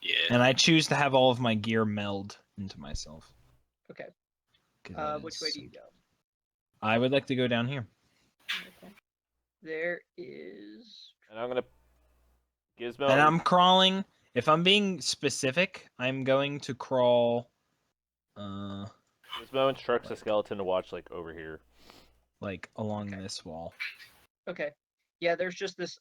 Yeah. And I choose to have all of my gear meld into myself. Okay. 'Cause that Which is way do you go? I would like to go down here. Okay. There is. And I'm gonna Gizmo. And I'm crawling. If I'm being specific, I'm going to crawl Gizmo instructs the skeleton to watch like over here. like along Okay. this wall. Okay. Yeah, there's just this,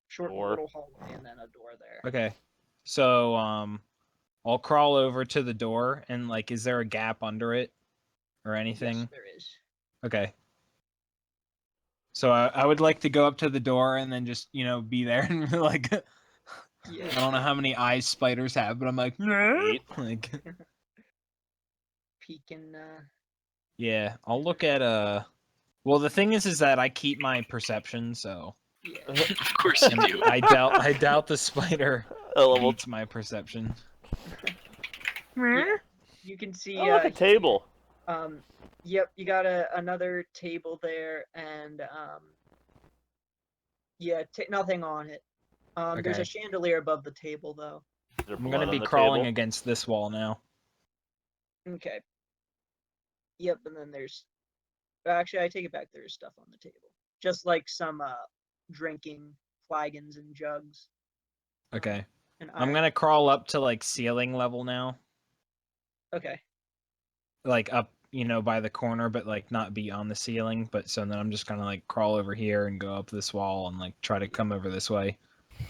short Door. little hallway and then a door there. Okay. So I'll crawl over to the door and like is there a gap under it or anything? Yes, there is. Okay. So I would like to go up to the door and then just, be there and like Yeah. I don't know how many eyes spiders have, but I'm like, "Nah." 8. Like Peeking. yeah, I'll look at well the thing is that I keep my perception, so Yeah. Of course you and do. I doubt the spider beats my perception. Yeah. You can see. Oh, look, a table. Yep, you got another table there, and yeah, nothing on it. There's Okay. a chandelier above the table, though. Is there I'm blood gonna on be the crawling table? against this wall now. Okay. Yep, and then there's. Actually, I take it back. There's stuff on the table, just like some drinking flagons and jugs. Okay. And I'm iron. gonna crawl up to like ceiling level now. Okay. Like up, by the corner, but like not be on the ceiling. But so then I'm just gonna like crawl over here and go up this wall and like try to come over this way.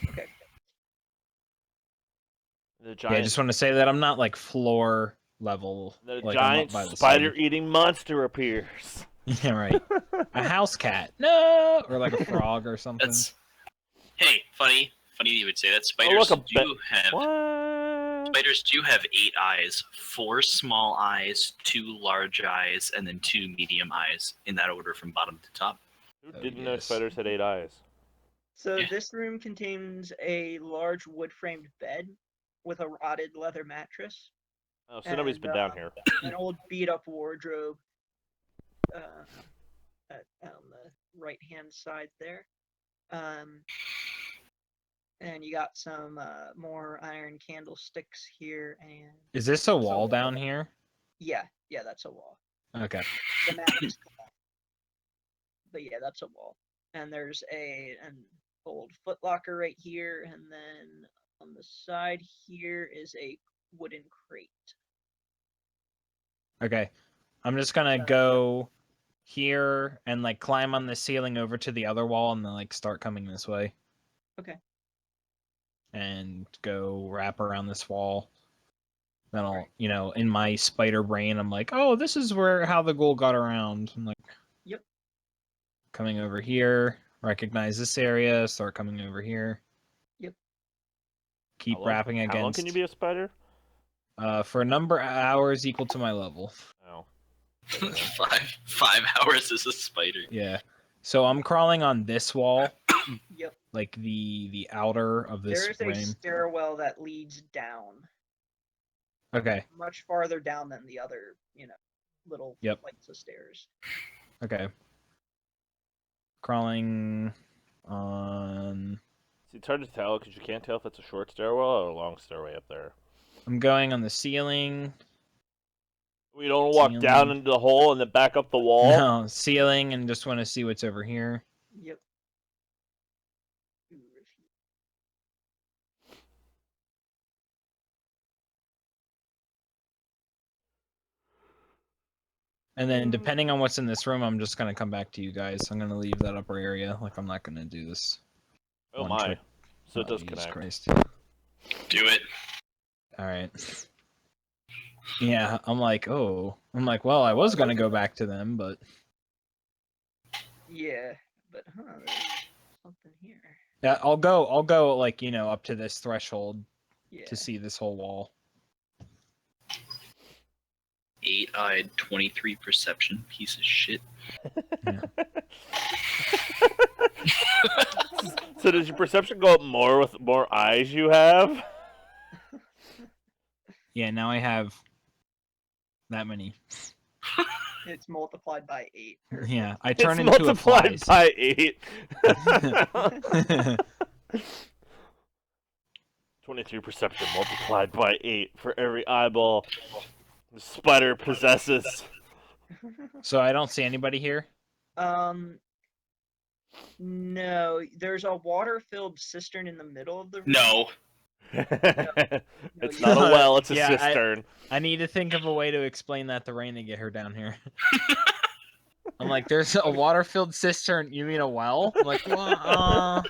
Okay. The Yeah, I giant, just want to say that I'm not like floor level. the Like giant I'm up by the spider-eating monster appears. side. Yeah, right. A house cat. No, or like a frog or something. That's hey, funny that you would say that. look, Spiders do have 8 eyes, 4 small eyes, 2 large eyes, and then 2 medium eyes in that order from bottom to top. Who Oh, didn't know yes. spiders had 8 eyes? So Yeah. this room contains a large wood-framed bed with a rotted leather mattress. Oh, so nobody's been down here. An old beat-up wardrobe on the right-hand side there. And you got some more iron candlesticks here, and Is this a wall down here? yeah, that's a wall. Okay. The map is cut. But yeah, that's a wall. And there's an old footlocker right here, and then On the side here is a wooden crate. Okay. I'm just gonna go here and like climb on the ceiling over to the other wall and then like start coming this way. Okay. And go wrap around this wall. Then I'll, in my spider brain, I'm like, oh, this is how the ghoul got around. I'm like, Yep. Coming over here, recognize this area, start coming over here. Yep. Keep wrapping against. How long can you be a spider? For a number of hours equal to my level. Oh. 5 hours as a spider. Yeah. So I'm crawling on this wall. Yep. Like the outer of this There is a ring. stairwell that leads down. Okay. Much farther down than the other, little flights of stairs. Okay. Crawling on. See, it's hard to tell because you can't tell if it's a short stairwell or a long stairway up there. I'm going on the ceiling. We don't walk down into the hole and then back up the wall? No, ceiling, and just want to see what's over here. Yep. And then depending on what's in this room, I'm just gonna come back to you guys. I'm gonna leave that upper area. Like I'm not gonna do this. Oh my. Trick. So it does connect. Christ. Do it. Alright. Yeah, I'm like, well, I was gonna go back to them, but... Yeah, but there's something here. Yeah, I'll go, like, up to this threshold to see this whole wall. 8-eyed, 23 perception, piece of shit. So does your perception go up more with more eyes you have? Yeah, now I have that many. It's multiplied by 8. Yeah, I turn into a fly. Multiplied by 8. 23 perception multiplied by 8 for every eyeball the spider possesses. So I don't see anybody here? No, there's a water-filled cistern in the middle of the room. No. It's not a well, it's a cistern. I need to think of a way to explain that to Rain to get her down here. I'm like, there's a water-filled cistern. You mean a well? I'm like, well,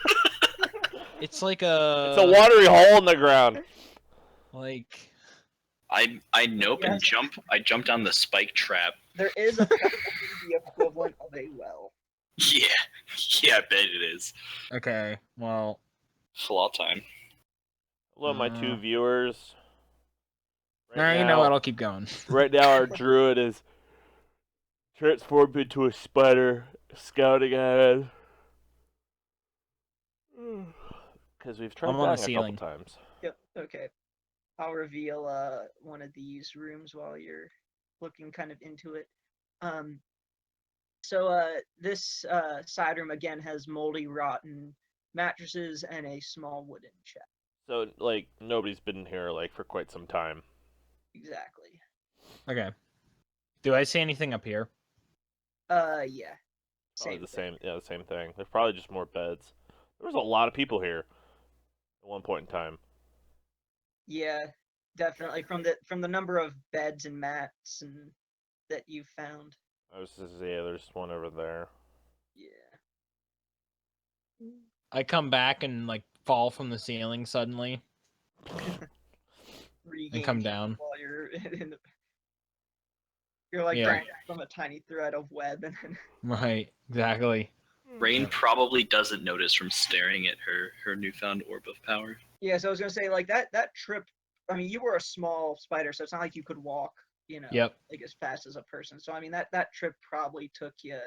it's like a... It's a watery hole in the ground. Like... I nope and jump. I jumped on the spike trap. There is a the equivalent of a well. Yeah, I bet it is. Okay, well... Flaw time. Hello, my 2 viewers. Right now, you know what? I'll keep going. Right now, our druid is transformed into a spider, scouting ahead. Because we've tried that a couple times. Yep. Okay. I'll reveal one of these rooms while you're looking kind of into it. So this side room again has moldy, rotten mattresses and a small wooden chest. So like nobody's been here like for quite some time. Exactly. Okay. Do I see anything up here? Yeah. Probably the same. Yeah, the same thing. There's probably just more beds. There was a lot of people here at one point in time. Yeah, definitely from the number of beds and mats and that you found. I was just there's one over there. Yeah. I come back and like fall from the ceiling suddenly. And come down. While you're you're like branching from a tiny thread of web and then... Right, exactly. Rain probably doesn't notice from staring at her newfound orb of power. Yeah, so I was gonna say like that trip. I mean, you were a small spider, so it's not like you could walk, like as fast as a person. So I mean, that trip probably took you.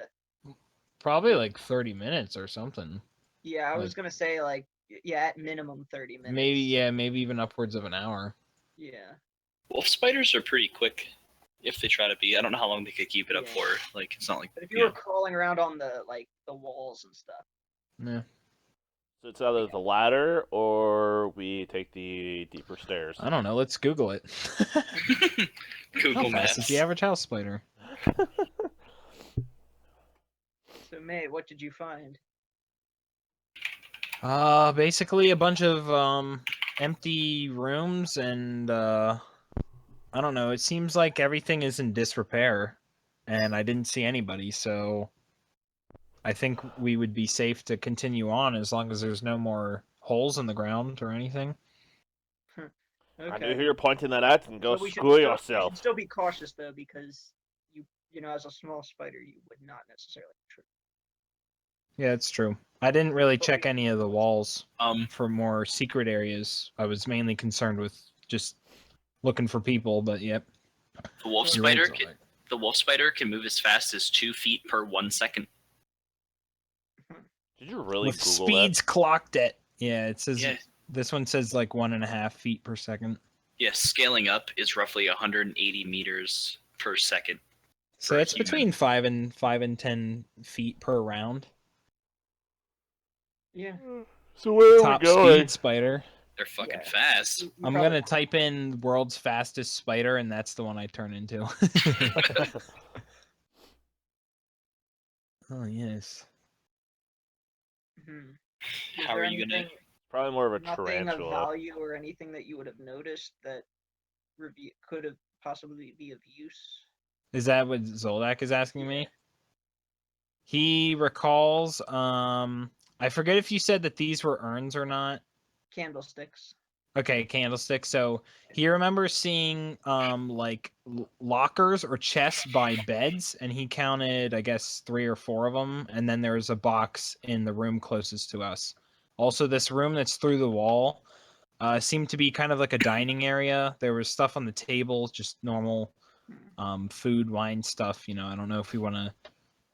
Probably like 30 minutes or something. Yeah, I was gonna say like at minimum 30 minutes. Maybe even upwards of an hour. Yeah. Wolf spiders are pretty quick if they try to be. I don't know how long they could keep it up for. Like it's not like. But if you were crawling around on the walls and stuff. Yeah. So it's either the ladder or we take the deeper stairs. I don't know. Let's Google it. Google Maps. Fast is the average house spider. So May, what did you find? Basically a bunch of empty rooms, and I don't know. It seems like everything is in disrepair, and I didn't see anybody, so I think we would be safe to continue on as long as there's no more holes in the ground or anything. I knew Okay. who you're pointing that at, and go But we should screw still, we yourself. should still be cautious though, because you know, as a small spider, you would not necessarily trip. Yeah, it's true. I didn't really But check any of the walls Um, for more secret areas. I was mainly concerned with just looking for people, but yep. the wolf You're right, spider. Zolak. The wolf spider can move as fast as 2 feet per 1 second. Did you really With Google speeds clocked at. Yeah, it says Yeah. this one says like 1.5 feet per second. Yes, scaling up is roughly 180 meters per second. So For a it's human. between 5 and 10 feet per round. Yeah. that? So where are Top we going? speed spider. They're fucking Yeah. fast. You I'm probably- gonna type in world's fastest spider, and that's the one I turn into. Oh yes. Mhm. Is How there are you gonna? anything- Probably more of a nothing of tarantula. value or anything that you would have noticed that could have possibly be of use? Is that what Zoldak is asking me? He recalls. I forget if you said that these were urns or not. Candlesticks. Okay, candlesticks. So he remembers seeing like lockers or chests by beds, and he counted, I guess, 3 or 4 of them. And then there was a box in the room closest to us. Also, this room that's through the wall seemed to be kind of like a dining area. There was stuff on the table, just normal food, wine stuff. You know, I don't know if we want to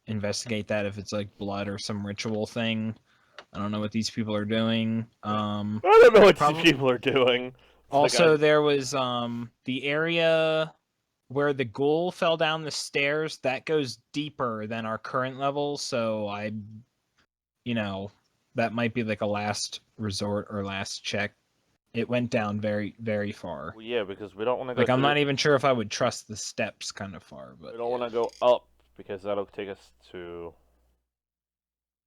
investigate that, if it's like blood or some ritual thing. I don't know what these people are doing. I don't know what Probably- these people are doing. It's like Also, there was the area where the ghoul fell down the stairs. That goes deeper than our current level, so that might be like a last resort or last check. It went down very, very far. Well, yeah, because we don't want to go. Like, I'm through- not even sure if I would trust the steps kind of far, but We don't yeah. want to go up because that'll take us to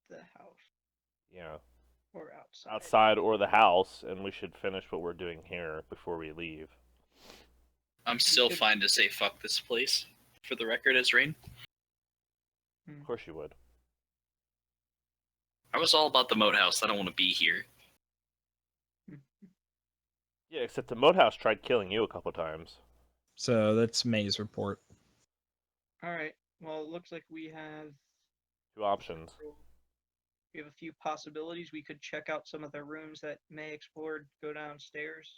The house yeah or outside. outside or the house, and we should finish what we're doing here before we leave. I'm still fine to say fuck this place. For the record, as Rain. Of course you would. I was all about the moat house. I don't want to be here. Yeah, except the moat house tried killing you a couple times. So that's May's report. All right. Well, it looks like we have 2 options. we have a few possibilities. We could check out some of the rooms that May explored. Go downstairs.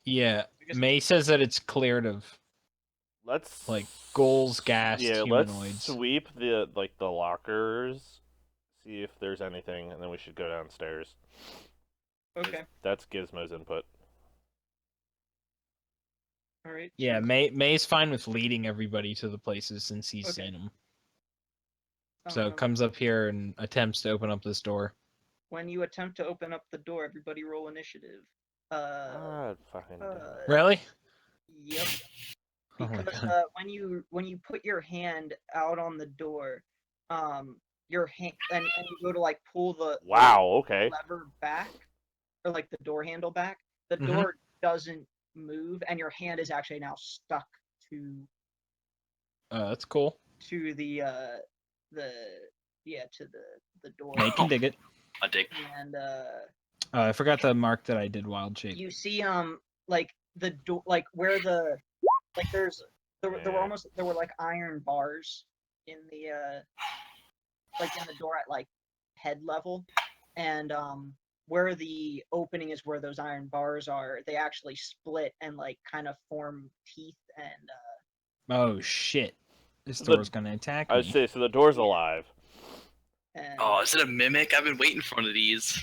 Yeah, I guess- May says that it's cleared of Let's like ghouls, ghast, yeah, humanoids. let's sweep the lockers, see if there's anything, and then we should go downstairs. Okay. That's Gizmo's input. All right. Yeah, so- May's fine with leading everybody to the places since he's Okay. seen them. So um, comes up here and attempts to open up this door. when you attempt to open up the door, everybody roll initiative. Fucking Really? Yep. Oh my Because god. when you put your hand out on the door, your hand and you go to like pull the wow. Okay. lever back, or like the door handle back, the Mhm. door doesn't move, and your hand is actually now stuck to That's cool. the to the door. May can dig it. A dick. And I forgot the mark that I did wild shape. you see like the door, like where the like there were like iron bars in the like in the door at like head level, and where the opening is, where those iron bars are, they actually split and like kind of form teeth, and Oh shit. This So the- door's gonna attack I would me. say so. The door's alive. Oh, is it a mimic? I've been waiting for one of these.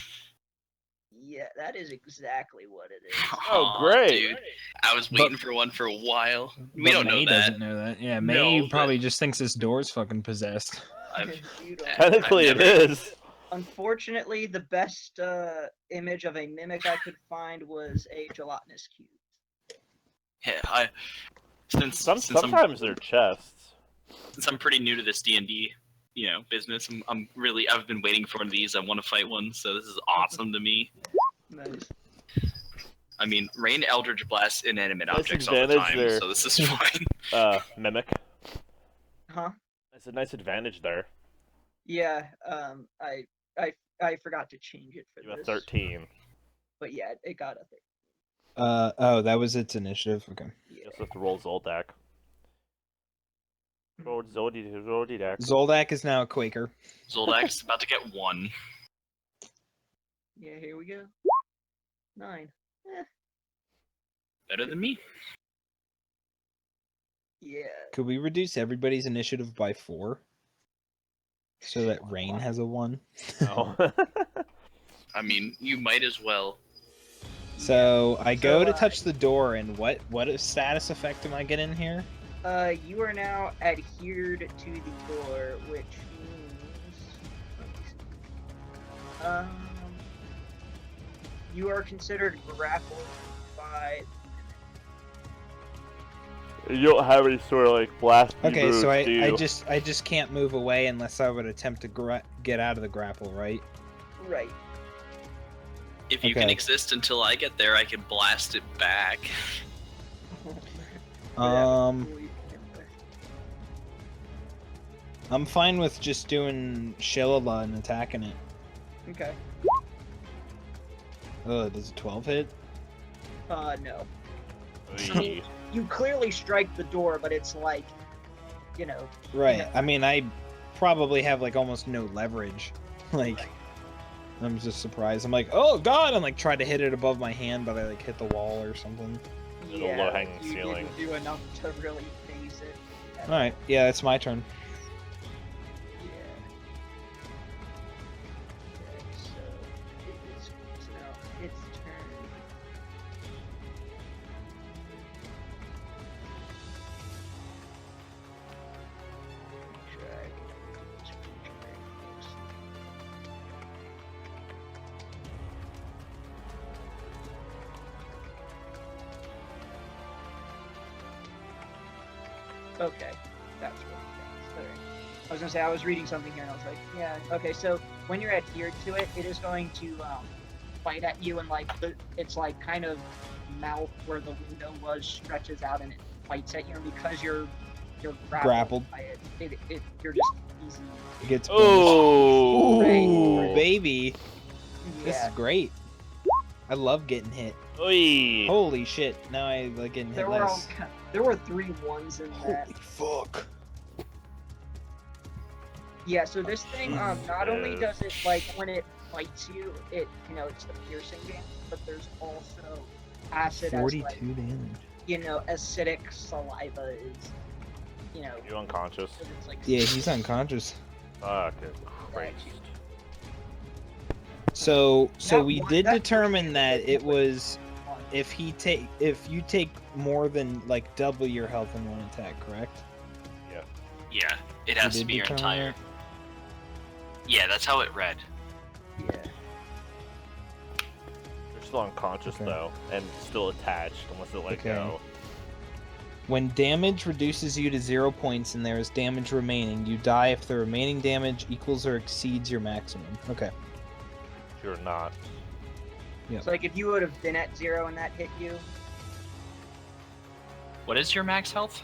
yeah, that is exactly what it is. Oh, Aw, great. dude. I was waiting for one for a while. We But don't know May that. doesn't know that. Yeah, May No, but- probably just thinks this door's fucking possessed. You don't. Technically, it never- is. Unfortunately, the best image of a mimic I could find was a gelatinous cube. Yeah, Sometimes they're chests. since I'm pretty new to this D&D, business, I've been waiting for one of these. I want to fight one, so this is awesome to me. Nice. I mean, rain eldritch blasts inanimate Nice objects all the advantage time, there. so this is fine. Mimic. Huh? That's a nice advantage there. Yeah. I forgot to change it for You have this. 13. But yeah, it got a 13. Oh, that was its initiative. Okay. You just have to roll Zoldak. Roll Zoldak. Zoldak is now a Quaker. Zoldak is about to get 1. Yeah, here we go. 9. Better than me. Yeah. Could we reduce everybody's initiative by 4? So that Rain has a 1? No. I mean, you might as well. So I go to So, touch the door, and what status effect am I getting here? You are now adhered to the door, which means you are considered grappled by. You don't have any sort of like blast. Okay, moves, so do you? I just can't move away unless I would attempt to get out of the grapple, right? Right. If you can Okay. exist until I get there, I can blast it back. I'm fine with just doing Shillala and attacking it. Okay. Does a 12 hit? No. Oy. You clearly strike the door, but it's like, you know. Right. Yeah. I mean, I probably have like almost no leverage. Like, I'm just surprised. I'm like, oh god! I'm like trying to hit it above my hand, but I like hit the wall or something. There's a low-hanging you ceiling. didn't do enough to really phase it. All right. Yeah, it's my turn. Yeah. Okay, so it is now its turn. Drag. Okay, that's what it is. Alright. I was gonna say I was reading something here and I was like, yeah, okay. So when you're adhered to it, it is going to bite at you, and like it's like kind of mouth where the window was stretches out and it bites at you, and because you're grappled by it, you're just easy. It gets Oh, Ooh, baby. This is Yeah. great. I love getting hit. Oy. Holy shit! Now I like getting hit less. There were 3 ones in that. Holy fuck! Yeah, so this thing, not only Yes. does it, like, when it bites you, it, you know, it's the piercing damage, but there's also acid as, 42 like, damage. you know, acidic saliva is, you know, You unconscious? it's like... Yeah, he's unconscious. Fucking Christ. So That we one- did that determine one- that it was if you take more than like double your health in one attack, correct? Yeah, it has You to did be your determine entire. Yeah, that's how it read. Yeah. You're still unconscious Okay. though, and still attached unless it let Okay. go. When damage reduces you to 0 points and there is damage remaining, you die if the remaining damage equals or exceeds your maximum. Okay. You're not. Yeah. So, like, if you would have been at 0 and that hit you, What is your max health?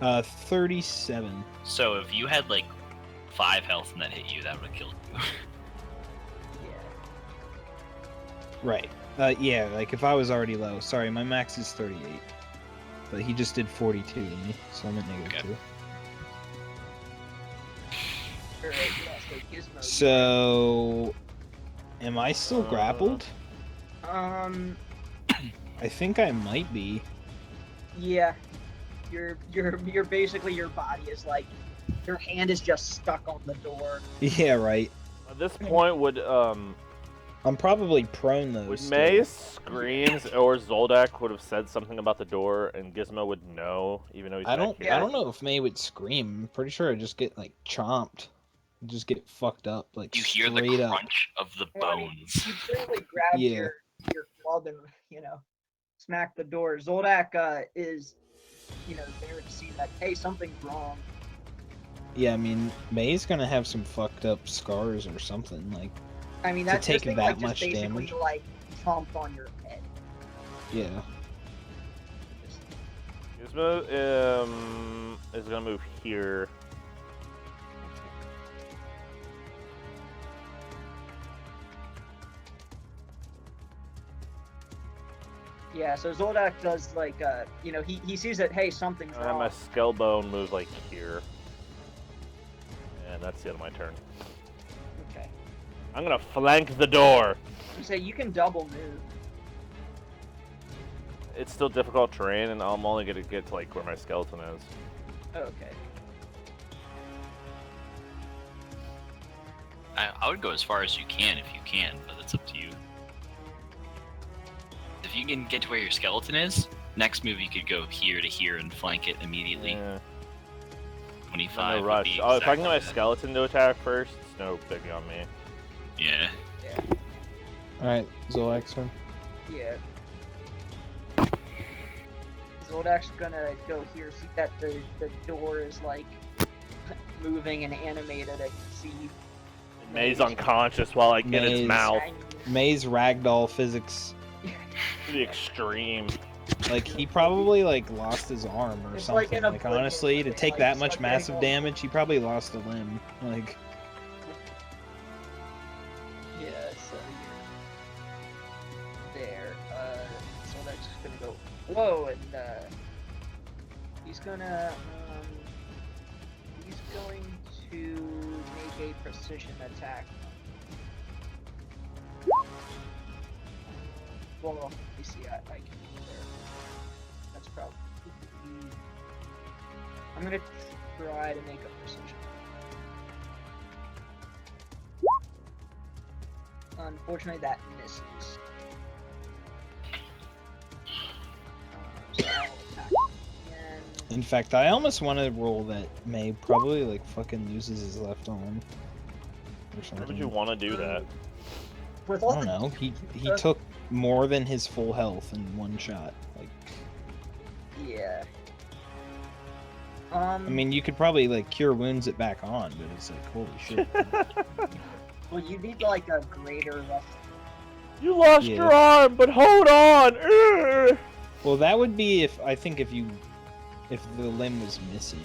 37. So if you had like 5 health and that hit you, that would have killed you. yeah. Right. Yeah, like if I was already low. Sorry, my max is 38. But he just did 42 to me, so I'm at -2. Alright, yeah, so Gizmo. So, am I still grappled? I think I might be. Yeah. You're basically, your body is like, your hand is just stuck on the door. Yeah, right. At this point, would I'm probably prone though. would still. May screams or Zoldak would have said something about the door, and Gizmo would know, even though he's I back don't. here? I don't know if May would scream. I'm pretty sure I just get like chomped. Just get fucked up, like You hear the straight up. crunch of the Well, I mean, bones. You clearly grabbed Yeah. your club and, you know, smacked the door. Zoldak is, you know, there to see that, hey, something's wrong. Yeah, I mean, May's gonna have some fucked up scars or something. Like, I mean, To that's take this thing, that like, much just basically damage? like chomped on your head. Yeah. Gizmo is gonna move here. Yeah, so Zoldak does like you know, he sees that hey, something's And my wrong. Skellbone moves like here. And that's the end of my turn. Okay. I'm gonna flank the door. You say you can double move. It's still difficult terrain, and I'm only gonna get to like where my skeleton is. Okay. I would go as far as you can if you can, but it's up to you. If you can get to where your skeleton is, next move you could go here to here and flank it immediately. Yeah. 25 No would rush. be Oh, if I can get my exactly that. skeleton to attack first, it's no biggie on me. Yeah. Alright, Zolak's turn. Yeah. Zoldak's gonna go here, see that the door is like moving and animated. I can see May's unconscious while I get its May's- mouth. May's ragdoll physics. To the extreme. Like, he probably, like, lost his arm or It's something. like in Like, Oblivion, honestly, where to they, take like, that start much getting massive all- damage, he probably lost a limb. Like, Yeah, so you're there. Zoldak's just gonna go whoa, and he's going to make a precision attack. Well, you see, I can there. That's probably. I'm gonna try to make a precision. Unfortunately, that misses. So I'll attack again. in fact, I almost want to roll that May probably, like, fucking loses his left arm. Or Why something. would you want to do that? With I all don't the know. He took more than his full health in one shot. Like, yeah. I mean, you could probably, like, cure wounds it back on, but it's like, holy shit. Well, you need like a greater rest. You lost Yeah. your arm, but hold on! Urgh! Well, that would be if the limb was missing.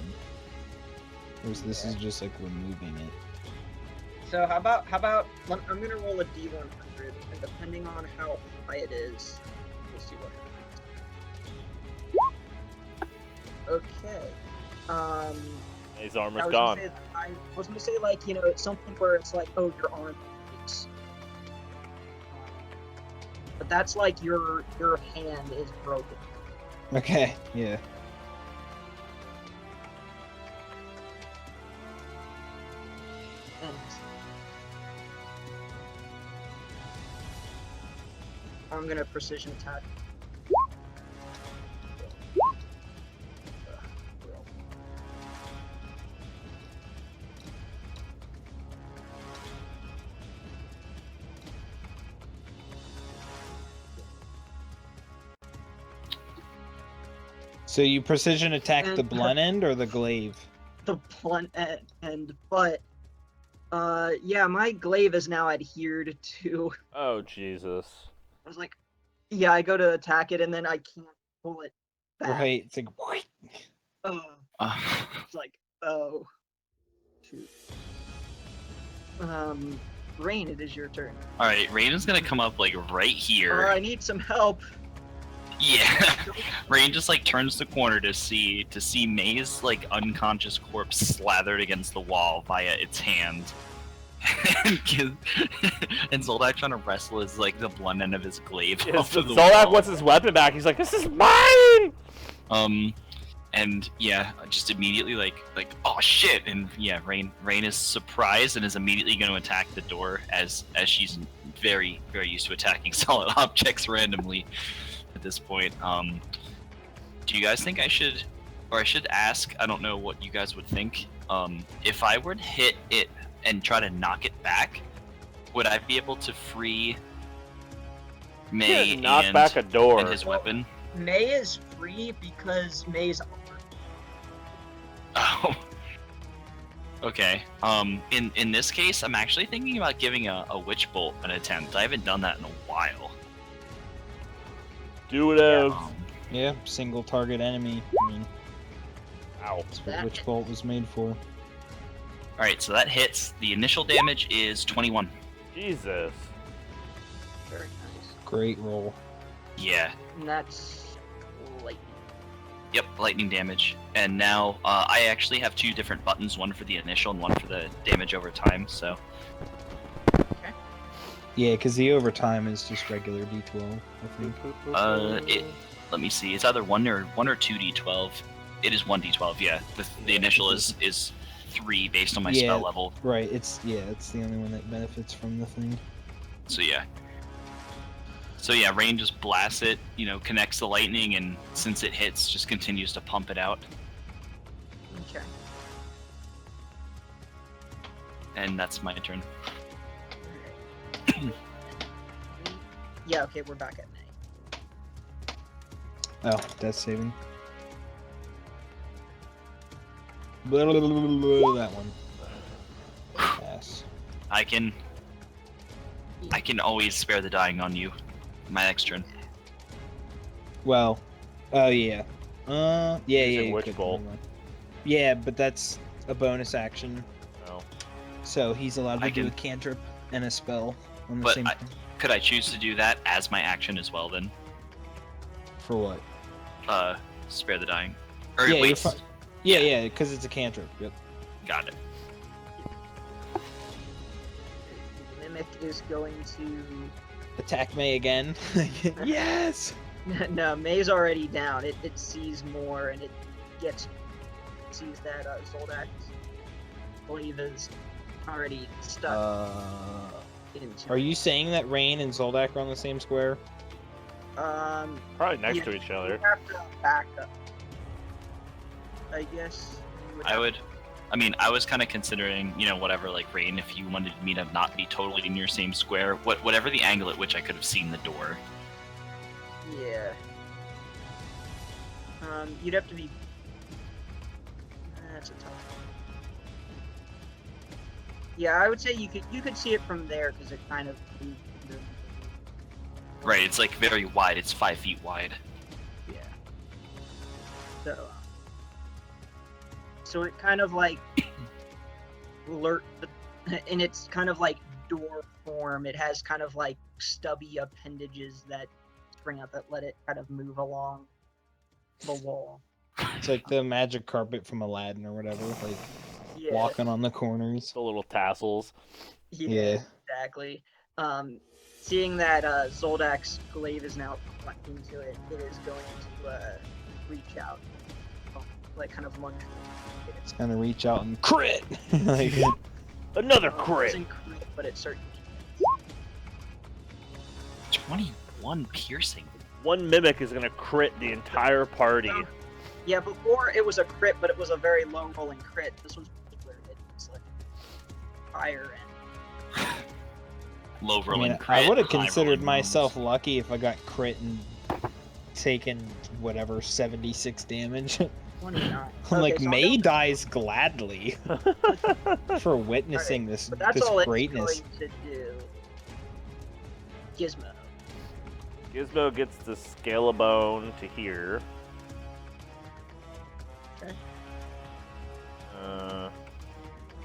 Whereas this is just like removing it. So how about I'm gonna roll a D100, and depending on how high it is, we'll see what happens. Okay. His arm I is was gone. gonna say, I was gonna say like, you know, it's something where it's like, oh, your arm breaks. But that's like your hand is broken. Okay, yeah. And I'm gonna precision attack. So you precision attack the And- blunt end or the glaive? The blunt end, but yeah, my glaive is now adhered to. Oh, Jesus. I was like, yeah, I go to attack it and then I can't pull it back. Right. It's like, It's like, oh, shoot. Rain, it is your turn. All right, Rain's gonna come up like right here. I need some help. Yeah, Rain just like turns the corner to see May's like unconscious corpse slathered against the wall via its hand, and Zoldak trying to wrestle his like the blunt end of his glaive Yes, off of the Zoldak wall. wants his weapon back. He's like, this is mine! And yeah, just immediately like oh shit, and yeah, Rain is surprised and is immediately going to attack the door as she's very used to attacking solid objects randomly at this point. Do you guys think I should ask? I don't know what you guys would think. If I were to hit it and try to knock it back, would I be able to free May Knock back a door. and his weapon? May is free because May's armor. Oh. Okay. In this case, I'm actually thinking about giving a witch bolt an attempt. I haven't done that in a while. Do whatever. Yeah, single target enemy. I mean, Ow. that's what Witch Bolt was made for. All right, so that hits. The initial damage is 21. Jesus. Very nice. Great roll. Yeah. And that's lightning. Yep, lightning damage. And now I actually have 2 different buttons, one for the initial and one for the damage over time. So Yeah, because the overtime is just regular D12, I think. let me see. It's either 1 or 2 d12. It is 1 d12. Yeah, the initial is 3 based on my spell level. Right. It's the only one that benefits from the thing. So yeah. Rain just blasts it, connects the lightning, and since it hits, just continues to pump it out. Okay. And that's my turn. Yeah, okay, we're back at May. Oh, death saving. Blah, blah, blah, blah, blah, that one. Pass. I can always spare the dying on you. My next turn. Well, oh yeah. Yeah. Using Witch good, Bolt. never mind. Yeah, but that's a bonus action. No. So he's allowed to I do a can- cantrip and a spell on the But same I- thing. Could I choose to do that as my action as well then? For what? Spare the dying. Or Yeah, you're wait, fi- Yeah, because it's a cantrip. Yep. got it. Mimic is going to. Attack May again. Yes. No, May's already down. It sees more and it sees that Zoldak Glaive is already stuck into. Are you saying that Rain and Zoldak are on the same square? Probably next Yeah, to each you other. have to back up. I guess. you would have- I was kind of considering, whatever, like Rain, if you wanted me to not be totally in your same square, whatever the angle at which I could have seen the door. Yeah. You'd have to be. That's a tough one. Yeah, I would say you could see it from there because it kind of. Right, it's like very wide. It's 5 feet wide. Yeah. So it kind of like in its kind of like door form, it has kind of like stubby appendages that spring out that let it kind of move along the wall. It's like the magic carpet from Aladdin or whatever, like Yeah. walking on the corners. The little tassels. Yeah. Exactly. Seeing that Zoldak's glaive is now collecting to it, it is going to reach out, like kind of lunge. It's gonna reach out and crit. Like, Another It crit. doesn't crit, but it certainly. 21 piercing. One mimic is gonna crit the entire party. Yeah, before it was a crit, but it was a very low rolling crit. This one's where it's like higher end. Low I rolling mean, crit. I would have high considered rolling myself lucky if I got crit and taken whatever 76 damage. 29. Like Okay, so May I'm dies gladly for witnessing this But that's this all greatness. it's going to do. Gizmo. Gizmo gets the Scalabone to here. Okay.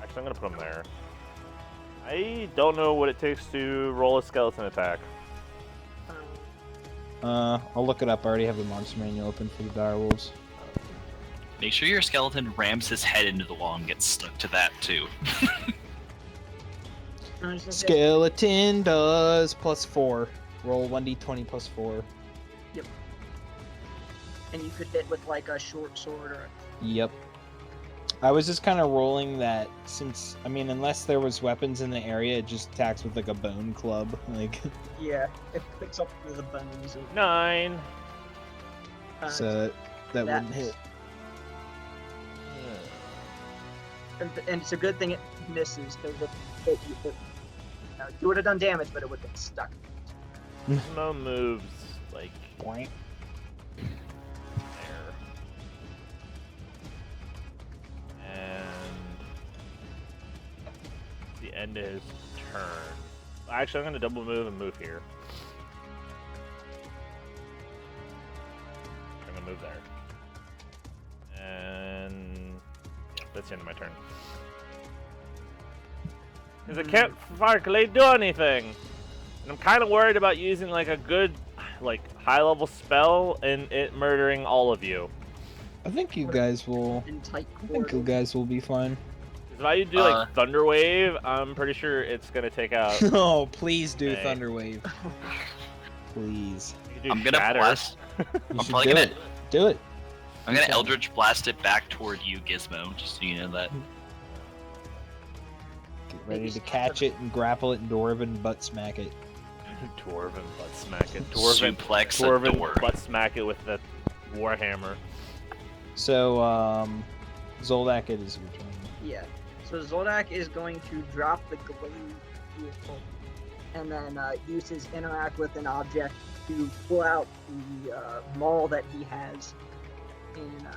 Actually, I'm gonna put him there. I don't know what it takes to roll a skeleton attack. I'll look it up. I already have the monster manual open for the direwolves. Make sure your skeleton rams his head into the wall and gets stuck to that too. Skeleton does +4. Roll 1d20 +4. And you could hit with like a short sword or. Yep. I was just kind of rolling that since, I mean, unless there was weapons in the area, it just attacks with like a bone club. Like, Yeah, it picks up the bones. 9. so that that's- wouldn't hit. And it's a good thing it misses because you would have done damage, but it would have been stuck. Gizmo moves like Boink. there. And the end of his turn. Actually, I'm gonna double move and move here. move there. And yeah, that's the end of my turn. Because I can't frankly do anything. And I'm kind of worried about using like a good, like high-level spell and it murdering all of you. I think you guys will. In tight I think you quarters. guys will be fine. If I do like Thunder Wave, I'm pretty sure it's gonna take out. Oh, please do Hey. Thunder Wave. Please. You can do I'm gonna Shatter. blast. You I'm should probably do gonna. it. Do it. I'm gonna Okay. Eldritch Blast it back toward you, Gizmo. Just so you know that. Get ready to catch it and grapple it and Dwarven butt smack it. Dwarven butt smack it. Dwarven Suplex a door. butt smack it with the Warhammer. So, Zoldak, it is your turn. Yeah. So Zoldak is going to drop the glaive vehicle and then use his interact with an object to pull out the maul that he has and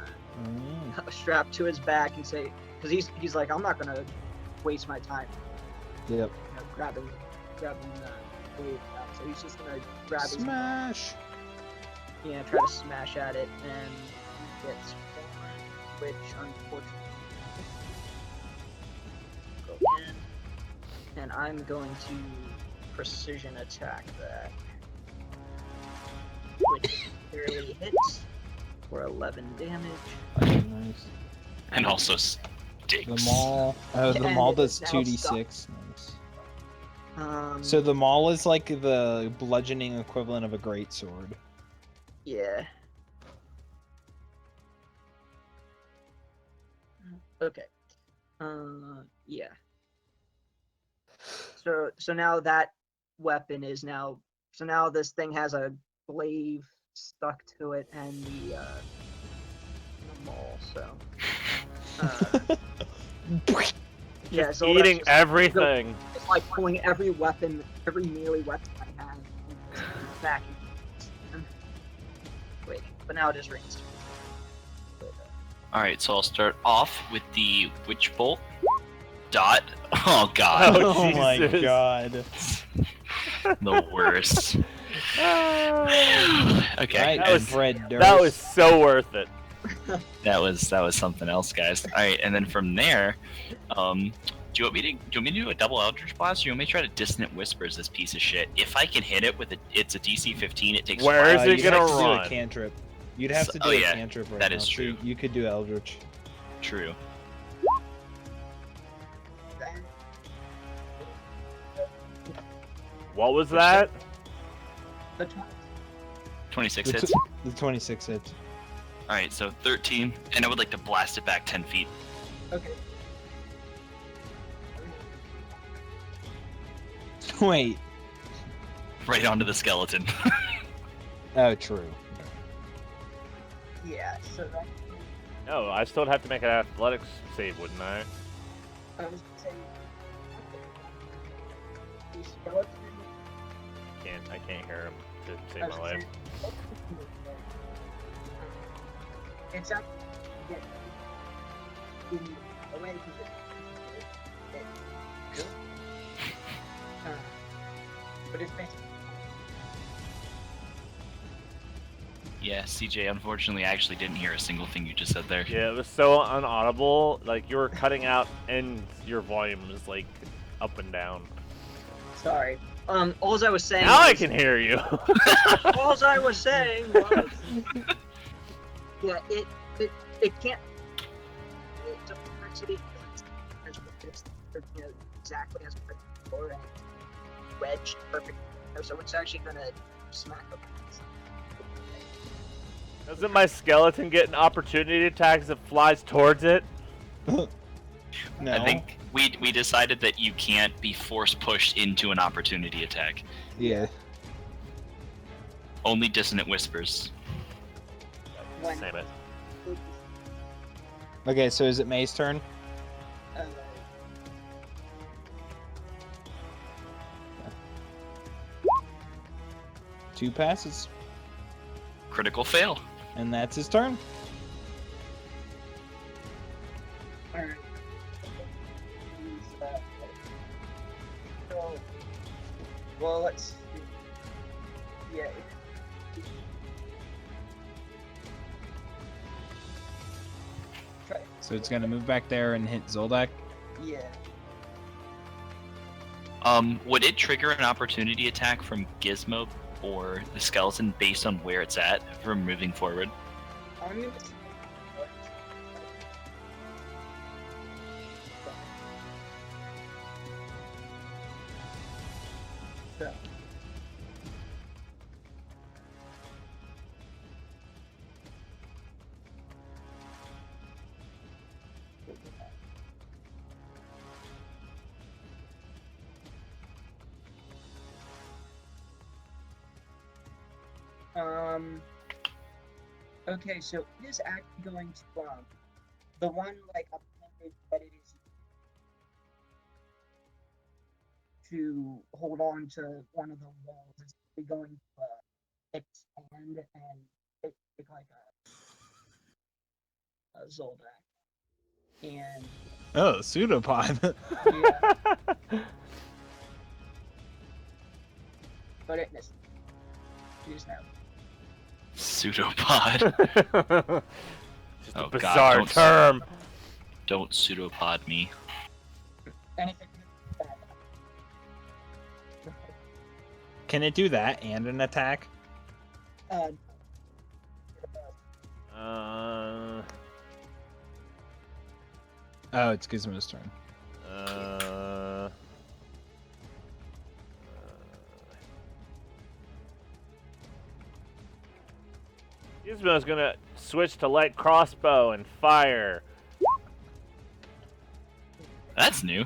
strapped to his back and say, because he's like, I'm not gonna waste my time, Yep. you know, grabbing the glaive out. So he's just gonna grab his Smash. try to smash at it, and he gets one, which unfortunately go in, and I'm going to precision attack that, which barely hits for 11 damage. Nice. And also stinks. The maul. Oh, the And maul it does is now 2d6. Nice. So So the maul is like the bludgeoning equivalent of a greatsword. yeah. Okay. Yeah. So now that weapon is now. So now this thing has a glaive stuck to it and the maul. So. Yeah. Just So eating that's just- everything. It's like pulling every weapon, every melee weapon I have, and back. Wait, but now it is ranged. All right, so I'll start off with the Witch Bolt. Dot. Oh god, Oh, my Jesus. god. the worst. Okay, Right, that was- Fred Durst. That was so worth it. that was something else, guys. All right, and then from there, do you want me to do a double Eldritch Blast? Or you want me to try to Dissonant Whispers this piece of shit? If I can hit it with it's a DC 15, it takes. Where is it you'd gonna have to do run? a cantrip. You'd have to do Oh, a yeah, cantrip right that now. is so true. you could do Eldritch. True. What was that? The tw- 26 The hits. The 26 hits. All right, so 13, and I would like to blast it back 10 feet. Okay. Wait. Right onto the skeleton. Oh, true. Yeah. So that. No, I still have to make an athletics save, wouldn't I? I was gonna say. The skeleton. I can't hear him to I save was my gonna life. say, it's actually in a way but it's basically Yeah, CJ, unfortunately, I actually didn't hear a single thing you just said there. Yeah, it was so unaudible. Like you were cutting out, and your volume was like up and down. sorry. All I was saying. Now I was- can hear you. All I was saying was. Yeah, it can't. It's a complexity. It's you know, exactly as before and wedged perfect. So it's actually gonna smack up. Doesn't my skeleton get an opportunity attack as it flies towards it? No. I think we decided that you can't be force pushed into an opportunity attack. Yeah. Only Dissonant Whispers. When, Same it. Okay, so is it May's turn? uh, 2 passes, Critical fail. and that's his turn. Alright. So, well, let's see. Yeah. So it's gonna move back there and hit Zoldak. Yeah. Would it trigger an opportunity attack from Gizmo or the skeleton based on where it's at from moving forward? I'm gonna. So. Okay, so it is actually going to the one like appended that it is to hold on to one of the walls is going to expand and take like a Zoldak. And Oh, pseudopod. yeah, but it missed. Use now. Pseudopod. Just Oh, a God, bizarre don't- term. Don't pseudopod me. Anything. Can it do that and an attack? Uh, Oh, it's Gizmo's turn. Gizmo's gonna switch to light crossbow and fire. That's new.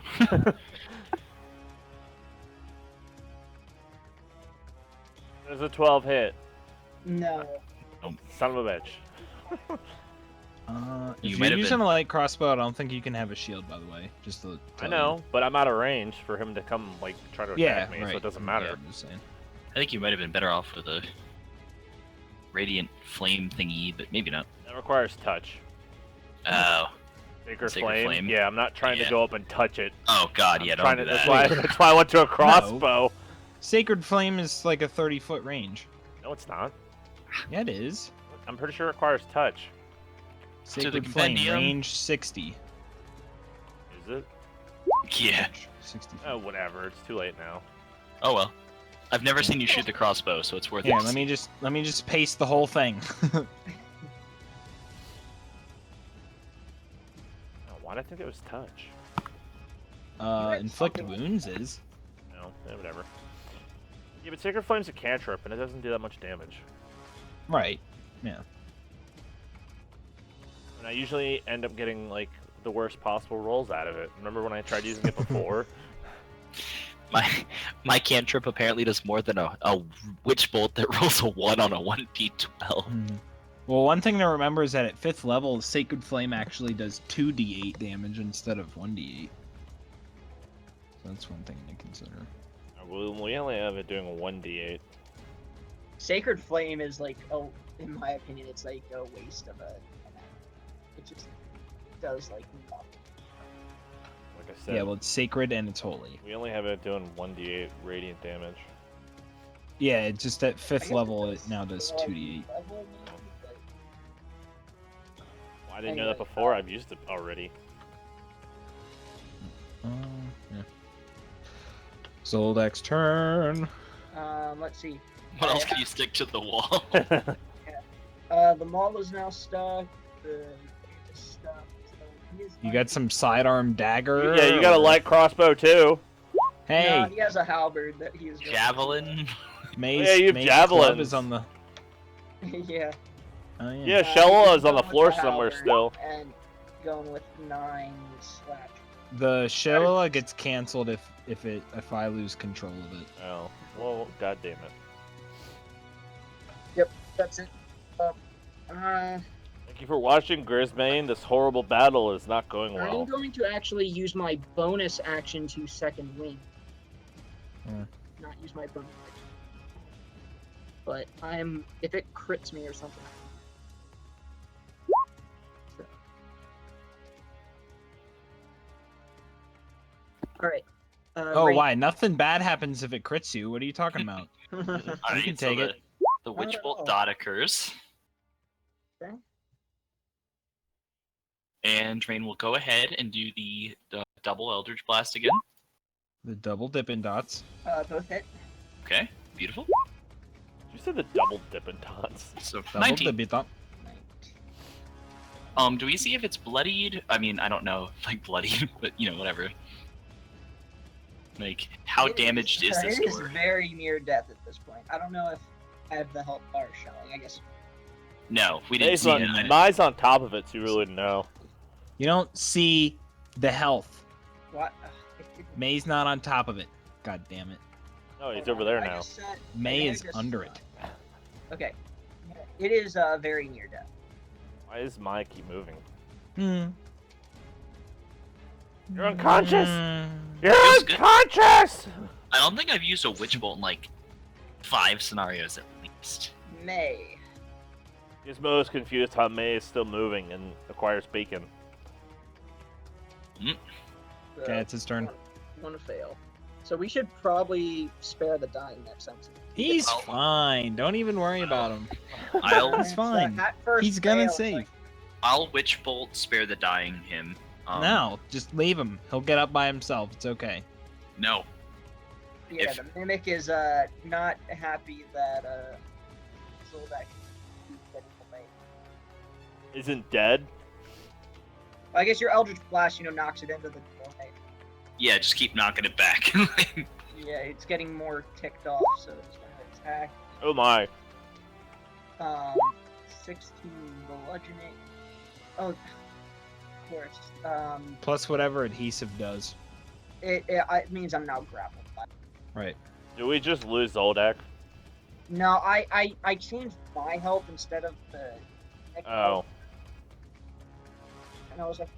There's a 12 hit. No. Son of a bitch. If You you're might have using been- a light crossbow, I don't think you can have a shield, by the way. Just to I tell know, but I'm out of range for him to come, like, try to you. attack Yeah, me, right. so it doesn't Yeah, matter. I'm just saying. I think you might have been better off with a radiant flame thingy, but maybe not. That requires touch. Oh. Sacred Sacred flame? flame? Yeah, I'm not trying to Yeah. go up and touch it. Oh God, I'm yeah, trying don't do to, that. that's why I went to a crossbow. Sacred Flame is like a 30-foot range. No, it's not. Yeah, it is. I'm pretty sure it requires touch. Sacred Flame, compendium? range 60. Is it? Yeah. 60 feet. Oh, whatever. It's too late now. Oh well. I've never seen you shoot the crossbow, so it's worth Yeah, it. let me just paste the whole thing. Oh, why did I think it was touch? Inflict wounds is. No, whatever. Yeah, but Sacred Flame's a cantrip, and it doesn't do that much damage. Right. Yeah. And I usually end up getting, like, the worst possible rolls out of it. Remember when I tried using it before? My cantrip apparently does more than a witch bolt that rolls a 1 on a 1d12. Well, one thing to remember is that at 5th level, Sacred Flame actually does 2d8 damage instead of 1d8. So that's one thing to consider. We only have it doing a 1d8. Sacred Flame is like, in my opinion, it's like a waste of it just does like nothing. Like I said, Yeah, well, it's sacred and it's holy. we only have it doing 1d8 radiant damage. Yeah, it's just at I 5th guess level, does it now does more 2d8. level maybe, but Well, I didn't know that Anyway, before. I've used it already. Yeah. Zoldak's turn. Let's see. What else can you stick to the wall? The mall is now stuck. The is stuck. So he is You got some sidearm dagger? Yeah, you got a or- light crossbow too. Hey, No, he has a halberd that he is. Javelin? Maze, Yeah, you have Maze Club javelins. is on the. Yeah. Oh, yeah. Yeah, he's Shella is on going the with floor the somewhere halberd still. And going with 9 slash. The Shola gets canceled if I lose control of it. Oh, well, god damn it. That's it. Thank you for watching, Grisbane. This horrible battle is not going well. I'm going to actually use my bonus action to second wing. Not use my bonus action. But if it crits me or something. So. Alright. Oh, why? Nothing bad happens if it crits you. What are you talking about? Alright, can so take it. The witch Not at bolt all. dot occurs. Okay. And Train will go ahead and do the double Eldritch Blast again. The double Dippin' Dots. Both hit. Okay, beautiful. You said the double Dippin' Dots. So Double 19. Dippin' Dot. Do we see if it's bloodied? I mean, I don't know, like bloodied, but whatever. Like, how damaged is this It is door? very near death at this point. I don't know if I have the health bar showing. I guess. No, we didn't see it. Mine's on top of it, so you really wouldn't know. You don't see the health. What? May's not on top of it. God damn it. Oh, he's over there now. May is under it. Okay. It is very near death. Why does Maya keep moving? Hmm. You're unconscious! Mm. You're Feels good. unconscious! I don't think I've used a Witch Bolt in like 5 scenarios at least. May. Gizmo is confused how May is still moving and acquires bacon. Okay, it's his turn. One fail. So we should probably spare the dying next time. He's fine. Don't even worry about him. He's So fine. at first He's gonna fail, it's save. like, I'll Witch Bolt, spare the dying him. No, just leave him. He'll get up by himself. It's okay. No. yeah, If- the mimic is not happy that Zoldak Isn't dead? I guess your Eldritch Blast, knocks it into the door. Yeah, just keep knocking it back. Yeah, it's getting more ticked off, so it's gonna attack. Oh my. 16 bludgeoning. Oh, of course. Plus whatever adhesive does. It means I'm now grappled. Right. Do we just lose Zoldak? No, I changed my health instead of the. Oh. And I was like,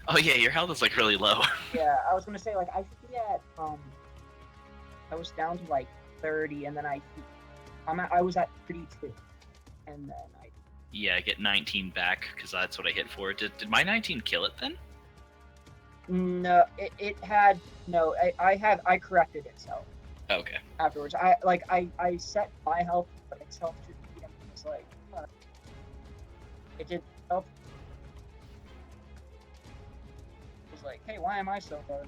Oh yeah, your health is like really low. yeah, I was gonna say like I should be at I was down to like 30, and then I was at 32, and then I. Yeah, get 19 back because that's what I hit for. Did my 19 kill it then? No, it had no. I corrected itself Okay. afterwards. I set my health, but itself to be. It's like it did self. It was like, hey, why am I so low?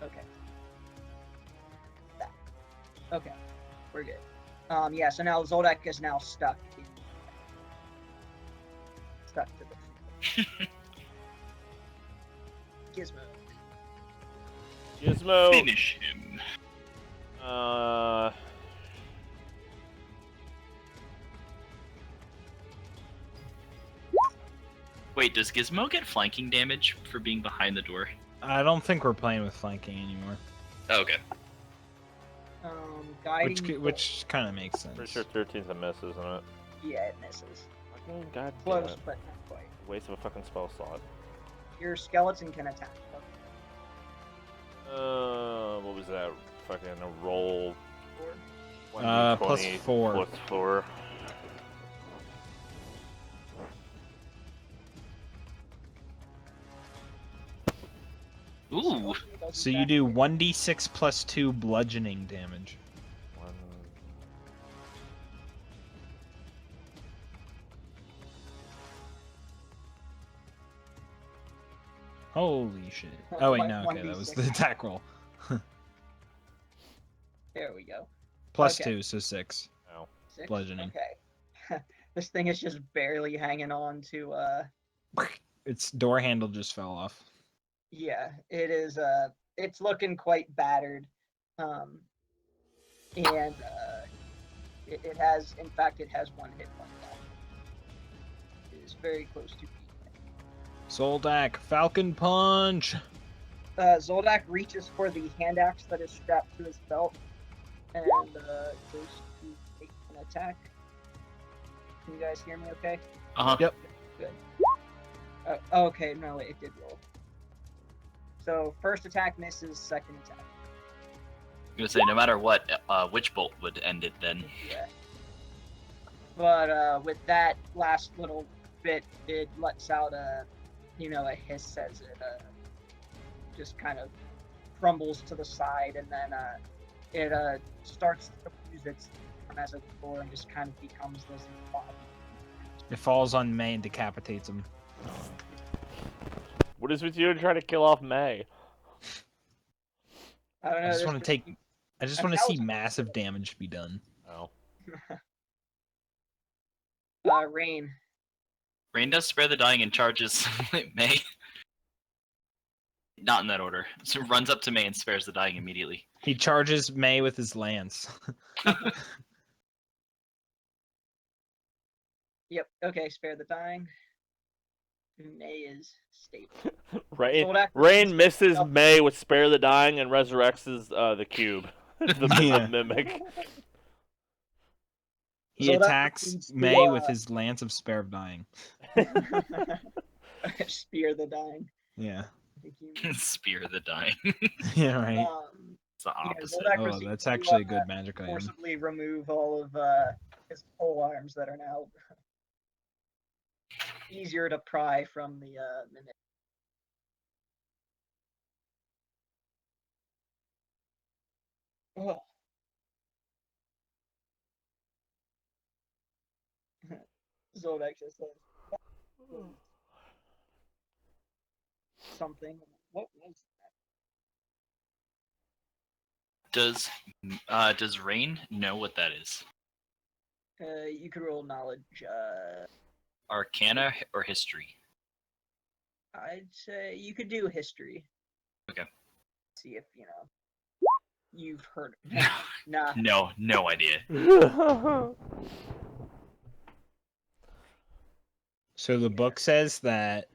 Okay. That. Okay, we're good. Yeah. So now Zoldak is now stuck to the Gizmo. Gizmo. Finish him. Wait, does Gizmo get flanking damage for being behind the door? I don't think we're playing with flanking anymore. Oh, okay. Guiding. Which kind of makes sense. Pretty sure 13's a miss, isn't it? Yeah, it misses. Fucking god damn Close, it. but not quite. Waste of a fucking spell slot. Your skeleton can attack. What was that? Fucking a roll. Or Plus 1d20 4. Plus 4. Ooh. So you do 1d6 plus 2 bludgeoning damage. One. Holy shit. Oh wait, no, okay, that was the 1d6. attack roll. There we go. Plus Okay. 2, so 6. 6? Bludgeoning. Okay. This thing is just barely hanging on to. Its door handle just fell off. Yeah, it is. It's looking quite battered. And it has, in fact, it has 1 hit point left. It is very close to being Zoldak, Falcon Punch! Zoldak reaches for the hand axe that is strapped to his belt and goes to make an attack. Can you guys hear me okay? Uh-huh. Yep. Good. Okay, no, it did roll. So, first attack misses, second attack. I'm gonna say, no matter what, Witch Bolt would end it then. Yeah. But with that last little bit, it lets out a hiss as it just kind of crumbles to the side, and then it starts to use its arm as a door and just kind of becomes this body. It falls on May and decapitates him. What is with you trying to kill off May? I don't know. I just this want to could- take. I just I want to mean, that see was- massive damage be done. Oh. Rain. Rain does spare the dying and charges May. Not in that order. So runs up to May and spares the dying immediately. He charges May with his lance. Yep. Okay. Spare the dying. May is stable. Rain, Zoldak Rain remains misses up. May with Spare the Dying and resurrects the cube. the Yeah. mimic. He So that attacks means to, May with his lance of spare of dying. Spear the dying. Yeah. I think you mean. Spear the dying. Yeah, right. It's the opposite. Zoldak Oh, proceeds that's to, actually a good magic item. forcibly remove all of his pole arms that are now easier to pry from the mimic. Oh. Zoldak just says something. What was Does Rain know what that is? that? You could roll knowledge. Arcana or history? I'd say you could do history. Okay. See if you've heard. Nah. No idea. So the book says that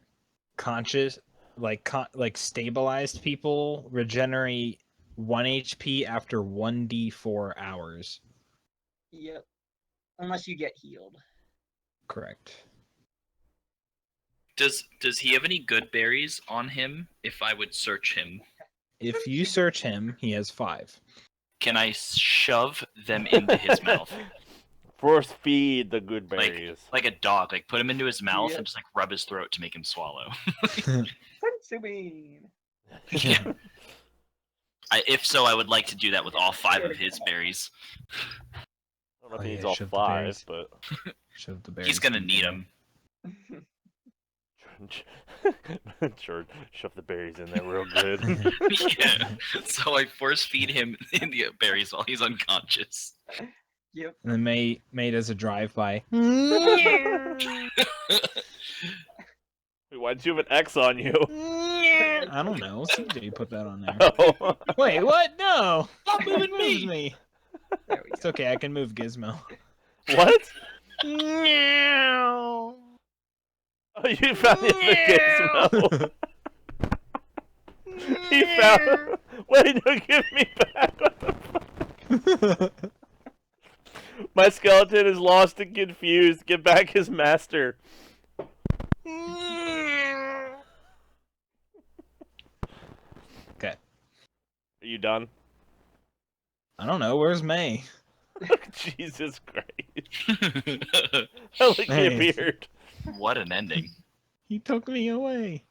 conscious, like stabilized people regenerate 1 HP after 1d4 hours. Yep. Unless you get healed. Correct. Does he have any good berries on him if I would search him? If you search him, he has 5. Can I shove them into his mouth? Force feed the good berries. Like a dog, like put him into his mouth Yeah. and just like rub his throat to make him swallow. Consuming. Yeah. If so, I would like to do that with all 5 of his berries. I don't know if Oh, he yeah, needs all shove the 5, berries. but Shove the berries He's gonna in need there. them. sure, shove the berries in there real good. Yeah. So I force feed him the berries while he's unconscious. Yep. And then May does a drive-by. Wait, why'd you have an X on you? I don't know. CJ put that on there. Oh. Wait, what? No! Stop moving Moves me! me. There we It's go. okay, I can move Gizmo. What? Meow. Oh, you found the other gizmo. He found. Wait, no, give me back. What the fuck? My skeleton is lost and confused. Get back his master. Okay. Are you done? I don't know. Where's May? Jesus Christ. How like he Hey. appeared. What an ending. He took me away.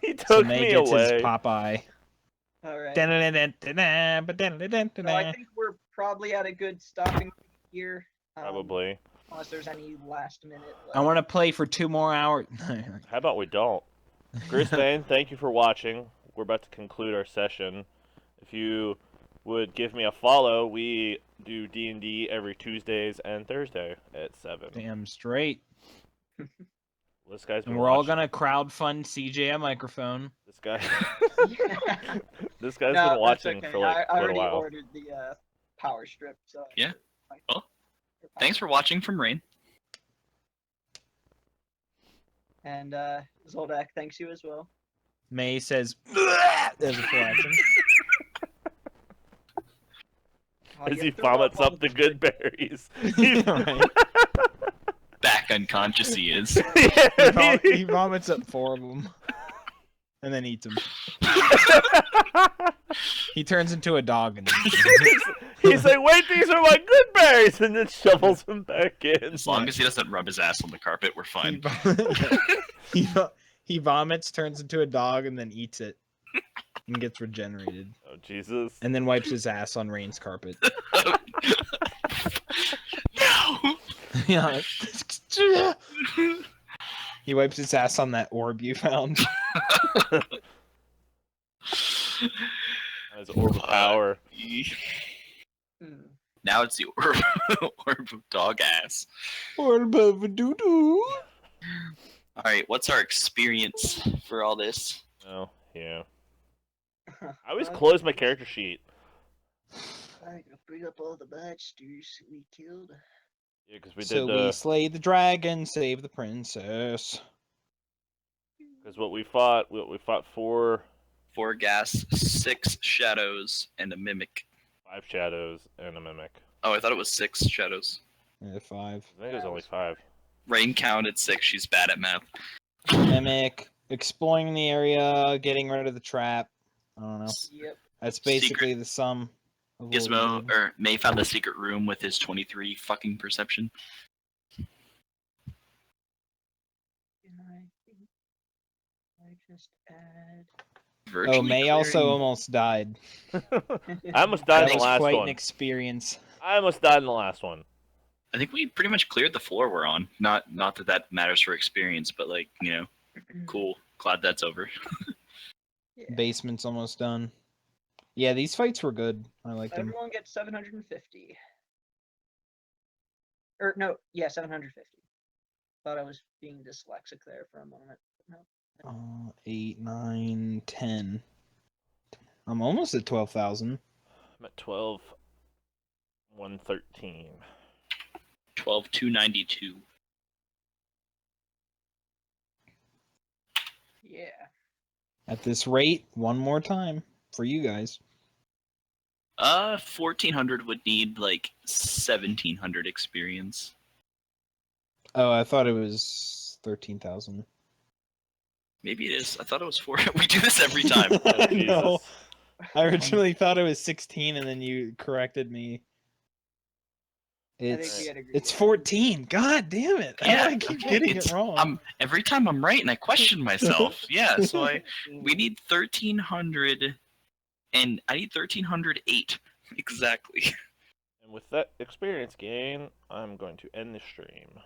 He So took May me gets away. his Popeye. All right. Da-da-da-da-da-da-da-da-da-da. So I think we're probably at a good stopping point here. Probably. Unless there's any last minute. I want to play for 2 more hours. How about we don't? Grisbane, thank you for watching. We're about to conclude our session. If you would give me a follow, we do D&D every Tuesdays and Thursday at 7. Damn straight. This guy's been And we're all watching- gonna crowdfund CJ a microphone. This guy. Yeah. This guy's No, been that's watching okay. for like I quite a already while. ordered the power strip. So. Yeah. Well, Thanks for watching from Rain. And Zoldak, thanks you as well. May says there's a full action. Oh, As you he threw up vomits all up the the- good berries. Right. Back unconscious he is. He vomits up 4 of them. And then eats them. He turns into a dog and eats them. He's like, wait, these are my good berries, and then shovels them back in. As long as he doesn't rub his ass on the carpet, we're He, fine. he vomits, turns into a dog, and then eats it. And gets regenerated. Oh Jesus! And then wipes his ass on Rain's carpet. No! Yeah, it's He wipes his ass on that orb you found. That's orb of power. Hmm. Now it's the orb of dog ass. Orb of doo-doo. All right, what's our experience for all this? Oh, yeah. I always close my character sheet. I gotta bring up all the monsters we killed. Yeah, because we So did. we slay the dragon, save the princess. Because what we fought 4, 4 gas, 6 shadows, and a mimic. 5 shadows and a mimic. Oh, I thought it was 6 shadows. Yeah, 5. I think it was only 5. Rain counted 6. She's bad at math. Mimic, exploring the area, getting rid of the trap. I don't know. Yep. That's basically the sum. Of what we Gizmo did. or May found the secret room with his 23 fucking perception. I just add. Virtually Oh, May also clearing- almost died. I almost died That in the was last quite one. an experience. I almost died in the last one. I think we pretty much cleared the floor we're on. Not that matters for experience, but like, you know, cool. Glad that's over. Yeah. Basement's almost done. Yeah, these fights were good. I liked them. Everyone gets 750. Or no, yeah, 750. Thought I was being dyslexic there for a moment. No. 8, 9, 10. I'm almost at 12,000. I'm at 12, 113. 12,292. Yeah. At this rate, one more time for you guys. 1,400 would need like 1,700 experience. Oh, I thought it was 13,000. Maybe it is. I thought it was 4. We do this every time. Oh, No, Jesus. I originally thought it was 16, and then you corrected me. I think It's we had agreed. it's 14. God damn it! How do I keep okay, getting it's- it wrong? Every time I'm right and I question myself. Yeah, so we need 1,300, and I need 1,308 exactly. And with that experience gain, I'm going to end the stream.